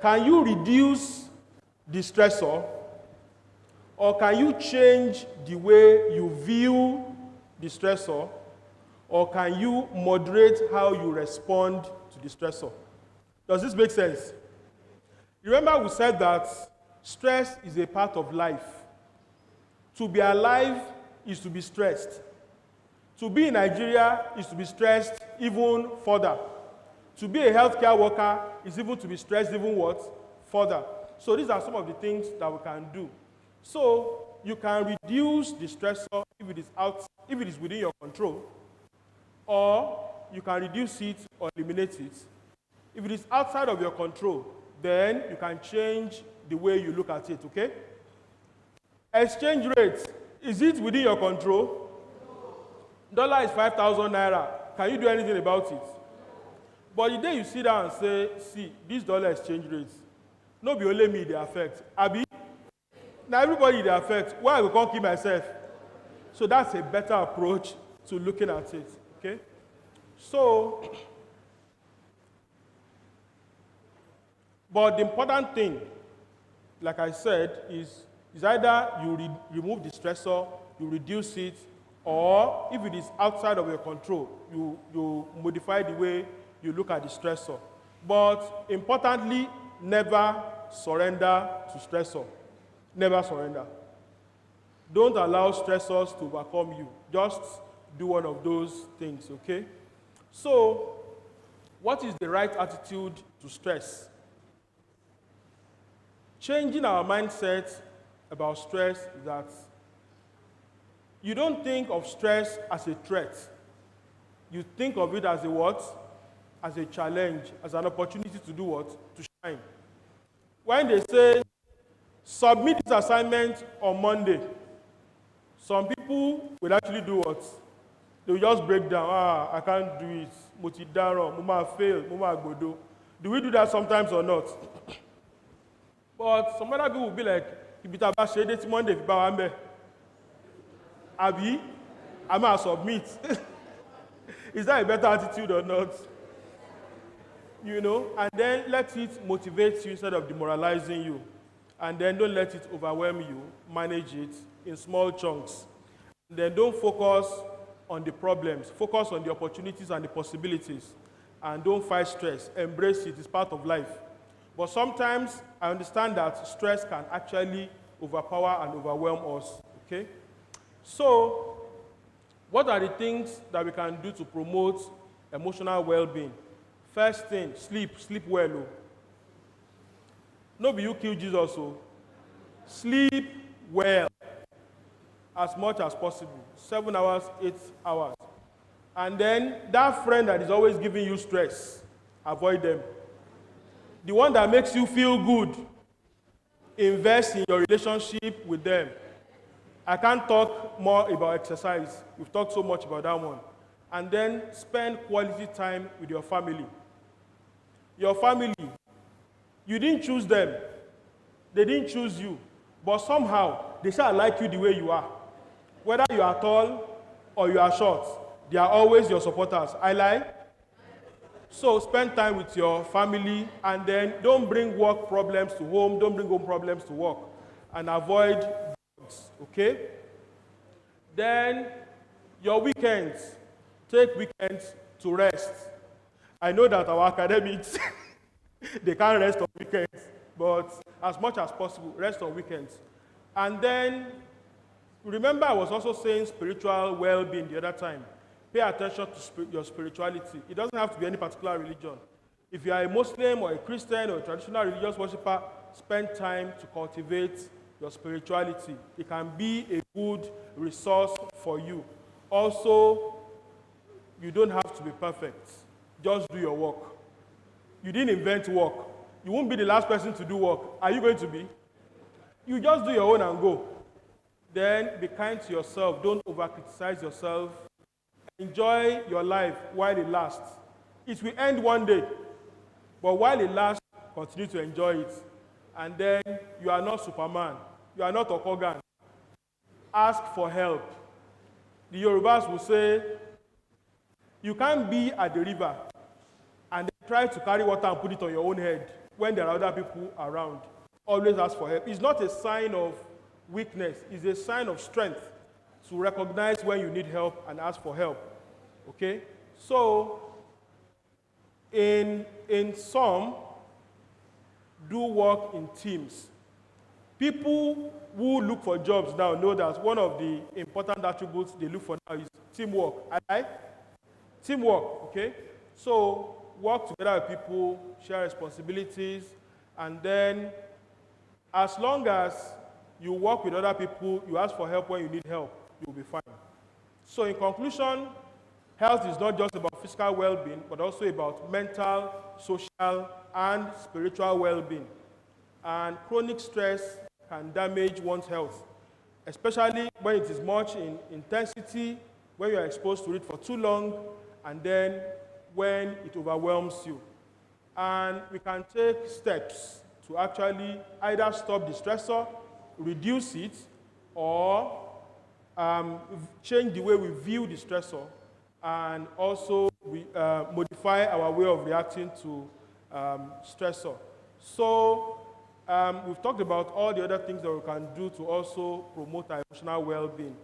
Can you reduce the stressor? Or can you change the way you view the stressor? Or can you moderate how you respond to the stressor? Does this make sense? Remember we said that stress is a part of life. To be alive is to be stressed. To be in Nigeria is to be stressed even further. To be a healthcare worker is even to be stressed even what? Further. So these are some of the things that we can do. So you can reduce the stressor if it is within your control, or you can reduce it or eliminate it. If it is outside of your control, then you can change the way you look at it, okay? Exchange rate, is it within your control? Dollar is 5,000 naira. Can you do anything about it? But the day you sit down and say, see, this dollar exchange rate, no be only me they affect. Abi, now everybody they affect. Why I can't keep myself? So that's a better approach to looking at it, okay? So, but the important thing, like I said, is either you remove the stressor, you reduce it, or if it is outside of your control, you modify the way you look at the stressor. But importantly, never surrender to stressor. Never surrender. Don't allow stressors to overcome you. Just do one of those things, okay? So, what is the right attitude to stress? Changing our mindset about stress is that you don't think of stress as a threat. You think of it as a what? As a challenge, as an opportunity to do what? To shine. When they say, submit this assignment on Monday, some people will actually do what? They will just break down. I can't do it. Motidaro, Muma fail, Muma godo. Do we do that sometimes or not? But some other people will be like, if it's about shade, Monday, if it's Abi, I must submit. Is that a better attitude or not? You know, and then let it motivate you instead of demoralizing you. And then don't let it overwhelm you. Manage it in small chunks. And then don't focus on the problems. Focus on the opportunities and the possibilities. And don't fight stress. Embrace it. It's part of life. But sometimes I understand that stress can actually overpower and overwhelm us. Okay? So, what are the things that we can do to promote emotional well-being? First thing, sleep. Sleep well. Oh. No be you kill Jesus. Oh. Sleep well as much as possible. 7 hours, 8 hours. And then that friend that is always giving you stress, avoid them. The one that makes you feel good, invest in your relationship with them. I can't talk more about exercise. We've talked so much about that one. And then spend quality time with your family. Your family, you didn't choose them. They didn't choose you. But somehow, they shall like you the way you are. Whether you are tall or you are short, they are always your supporters. I lie? So spend time with your family, and then don't bring work problems to home. Don't bring home problems to work. And avoid drugs, okay? Then your weekends. Take weekends to rest. I know that our academics, they can't rest on weekends, but as much as possible, rest on weekends. And then, remember I was also saying spiritual well-being the other time. Pay attention to your spirituality. It doesn't have to be any particular religion. If you are a Muslim or a Christian or a traditional religious worshiper, spend time to cultivate your spirituality. It can be a good resource for you. Also, you don't have to be perfect. Just do your work. You didn't invent work. You won't be the last person to do work. Are you going to be? You just do your own and go. Then be kind to yourself. Don't over-criticize yourself. Enjoy your life while it lasts. It will end one day. But while it lasts, continue to enjoy it. And then you are not Superman. You are not Okogan. Ask for help. The Yorubas will say, you can't be at the river and then try to carry water and put it on your own head when there are other people around. Always ask for help. It's not a sign of weakness. It's a sign of strength to recognize when you need help and ask for help. Okay? So, in sum, do work in teams. People who look for jobs now know that one of the important attributes they look for now is teamwork. Teamwork, okay? So work together with people, share responsibilities, and then as long as you work with other people, you ask for help when you need help, you'll be fine. So in conclusion, health is not just about physical well-being, but also about mental, social, and spiritual well-being. And chronic stress can damage one's health, especially when it is much in intensity, when you are exposed to it for too long, and then when it overwhelms you. And we can take steps to actually either stop the stressor, reduce it, or change the way we view the stressor, and also modify our way of reacting to stressor. So we've talked about all the other things that we can do to also promote our emotional well-being.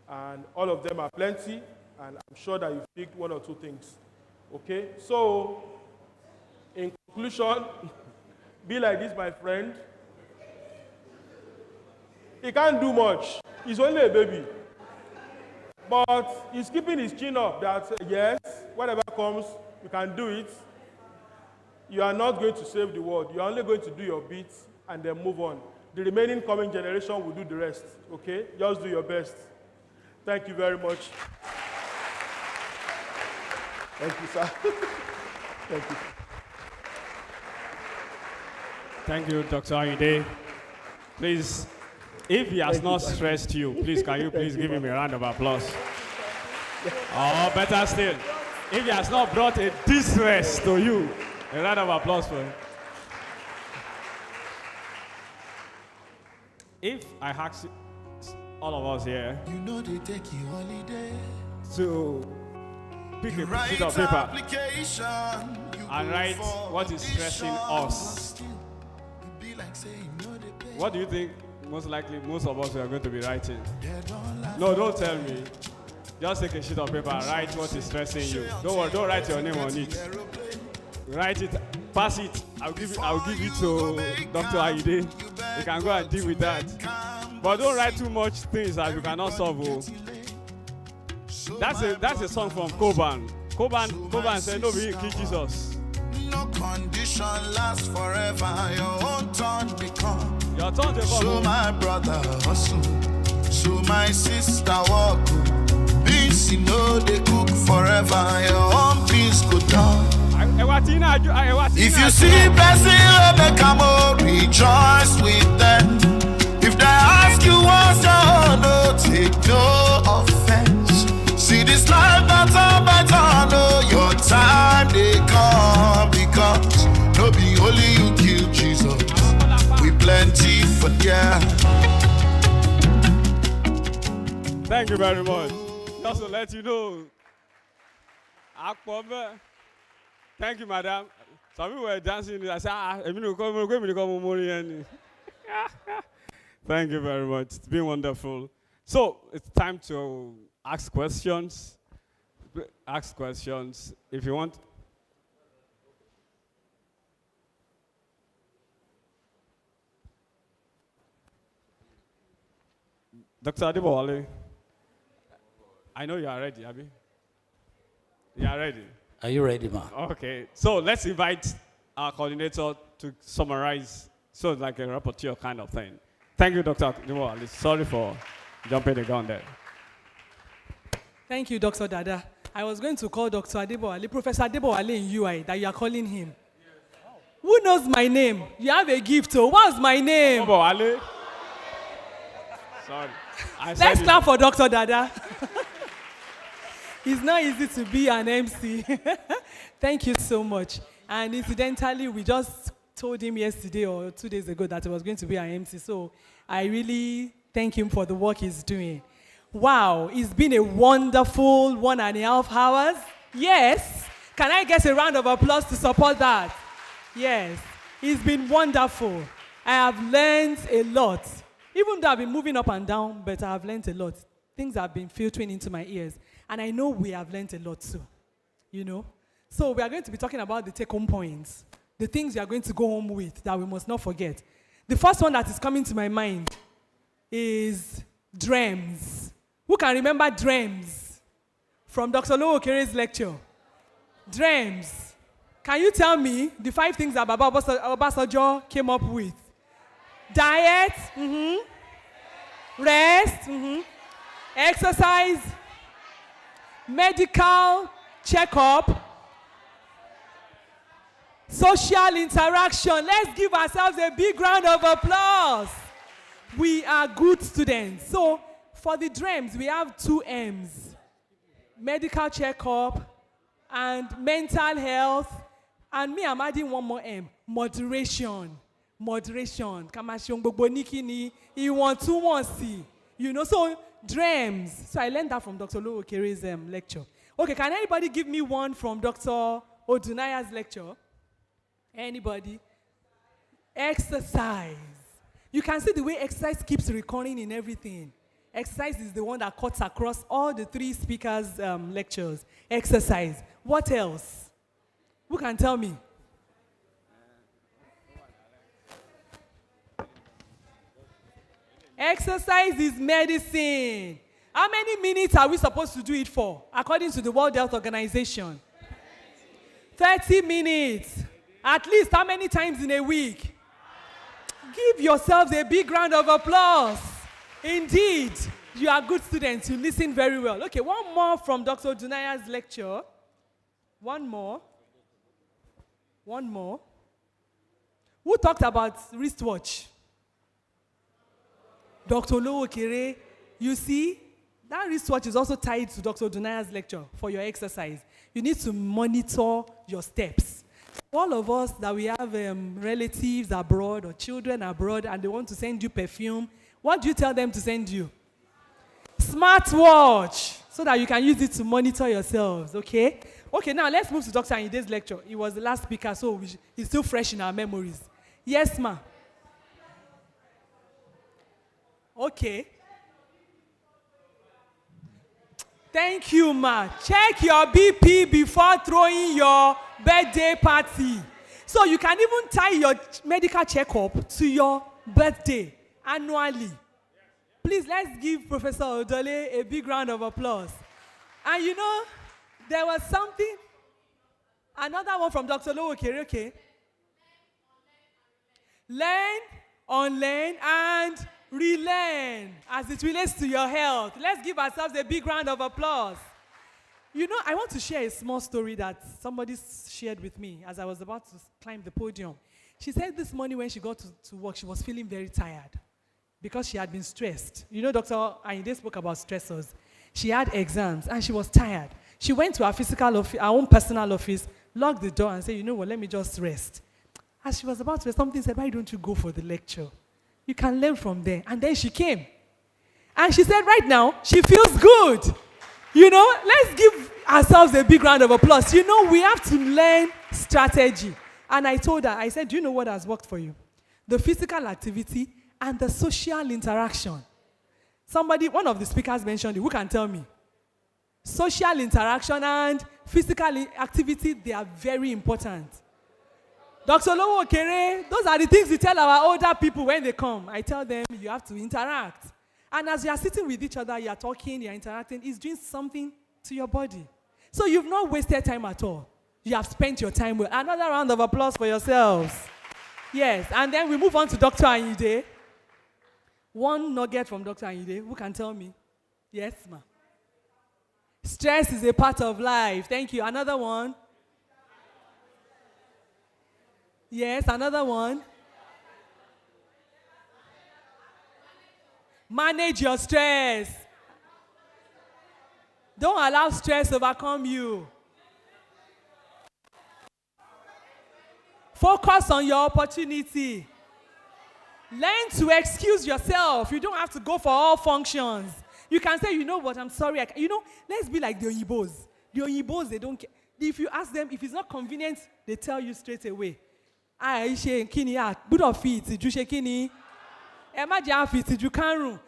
And all of them are plenty, and I'm sure that you've picked one or two things. Okay? So, in conclusion, Be like this, my friend. He can't do much. He's only a baby. But he's keeping his chin up that, yes, whatever comes, you can do it. You are not going to save the world. You are only going to do your bit and then move on. The remaining coming generation will do the rest, okay? Just do your best. Thank you very much. Thank you, sir. Thank you. Thank you, Dr. Ayinde. Please, if he has not stressed you, please, can you please give him a round of applause? Or better still, if he has not brought a distress to you, a round of applause for him. If I ask all of us here they take you holiday. to pick a sheet of paper and write what is stressing us, what do you think most likely most of us are going to be writing? No, don't tell me. Just take a sheet of paper and write what is stressing you. Don't worry, don't write your name on it. Write it, pass it. I'll give it to Dr. Ayinde. You can go and deal with that. But don't write too much things that you cannot solve. Oh. That's a song from Coban. Coban said, "No, we kill Jesus." No condition lasts forever. Your own turn become. Your turn to come. So my brother hustle. So my sister walk. Beans, they cook forever. Your own peace go down. If you see blessing, make a more rejoice with them. If they ask you what's your no, take no offense. See this life better, know your time they come because no be only you kill Jesus. We plenty for yeah. Thank you very much. Just to let you know, thank you, madam. Some people were dancing. I said, thank you very much. It's been wonderful. So it's time to ask questions. Ask questions if you want. Dr. Adibowale, I know you are ready, Abi. You are ready. Are you ready, ma? Okay, so let's invite our coordinator to summarize, so it's like a rapporteur kind of thing. Thank you, Dr. Adibowale. Sorry for jumping the gun there. Thank you, Dr. Dada. I was going to call Dr. Adibowale, Professor Adibowale in UI, that you are calling him. Who knows my name? You have a gift, oh. What's my name? Adibowale. Sorry. Let's clap for Dr. Dada. It's not easy to be an MC. Thank you so much. And incidentally, we just told him yesterday or 2 days ago that he was going to be an MC. So I really thank him for the work he's doing. Wow, it's been a wonderful 1.5 hours. Yes. Can I get a round of applause to support that? Yes. It's been wonderful. I have learned a lot. Even though I've been moving up and down, but I have learned a lot. Things have been filtering into my ears. And I know we have learned a lot too, you know. So we are going to be talking about the take-home points, the things we are going to go home with that we must not forget. The first one that is coming to my mind is dreams. Who can remember dreams from Dr. Olowookere's lecture? Dreams. Can you tell me the 5 things that Baba Obasanjo came up with? Diet, rest, exercise, medical checkup, social interaction. Let's give ourselves a big round of applause. We are good students. So for the dreams, we have 2 M's. Medical checkup and mental health. And me, I'm adding 1 more M. Moderation. Moderation. You know, so dreams. So I learned that from Dr. Olowookere's lecture. Okay, can anybody give me one from Dr. ODUNAIYA's lecture? Anybody? Exercise. You can see the way exercise keeps recurring in everything. Exercise is the one that cuts across all the 3 speakers' lectures. Exercise. What else? Who can tell me? Exercise is medicine. How many minutes are we supposed to do it for, according to the World Health Organization? 30 minutes. At least how many times in a week? Give yourselves a big round of applause. Indeed, you are good students. You listen very well. Okay, one more from Dr. ODUNAIYA's lecture. One more. Who talked about wristwatch? Dr. Olowookere. You see, that wristwatch is also tied to Dr. ODUNAIYA's lecture for your exercise. You need to monitor your steps. All of us that we have relatives abroad or children abroad and they want to send you perfume, what do you tell them to send you? Smartwatch, so that you can use it to monitor yourselves, okay? Okay, now let's move to Dr. Ayide's lecture. He was the last speaker, so he's still fresh in our memories. Yes, ma. Okay. Thank you, ma. Check your BP before throwing your birthday party. So you can even tie your medical checkup to your birthday annually. Please, let's give Professor Odole a big round of applause. And you know, there was something, another one from Dr. Olowookere, okay? Learn, unlearn, and relearn as it relates to your health. Let's give ourselves a big round of applause. You know, I want to share a small story that somebody shared with me as I was about to climb the podium. She said this morning when she got to work, she was feeling very tired because she had been stressed. You know, Dr. Ayinde spoke about stressors. She had exams and she was tired. She went to her physical office, her own personal office, locked the door and said, you know what, let me just rest. As she was about to rest, something said, why don't you go for the lecture? You can learn from there. And then she came. And she said right now, she feels good. You know, let's give ourselves a big round of applause. You know, we have to learn strategy. And I told her, I said, do you know what has worked for you? The physical activity and the social interaction. One of the speakers mentioned it. Who can tell me? Social interaction and physical activity, they are very important. Dr. Olowookere, those are the things we tell our older people when they come. I tell them, you have to interact. And as you are sitting with each other, you are talking, you are interacting, it's doing something to your body. So you've not wasted time at all. You have spent your time well. Another round of applause for yourselves. Yes, and then we move on to Dr. Ayinde. One nugget from Dr. Ayinde. Who can tell me? Yes, ma. Stress is a part of life. Thank you. Another one. Yes, another one. Manage your stress. Don't allow stress to overcome you. Focus on your opportunity. Learn to excuse yourself. You don't have to go for all functions. You can say, you know what, I'm sorry. Let's be like the Oyibos. The Oyibos, they don't care. If you ask them, if it's not convenient, they tell you straight away. Good of feet,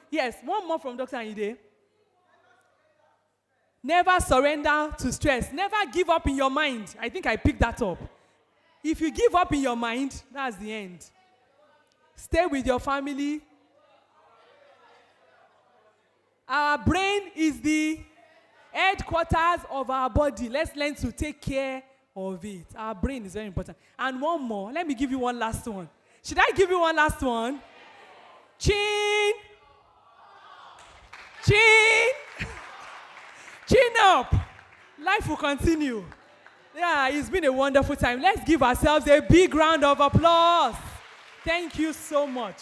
yes, one more from Dr. Ayinde. Never surrender to stress. Never give up in your mind. I think I picked that up. If you give up in your mind, that's the end. Stay with your family. Our brain is the headquarters of our body. Let's learn to take care of it. Our brain is very important. And one more. Let me give you one last one. Should I give you one last one? Chin. Chin. Chin up. Life will continue. Yeah, it's been a wonderful time. Let's give ourselves a big round of applause. Thank you so much.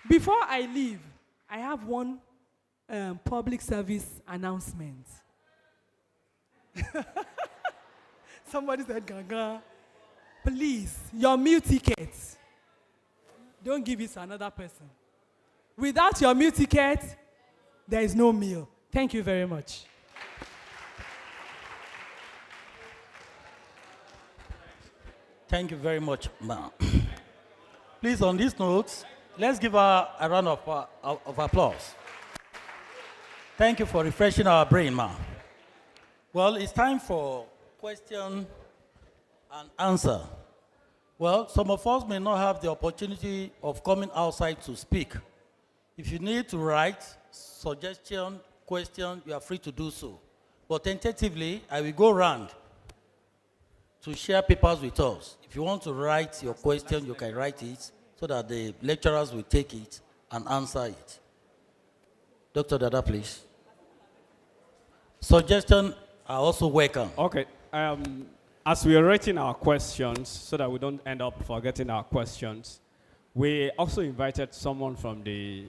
Before I leave, I have one public service announcement. Somebody said, Gaga. Please, your meal ticket, don't give it to another person. Without your meal ticket, there is no meal. Thank you very much. Thank you very much, ma'am. Please, on these notes, let's give her a round of applause. Thank you for refreshing our brain, ma'am. Well, it's time for question and answer. Well, some of us may not have the opportunity of coming outside to speak. If you need to write suggestion, question, you are free to do so. But tentatively, I will go around to share papers with us. If you want to write your question, you can write it so that the lecturers will take it and answer it. Dr. Dada, please. Suggestions are also welcome. Okay. As we are writing our questions, so that we don't end up forgetting our questions, we also invited someone from the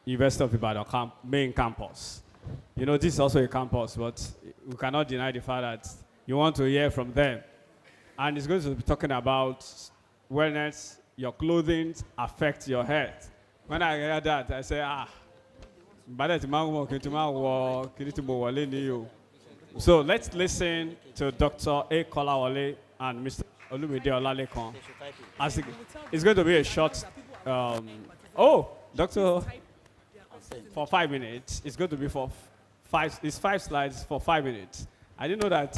University of Ibadan main campus. You know, this is also a campus, but we cannot deny the fact that you want to hear from them. And it's going to be talking about wellness, your clothing affects your health. When I heard that, I say, so let's listen to Dr. A. Kolawole and Mr. Olumide Olalekon. It's going to be a short, Doctor, for 5 minutes. It's going to be for it's 5 slides for 5 minutes. I didn't know that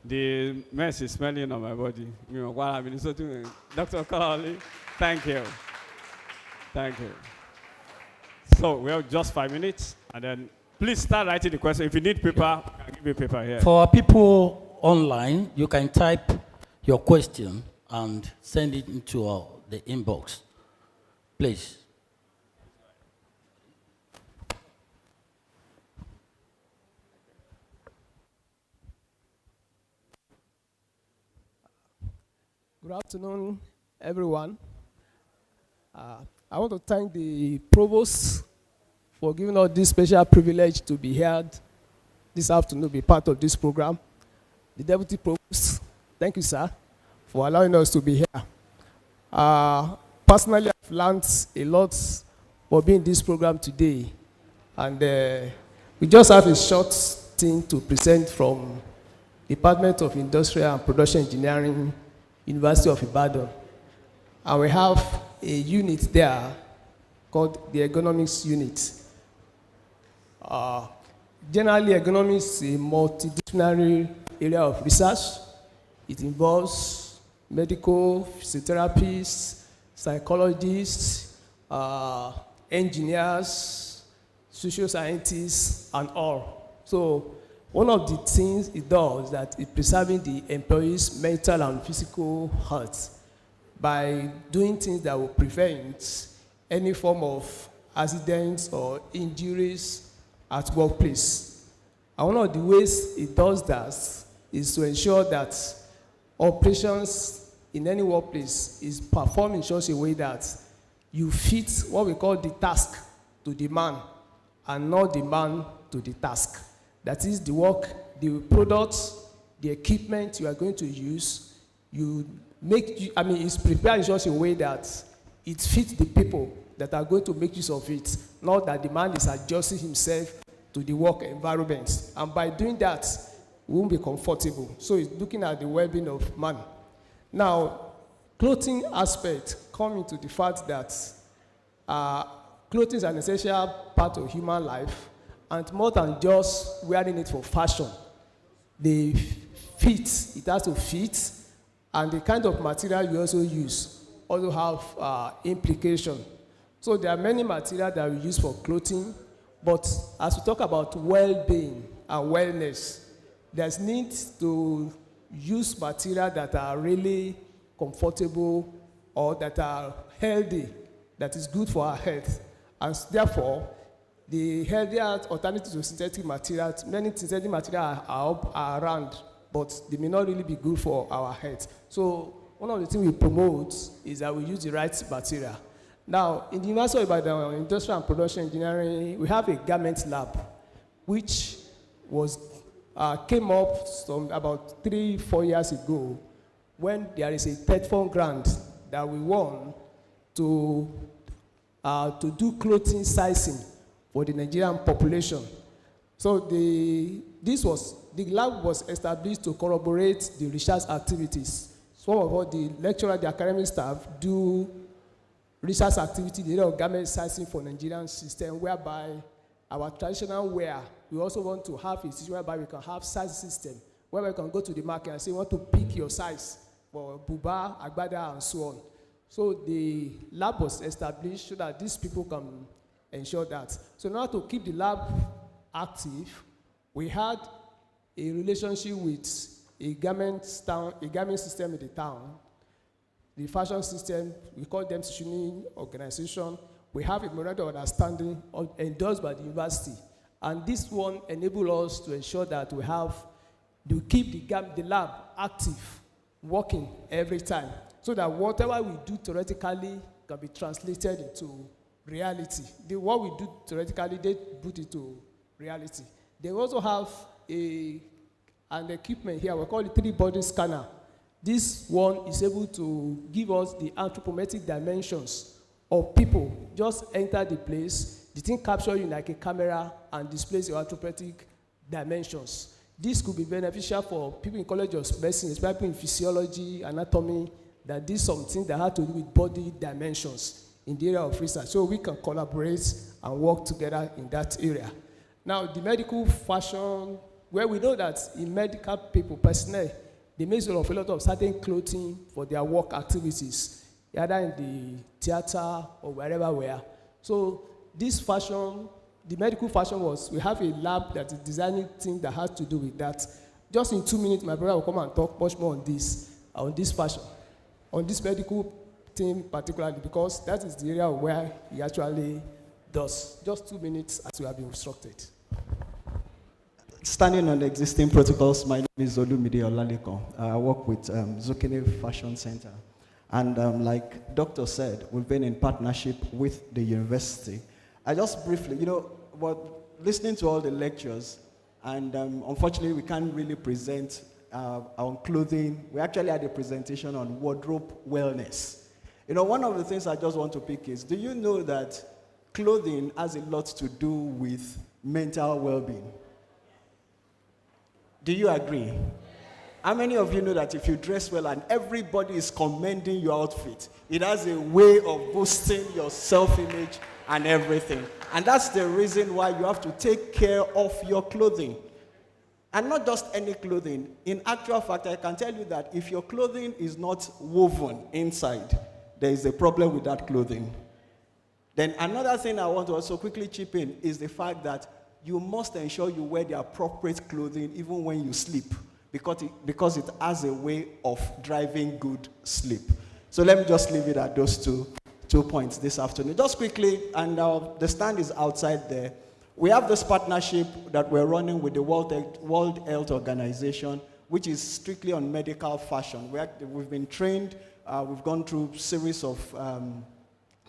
the mess is smelling on my body. You know, while I've been so doing. Dr. Kolawole, thank you. Thank you. So we have just 5 minutes, and then please start writing the question. If you need paper, I'll give you paper here. For our people online, you can type your question and send it into the inbox. Please. Good afternoon, everyone. I want to thank the provost for giving us this special privilege to be here this afternoon, be part of this program. The deputy provost, thank you, sir, for allowing us to be here. Personally, I've learned a lot for being in this program today. And we just have a short thing to present from Department of Industrial and Production Engineering, University of Ibadan. And we have a unit there called the ergonomics unit. Generally, ergonomics is a multidisciplinary area of research. It involves medical, physiotherapists, psychologists, engineers, social scientists, and all. So one of the things it does is that it's preserving the employees' mental and physical health by doing things that will prevent any form of accidents or injuries at workplace. And one of the ways it does that is to ensure that operations in any workplace is performed in such a way that you fit what we call the task to the man and not the man to the task. That is the work, the products, the equipment you are going to use, it's prepared in such a way that it fits the people that are going to make use of it, not that the man is adjusting himself to the work environment. And by doing that, we won't be comfortable. So it's looking at the well-being of man. Now, clothing aspect come into the fact that clothing is an essential part of human life, and more than just wearing it for fashion. They fit, it has to fit, and the kind of material you also use also have implication. So there are many materials that we use for clothing, but as we talk about well-being and wellness, there's need to use materials that are really comfortable or that are healthy, that is good for our health. And therefore, the healthier alternative to synthetic materials, many synthetic materials are around, but they may not really be good for our health. So one of the things we promote is that we use the right material. Now, in the University of Ibadan, Industrial and Production Engineering, we have a garment lab, which came up about 3-4 years ago, when there is a TEDFund grant that we won to do clothing sizing for the Nigerian population. So the lab was established to corroborate the research activities. Some of all the lecturers, the academic staff do research activity in the area of garment sizing for Nigerian system, whereby our traditional wear, we also want to have a system whereby we can have size system, where we can go to the market and say, you want to pick your size for buba, agbada, and so on. So the lab was established so that these people can ensure that. So in order to keep the lab active, we had a relationship with a garment system in the town. The fashion system, we call them Shuni organization. We have a memorandum of understanding endorsed by the university. And this one enables us to ensure that we keep the lab active, working every time, so that whatever we do theoretically can be translated into reality. What we do theoretically, they put it to reality. They also have an equipment here, we call it 3-body scanner. This one is able to give us the anthropometric dimensions of people. Just enter the place, the thing captures you like a camera and displays your anthropometric dimensions. This could be beneficial for people in College of Medicine, especially in physiology, anatomy, that this is something that had to do with body dimensions in the area of research. So we can collaborate and work together in that area. Now, the medical fashion, where we know that in medical people, personnel, they make use of a lot of certain clothing for their work activities, either in the theater or wherever we are. So this fashion, the medical fashion we have a lab that is designing things that has to do with that. Just in 2 minutes, my brother will come and talk much more on this fashion, on this medical thing particularly, because that is the area where he actually does. Just 2 minutes as we have been instructed. Standing on the existing protocols, my name is Olowookere. I work with Olowookere Fashion Center. And like Doctor said, we've been in partnership with the university. I just briefly, listening to all the lectures, and unfortunately we can't really present on clothing. We actually had a presentation on wardrobe wellness. One of the things I just want to pick is, do you know that clothing has a lot to do with mental well-being? Do you agree? How many of you know that if you dress well and everybody is commending your outfit, it has a way of boosting your self-image and everything? And that's the reason why you have to take care of your clothing. And not just any clothing. In actual fact, I can tell you that if your clothing is not woven inside, there is a problem with that clothing. Then another thing I want to also quickly chip in is the fact that you must ensure you wear the appropriate clothing even when you sleep, because it has a way of driving good sleep. So let me just leave it at those two points this afternoon. Just quickly, and the stand is outside there. We have this partnership that we're running with the World Health Organization, which is strictly on medical fashion. We've been trained, we've gone through a series of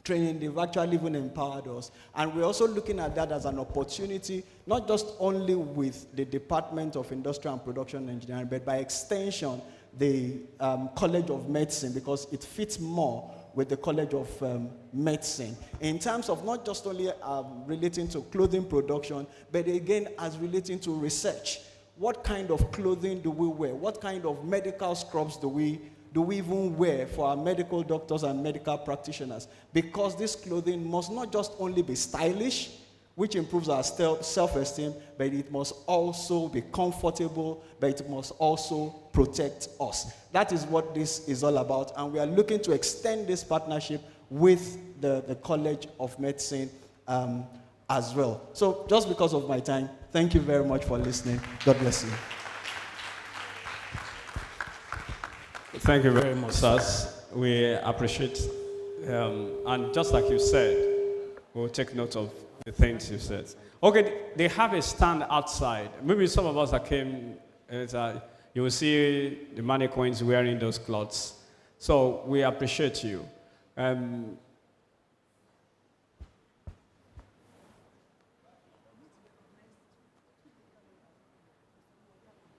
training. They've actually even empowered us. And we're also looking at that as an opportunity, not just only with the Department of Industrial and Production Engineering, but by extension, the College of Medicine, because it fits more with the College of Medicine in terms of not just only relating to clothing production, but again as relating to research. What kind of clothing do we wear? What kind of medical scrubs do we even wear for our medical doctors and medical practitioners? Because this clothing must not just only be stylish, which improves our self-esteem, but it must also be comfortable, but it must also protect us. That is what this is all about, and we are looking to extend this partnership with the College of Medicine as well. So just because of my time, thank you very much for listening. God bless you. Thank you very much, sirs. We appreciate, and just like you said, we'll take note of the things you said. Okay, they have a stand outside. Maybe some of us that came, you will see the mannequins wearing those clothes. So we appreciate you.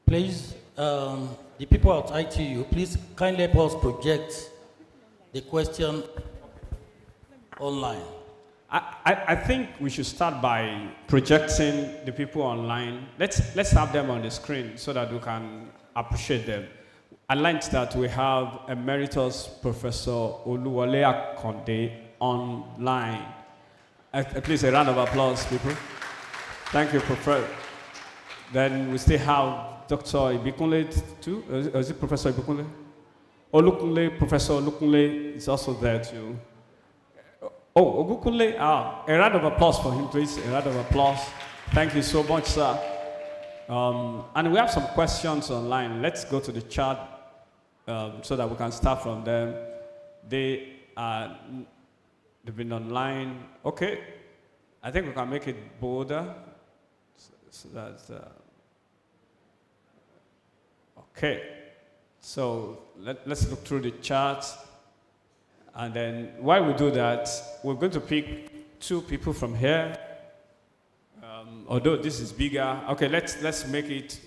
Please, the people at ITU, please kindly help us project the question online. I think we should start by projecting the people online. Let's have them on the screen so that we can appreciate them. I learned that we have Emeritus Professor Olowookere online. Please, a round of applause, people. Thank you, Professor. Then we still have Dr. Ibikunle too. Is it Professor Ibikunle? Olowookere, Professor Olowookere is also there too. Oh, Olowookere, a round of applause for him, please. A round of applause. Thank you so much, sir. And we have some questions online. Let's go to the chat so that we can start from them. They've been online. Okay, I think we can make it bolder. So that's okay. So let's look through the charts, and then while we do that, we're going to pick 2 people from here. Although this is bigger, okay, let's make it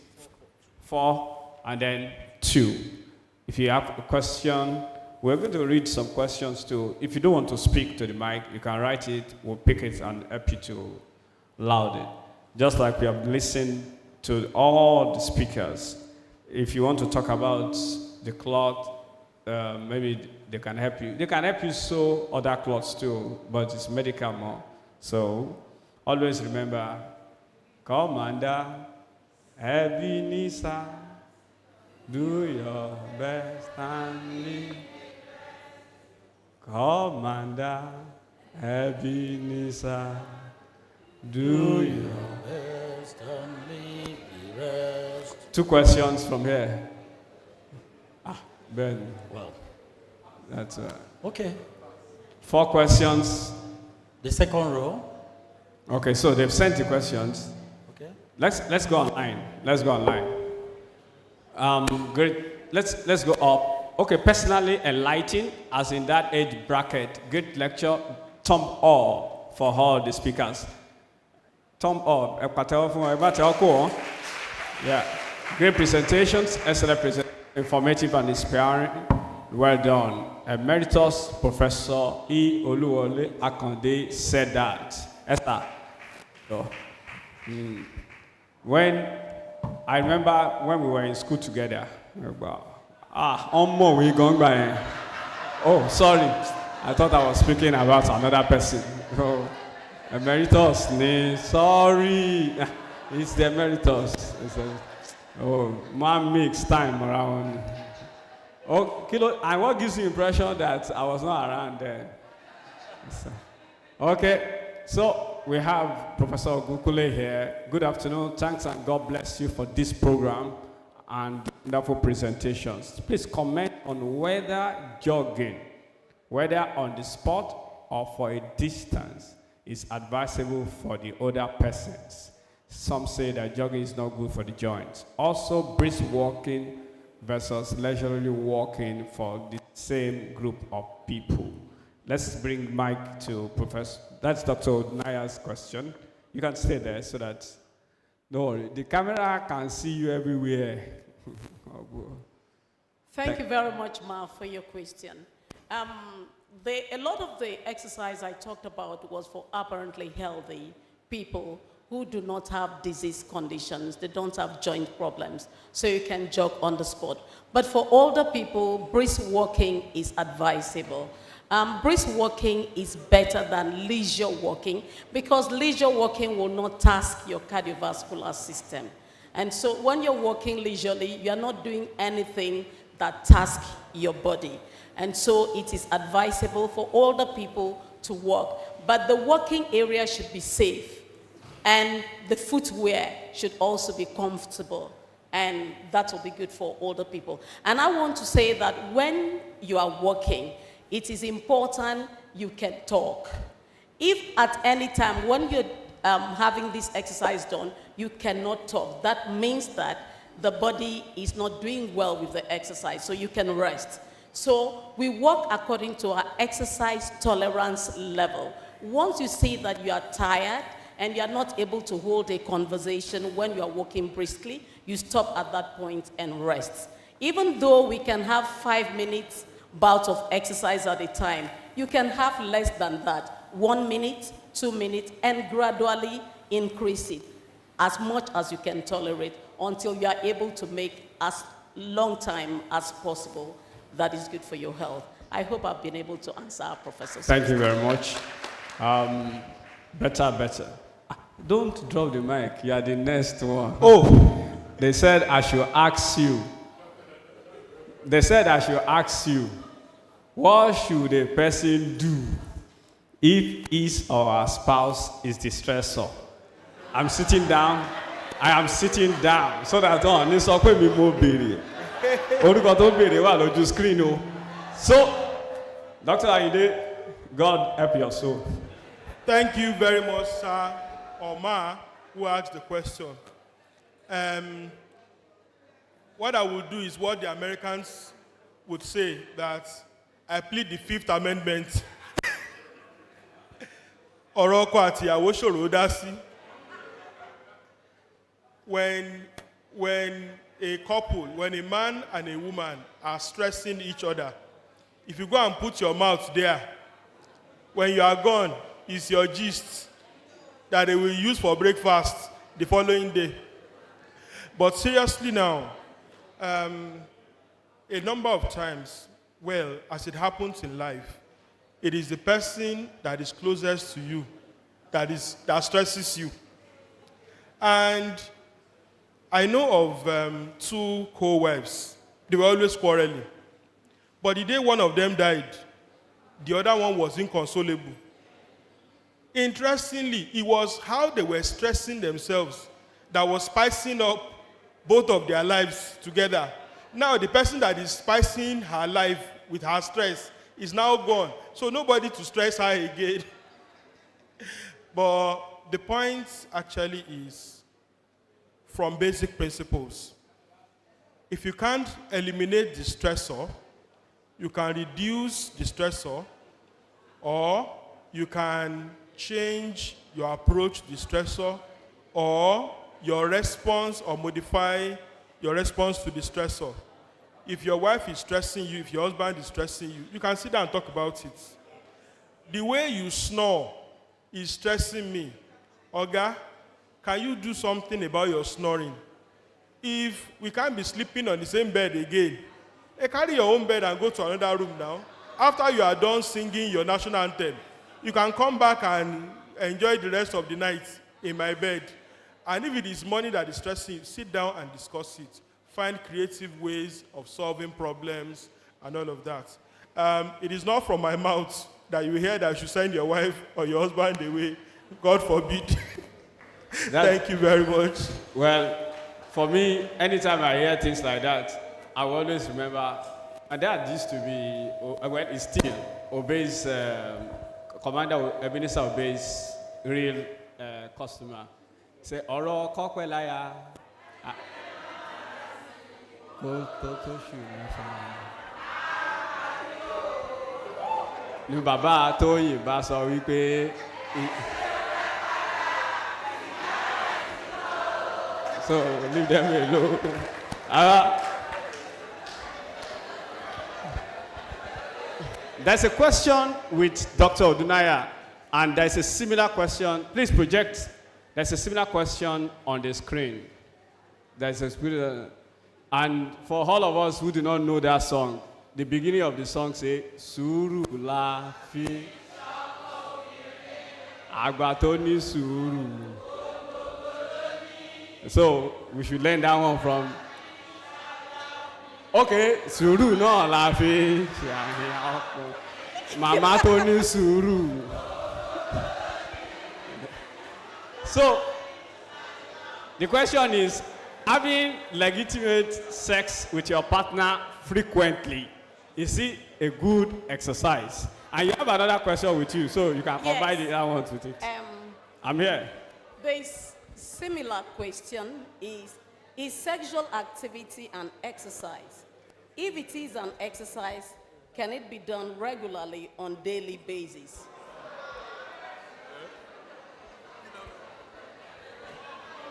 4 and then 2. If you have a question, we're going to read some questions too. If you don't want to speak to the mic, you can write it. We'll pick it and help you to loud it. Just like we have listened to all the speakers. If you want to talk about the cloth, maybe they can help you. They can help you sew other cloths too, but it's medical more. So always remember, Commander, Ebenezer, do your best and live. Commander, Ebenezer, do your best and leave the rest. 2 questions from here. Ben. Well, that's okay. 4 questions. The second row. Okay, so they've sent the questions. Okay. Let's go online. Let's go online. Great. Let's go up. Okay, personally enlightened, as in that age bracket. Great lecture. Thumb up for all the speakers. Thumb up. Yeah. Great presentations. Excellent presentation. Informative and inspiring. Well done. Emeritus Professor E. Oluwole Akande said that. Esther. So, when I remember when we were in school together. We going by. Oh, sorry. I thought I was speaking about another person. Oh, Emeritus, sorry. It's the Emeritus. Man makes time around. Oh, Kilo, and what gives you the impression that I was not around then? Okay, so we have Professor Olowookere here. Good afternoon. Thanks and God bless you for this program and wonderful presentations. Please comment on whether jogging, whether on the spot or for a distance, is advisable for the older persons. Some say that jogging is not good for the joints. Also, brisk walking versus leisurely walking for the same group of people. Let's bring Mike to Professor. That's Dr. ODUNAIYA's question. You can stay there so that, no, the camera can see you everywhere. Thank you very much, Ma, for your question. A lot of the exercise I talked about was for apparently healthy people who do not have disease conditions, they don't have joint problems, so you can jog on the spot. But for older people, brisk walking is advisable. Brisk walking is better than leisure walking because leisure walking will not task your cardiovascular system. And so when you're walking leisurely, you're not doing anything that tasks your body. And so it is advisable for older people to walk. But the walking area should be safe. And the footwear should also be comfortable. And that will be good for older people. And I want to say that when you are walking, it is important you can talk. If at any time when you're having this exercise done, you cannot talk, that means that the body is not doing well with the exercise, so you can rest. So we walk according to our exercise tolerance level. Once you see that you are tired, and you are not able to hold a conversation when you are walking briskly, you stop at that point and rest. Even though we can have 5 minutes bout of exercise at a time, you can have less than that, 1 minute, 2 minutes, and gradually increase it as much as you can tolerate until you are able to make as long time as possible. That is good for your health. I hope I've been able to answer our professor. Thank you very much. Better. Don't drop the mic. You are the next one. Oh, they said I should ask you. they said I should ask you, what should a person do if his or her spouse is the stressor? I'm sitting down. I am sitting down so that on this okay me mo bere. Orúkọ tó bere wà lójú screen o. So, Dr. Ayinde, God help your soul. Thank you very much, sir, or ma, who asked the question. What I will do is what the Americans would say, that I plead the Fifth Amendment. Ọ̀rọ̀ ọkọ àti ìyàwó ṣòro dá sí. When a couple, when a man and a woman are stressing each other, if you go and put your mouth there, when you are gone, it's your gist that they will use for breakfast the following day. But seriously now, a number of times, well, as it happens in life, it is the person that is closest to you that stresses you. And I know of 2 co-wives. They were always quarreling. But the day one of them died, the other one was inconsolable. Interestingly, it was how they were stressing themselves that was spicing up both of their lives together. Now the person that is spicing her life with her stress is now gone. So nobody to stress her again. But the point actually is from basic principles. If you can't eliminate the stressor, you can reduce the stressor, or you can change your approach to the stressor, or your response, or modify your response to the stressor. If your wife is stressing you, if your husband is stressing you, you can sit down and talk about it. The way you snore is stressing me. Oga, can you do something about your snoring? If we can't be sleeping on the same bed again, carry your own bed and go to another room now. After you are done singing your national anthem, you can come back and enjoy the rest of the night in my bed. And if it is money that is stressing you, sit down and discuss it. Find creative ways of solving problems and all of that. It is not from my mouth that you hear that you should send your wife or your husband away. God forbid. Thank you very much. Well, for me, anytime I hear things like that, I will always remember, and that used to be, well, it still obeys, Commander Ebenezer obeys real customer. Say, Oro Kokwelaya. Ní bàbá Tóyìn bá sọ wípé. So leave them alone. There's a question with Dr. ODUNAIYA, and there's a similar question. Please project. There's a similar question on the screen. There's a and for all of us who do not know that song, the beginning of the song says, Suru la fi agbatoni suru. So we should learn that one from. Okay, suru no la fi mama toni suru. So the question is, having legitimate sex with your partner frequently, is it a good exercise? And you have another question with you, so you can combine the other ones with it. I'm here. This similar question is sexual activity an exercise? If it is an exercise, can it be done regularly on a daily basis?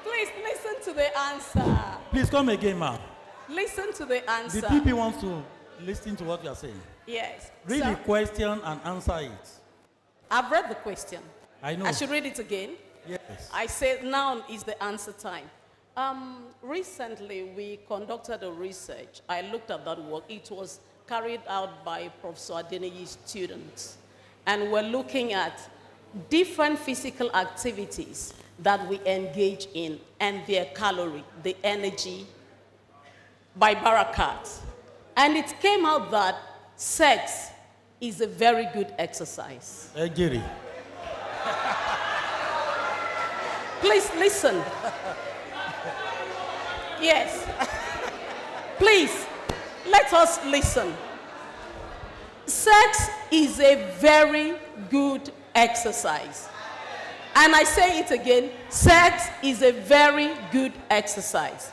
Please listen to the answer. Please come again, ma'am. Listen to the answer. The PP wants to listen to what you are saying. Yes. Read the question and answer it. I've read the question. I know. I should read it again? Yes. I said now is the answer time. Recently, we conducted a research. I looked at that work. It was carried out by Professor Adenih's students. And we're looking at different physical activities that we engage in and their calorie, the energy, by Barakat. And it came out that sex is a very good exercise. Geri. Please listen. Yes. Please, let us listen. Sex is a very good exercise. And I say it again, sex is a very good exercise.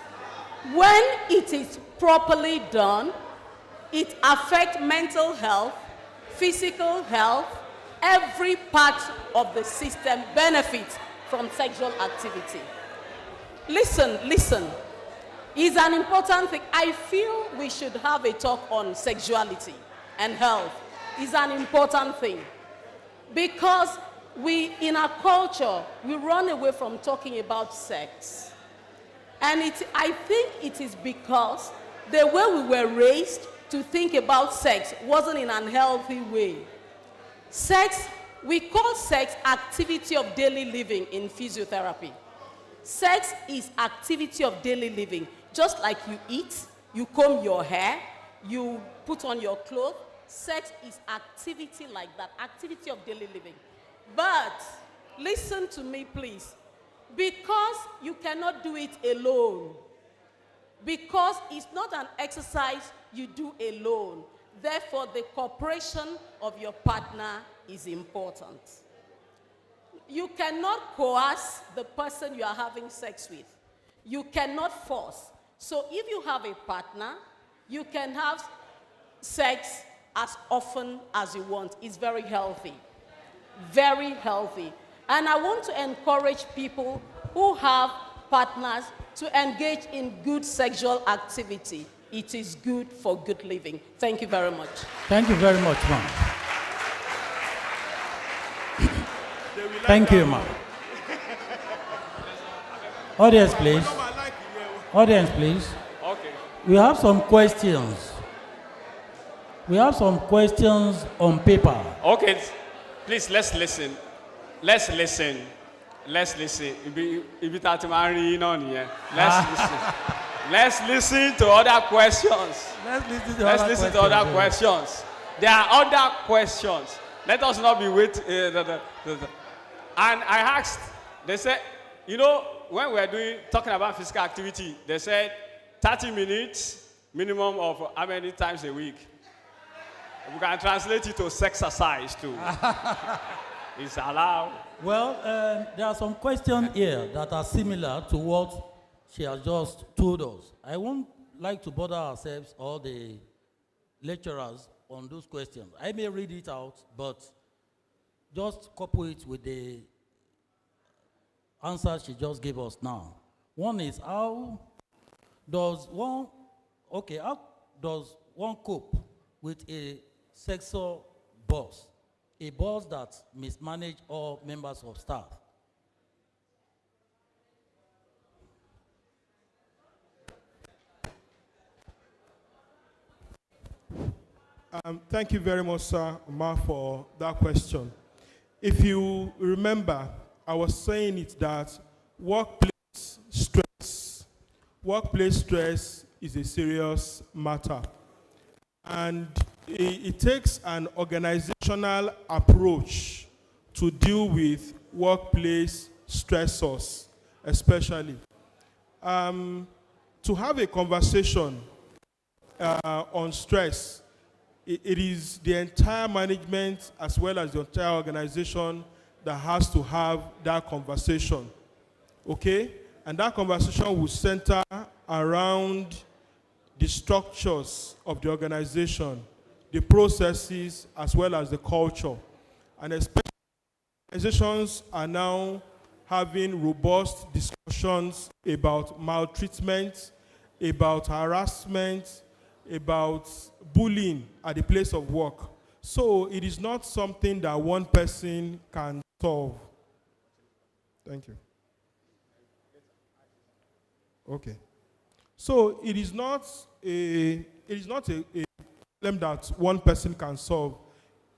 When it is properly done, it affects mental health, physical health, every part of the system benefits from sexual activity. Listen. It's an important thing. I feel we should have a talk on sexuality and health. It's an important thing. Because in our culture, we run away from talking about sex. And I think it is because the way we were raised to think about sex wasn't in an unhealthy way. We call sex activity of daily living in physiotherapy. Sex is activity of daily living. Just like you eat, you comb your hair, you put on your clothes, sex is activity like that, activity of daily living. But listen to me, please. Because you cannot do it alone. Because it's not an exercise you do alone. Therefore, the cooperation of your partner is important. You cannot coerce the person you are having sex with. You cannot force. So if you have a partner, you can have sex as often as you want. It's very healthy. Very healthy. And I want to encourage people who have partners to engage in good sexual activity. It is good for good living. Thank you very much. Thank you very much, ma'am. Thank you, ma'am. Audience, please. Audience, please. Okay. We have some questions. We have some questions on paper. Okay, please, let's listen. Let's listen. Let's listen. Let's listen. Let's listen to other questions. Let's listen to other questions. There are other questions. Let us not be waiting. And I asked, they said, you know, when we're talking about physical activity, they said 30 minutes minimum of how many times a week? We can translate it to sexercise too. It's allowed. Well, there are some questions here that are similar to what she has just told us. I won't like to bother ourselves or the lecturers on those questions. I may read it out, but just couple it with the answer she just gave us now. One is, how does one cope with a sexual boss, a boss that mismanages all members of staff? Thank you very much, Sir Omar, for that question. If you remember, I was saying it that workplace stress is a serious matter. And it takes an organizational approach to deal with workplace stressors, especially. To have a conversation on stress, it is the entire management as well as the entire organization that has to have that conversation, okay? And that conversation will center around the structures of the organization, the processes, as well as the culture. And especially organizations are now having robust discussions about maltreatment, about harassment, about bullying at the place of work. So it is not something that one person can solve. Thank you. Okay. So it is not a problem that one person can solve.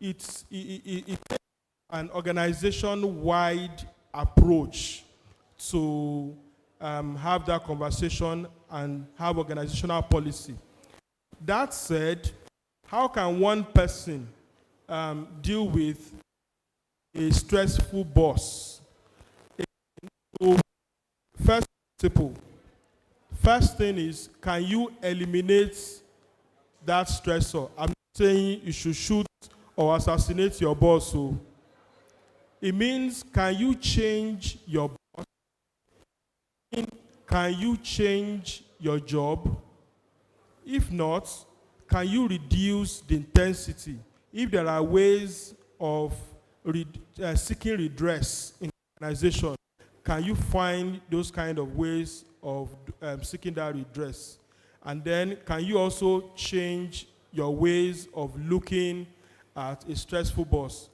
It takes an organization-wide approach to have that conversation and have organizational policy. That said, how can one person deal with a stressful boss? So, first thing is, can you eliminate that stressor? I'm not saying you should shoot or assassinate your boss. So it means, can you change your boss? Can you change your job? If not, can you reduce the intensity? If there are ways of seeking redress in the organization, can you find those kind of ways of seeking that redress? And then, can you also change your ways of looking at a stressful boss?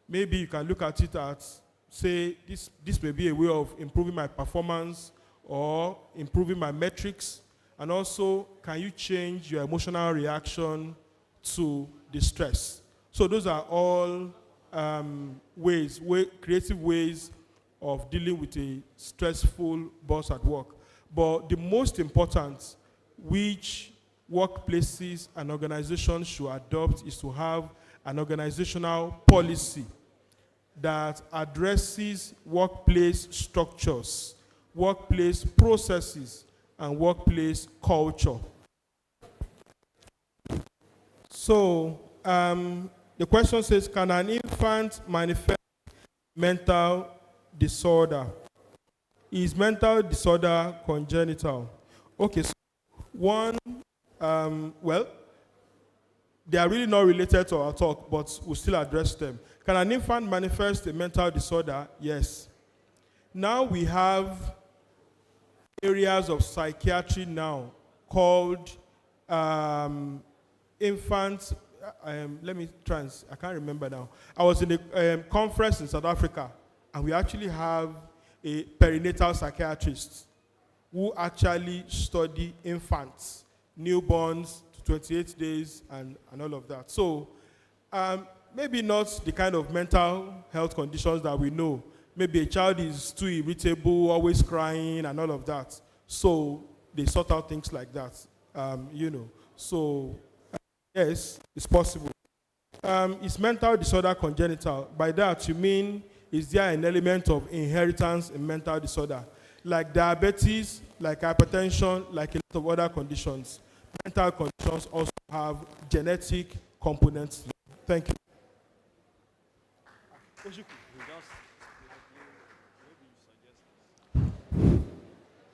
Maybe you can look at it as, say, this may be a way of improving my performance or improving my metrics. And also, can you change your emotional reaction to the stress? So those are all creative ways of dealing with a stressful boss at work. But the most important, which workplaces and organizations should adopt, is to have an organizational policy that addresses workplace structures, workplace processes, and workplace culture. So the question says, can an infant manifest mental disorder? Is mental disorder congenital? Okay, so one, well, they are really not related to our talk, but we'll still address them. Can an infant manifest a mental disorder? Yes. Now we have areas of psychiatry now called infant, let me I can't remember now. I was in a conference in South Africa, and we actually have a perinatal psychiatrist who actually study infants, newborns to 28 days and all of that. So maybe not the kind of mental health conditions that we know. Maybe a child is too irritable, always crying and all of that. So they sort out things like that, So yes, it's possible. Is mental disorder congenital? By that you mean, is there an element of inheritance in mental disorder? Like diabetes, like hypertension, like a lot of other conditions. Mental conditions also have genetic components. Thank you.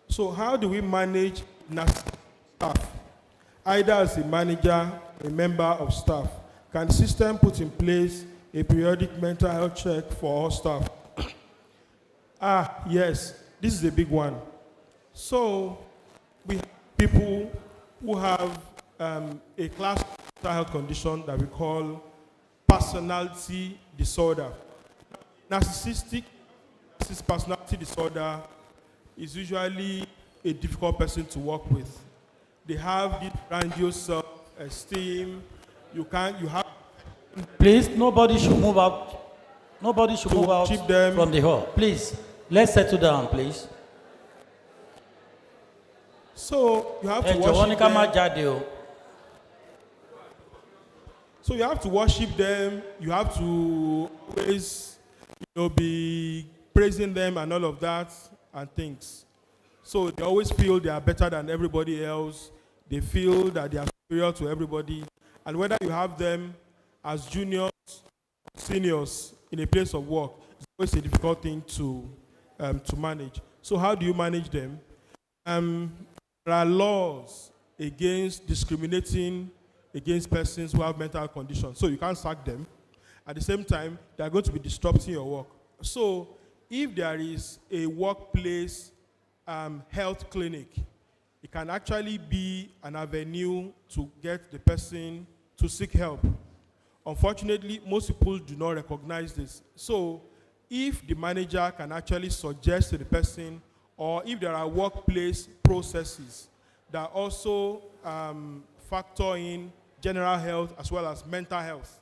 So how do we manage staff? Either as a manager, a member of staff. Can the system put in place a periodic mental health check for all staff? Yes, this is a big one. So we have people who have a class mental health condition that we call personality disorder. Narcissistic personality disorder is usually a difficult person to work with. They have this grandiose self-esteem. You have. Please, nobody should move out. Nobody should move out from the hall. Please, let's settle down, please. So you have to worship them. So you have to worship them. You have to always, be praising them and all of that and things. So they always feel they are better than everybody else. They feel that they are superior to everybody. And whether you have them as juniors, seniors in a place of work, it's always a difficult thing to manage. So how do you manage them? There are laws against discriminating against persons who have mental conditions. So you can't sack them. At the same time, they are going to be disrupting your work. So if there is a workplace health clinic, it can actually be an avenue to get the person to seek help. Unfortunately, most people do not recognize this. So if the manager can actually suggest to the person, or if there are workplace processes that also factor in general health as well as mental health,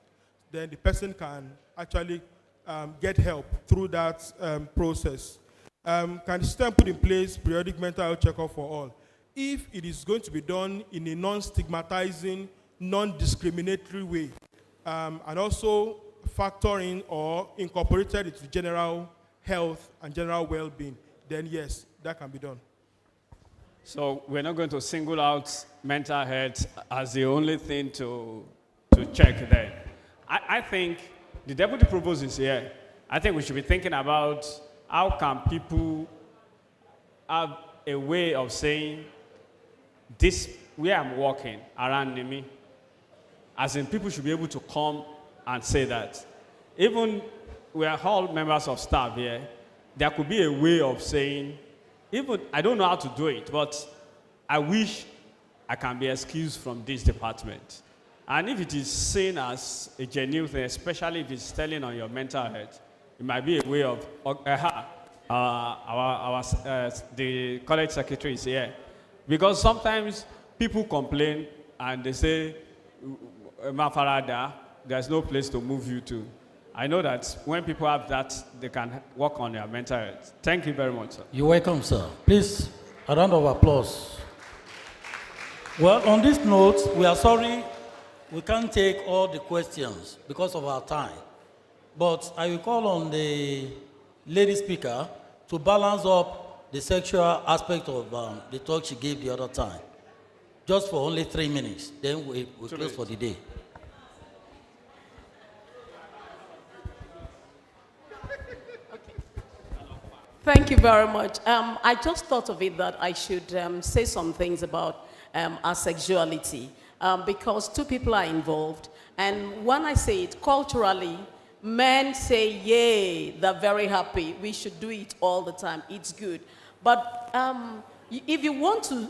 then the person can actually get help through that process. Can the system put in place periodic mental health checkup for all? if it is going to be done in a non-stigmatizing, non-discriminatory way, and also factoring or incorporated into general health and general well-being, then yes, that can be done. So we're not going to single out mental health as the only thing to check there. I think the Deputy Provost is here. I think we should be thinking about how can people have a way of saying this, where I'm working around me, as in people should be able to come and say that. Even we are all members of staff here, there could be a way of saying, even I don't know how to do it, but I wish I can be excused from this department. And if it is seen as a genuine thing, especially if it's telling on your mental health, it might be a way of, the college secretary is here. Because sometimes people complain and they say, Mafarada, there's no place to move you to. I know that when people have that, they can work on their mental health. Thank you very much, sir. You're welcome, sir. Please, a round of applause. Well, on this note, we are sorry we can't take all the questions because of our time. But I will call on the lady speaker to balance up the sexual aspect of the talk she gave the other time. Just for only 3 minutes. Then we close for the day. Thank you very much. I just thought of it that I should say some things about our sexuality because two people are involved. And when I say it culturally, men say, yay, they're very happy. We should do it all the time. It's good. But if you want to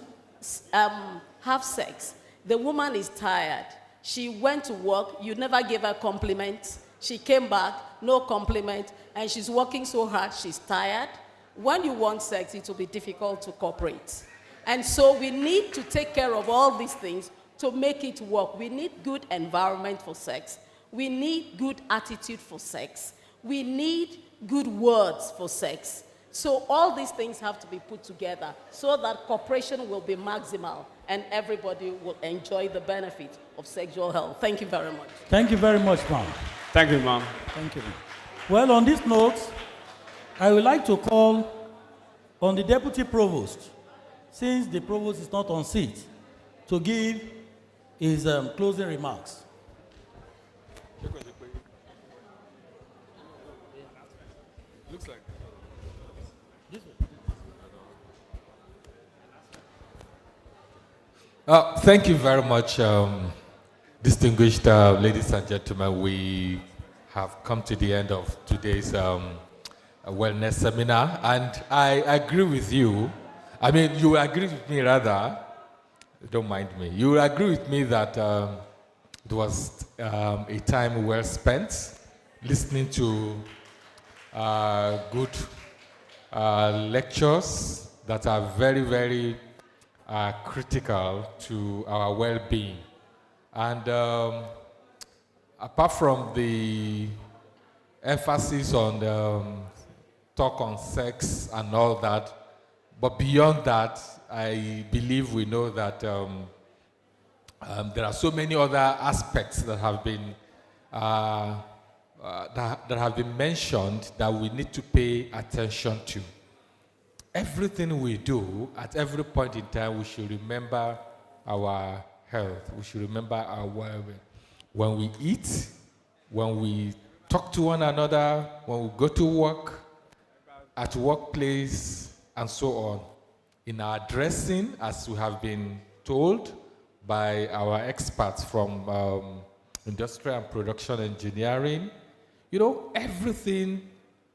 have sex, the woman is tired. She went to work. You never gave her compliments. She came back, no compliment, and she's working so hard, she's tired. When you want sex, it will be difficult to cooperate. And so we need to take care of all these things to make it work. We need good environment for sex. We need good attitude for sex. We need good words for sex. So all these things have to be put together so that cooperation will be maximal and everybody will enjoy the benefit of sexual health. Thank you very much. Thank you very much, ma'am. Thank you, ma'am. Thank you. Well, on this note, I would like to call on the Deputy Provost, since the Provost is not on seat, to give his closing remarks. Looks like. Thank you very much, distinguished ladies and gentlemen. We have come to the end of today's wellness seminar, and I agree with you. I mean, you agree with me rather. Don't mind me. You agree with me that it was a time well spent listening to good lectures that are very, very critical to our well-being. And apart from the emphasis on talk on sex and all that, but beyond that, I believe we know that there are so many other aspects that have been that have been mentioned that we need to pay attention to. Everything we do, at every point in time, we should remember our health. We should remember our well-being. When we eat, when we talk to one another, when we go to work, at workplace, and so on. In our dressing, as we have been told by our experts from industrial and production engineering, you know, everything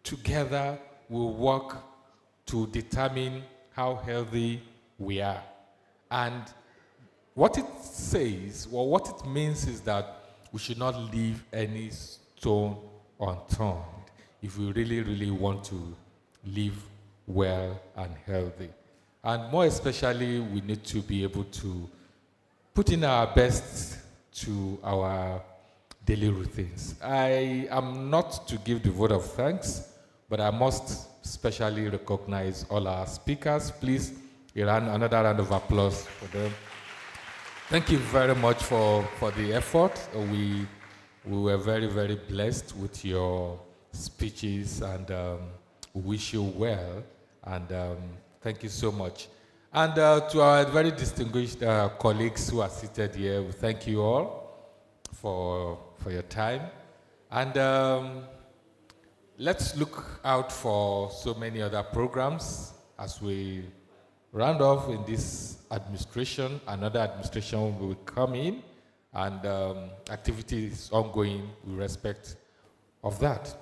together will work to determine how healthy we are. And what it says, or what it means is that we should not leave any stone unturned if we really, really want to live well and healthy. And more especially, we need to be able to put in our best to our daily routines. I am not to give the vote of thanks, but I must especially recognize all our speakers. Please Another round of applause for them. Thank you very much for the effort. We were very, very blessed with your speeches, and we wish you well, and thank you so much. And to our very distinguished colleagues who are seated here, we thank you all for your time. And let's look out for so many other programs as we round off in this administration. Another administration will come in, and activity is ongoing with respect of that.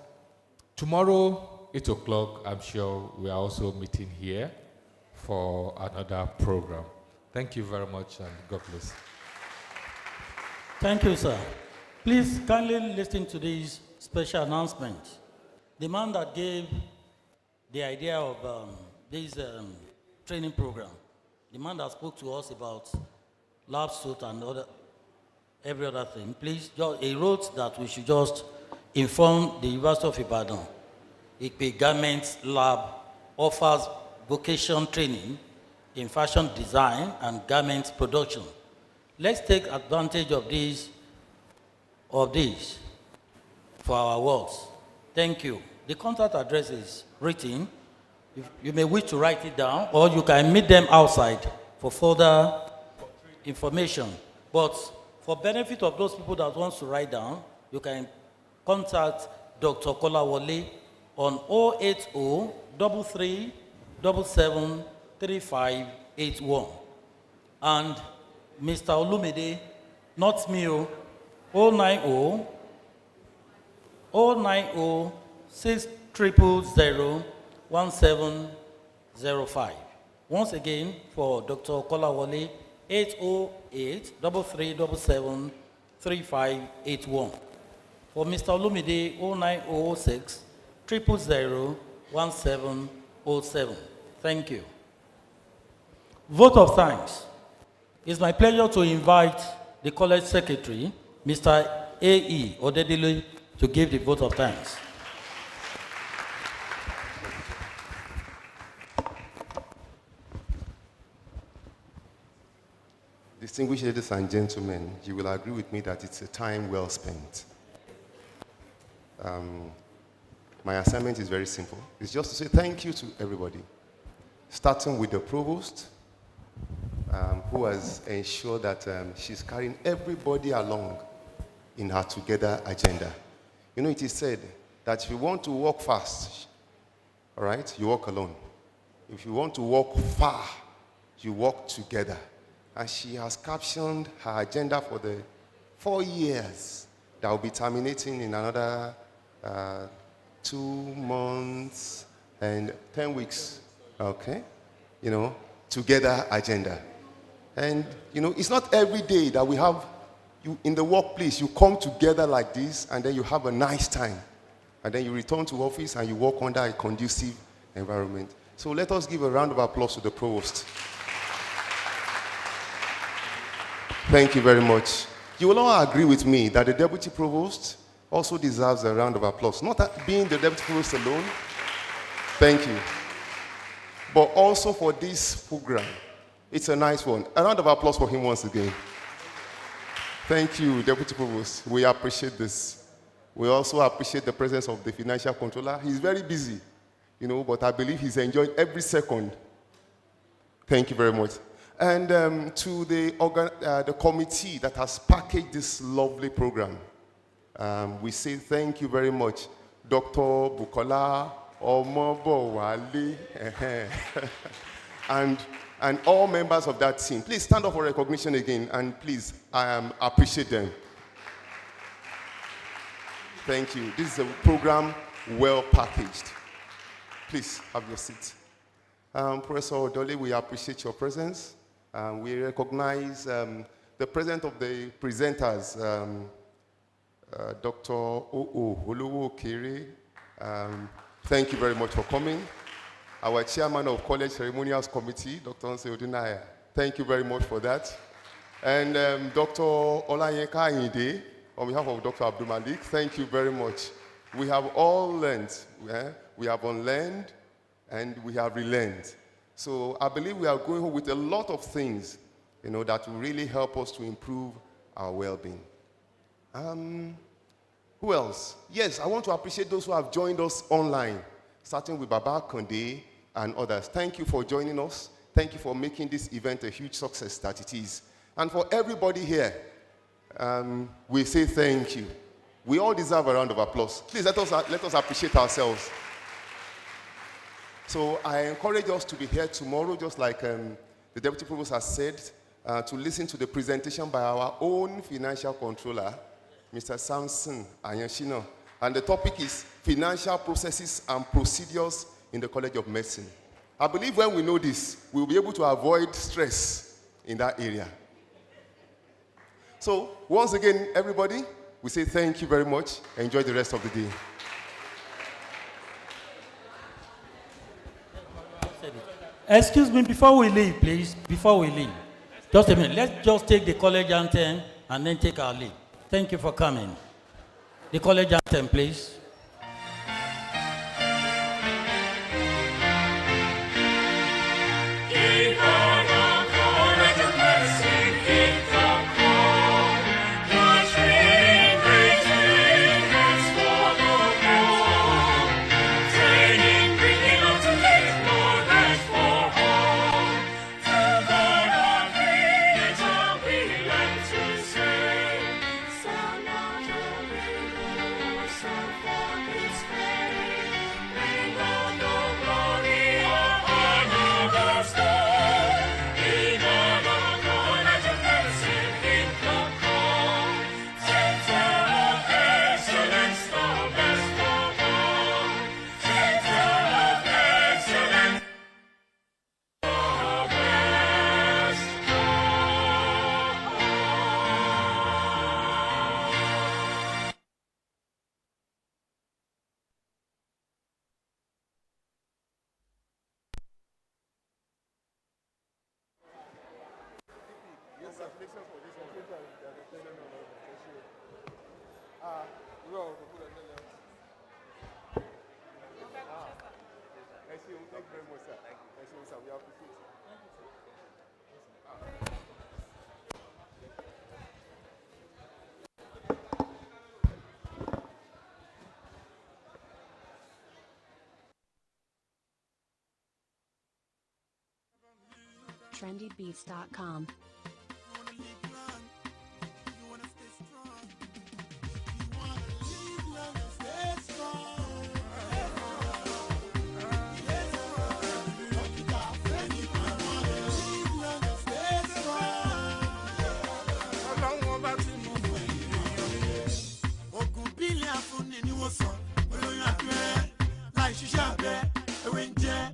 Tomorrow, 8 o'clock, I'm sure we are also meeting here for another program. Thank you very much, and God bless. Thank you, sir. Please kindly listen to this special announcement. The man that gave the idea of this training program, the man that spoke to us about lab suit and every other thing, please, he wrote that we should just inform the University of Ibadan. Ikpe Garments Lab offers vocation training in fashion design and garment production. Let's take advantage of this for our works. Thank you. The contact address is written. You may wish to write it down, or you can meet them outside for further information. But for benefit of those people that want to write down, you can contact Dr. Kolawole on 080-3377-3581. And Mr. Olumide, not me, 090-600-1705. Once again, for Dr. Kolawole, 808-3377-3581. For Mr. Olumide, 0906-000-1707. Thank you. Vote of thanks. It's my pleasure to invite the college secretary, Mr. A.E. Odedile, to give the vote of thanks. Distinguished ladies and gentlemen, you will agree with me that it's a time well spent. My assignment is very simple. It's just to say thank you to everybody, starting with the provost, who has ensured that she's carrying everybody along in her together agenda. You know, it is said that if you want to walk fast, all right, you walk alone. If you want to walk far, you walk together. And she has captioned her agenda for the 4 years that will be terminating in another 2 months and 10 weeks, okay? You know, together agenda. And, you know, it's not every day that we have, you in the workplace, you come together like this and then you have a nice time. And then you return to office and you work under a conducive environment. So let us give a round of applause to the provost. Thank you very much. You will all agree with me that the deputy provost also deserves a round of applause. Not that being the deputy provost alone, thank you, but also for this program. It's a nice one. A round of applause for him once again. Thank you, Deputy Provost. We appreciate this. We also appreciate the presence of the financial controller. He's very busy, you know, but I believe he's enjoyed every second. Thank you very much. And to the committee that has packaged this lovely program, we say thank you very much. Dr. Bukola Omobowale and all members of that team. Please stand up for recognition again, and please appreciate them. Thank you. This is a program well packaged. Please have your seat. Professor Odole, we appreciate your presence. We recognize the presence of the presenters, Dr. Olowookere. Thank you very much for coming. Our chairman of College Ceremonials Committee, Dr. ODUNAIYA. Thank you very much for that. And Dr. Olayinka Ayinde, on behalf of Dr. ABDULMALIK, thank you very much. We have all learned. We have unlearned and we have relearned. So I believe we are going home with a lot of things, that will really help us to improve our well-being. Who else? Yes, I want to appreciate those who have joined us online, starting with Baba Konde and others. Thank you for joining us. Thank you for making this event a huge success that it is. And for everybody here, we say thank you. We all deserve a round of applause. Please let us appreciate ourselves. So I encourage us to be here tomorrow, just like the Deputy Provost has said, to listen to the presentation by our own financial controller, Mr. Samson Ayanshino. And the topic is financial processes and procedures in the College of Medicine. I believe when we know this, we'll be able to avoid stress in that area. So once again, everybody, we say thank you very much. Enjoy the rest of the day. Excuse me, before we leave, please, before we leave. Just a minute, let's just take the college anthem and then take our leave. Thank you for coming. The college anthem, please. trendybeats.com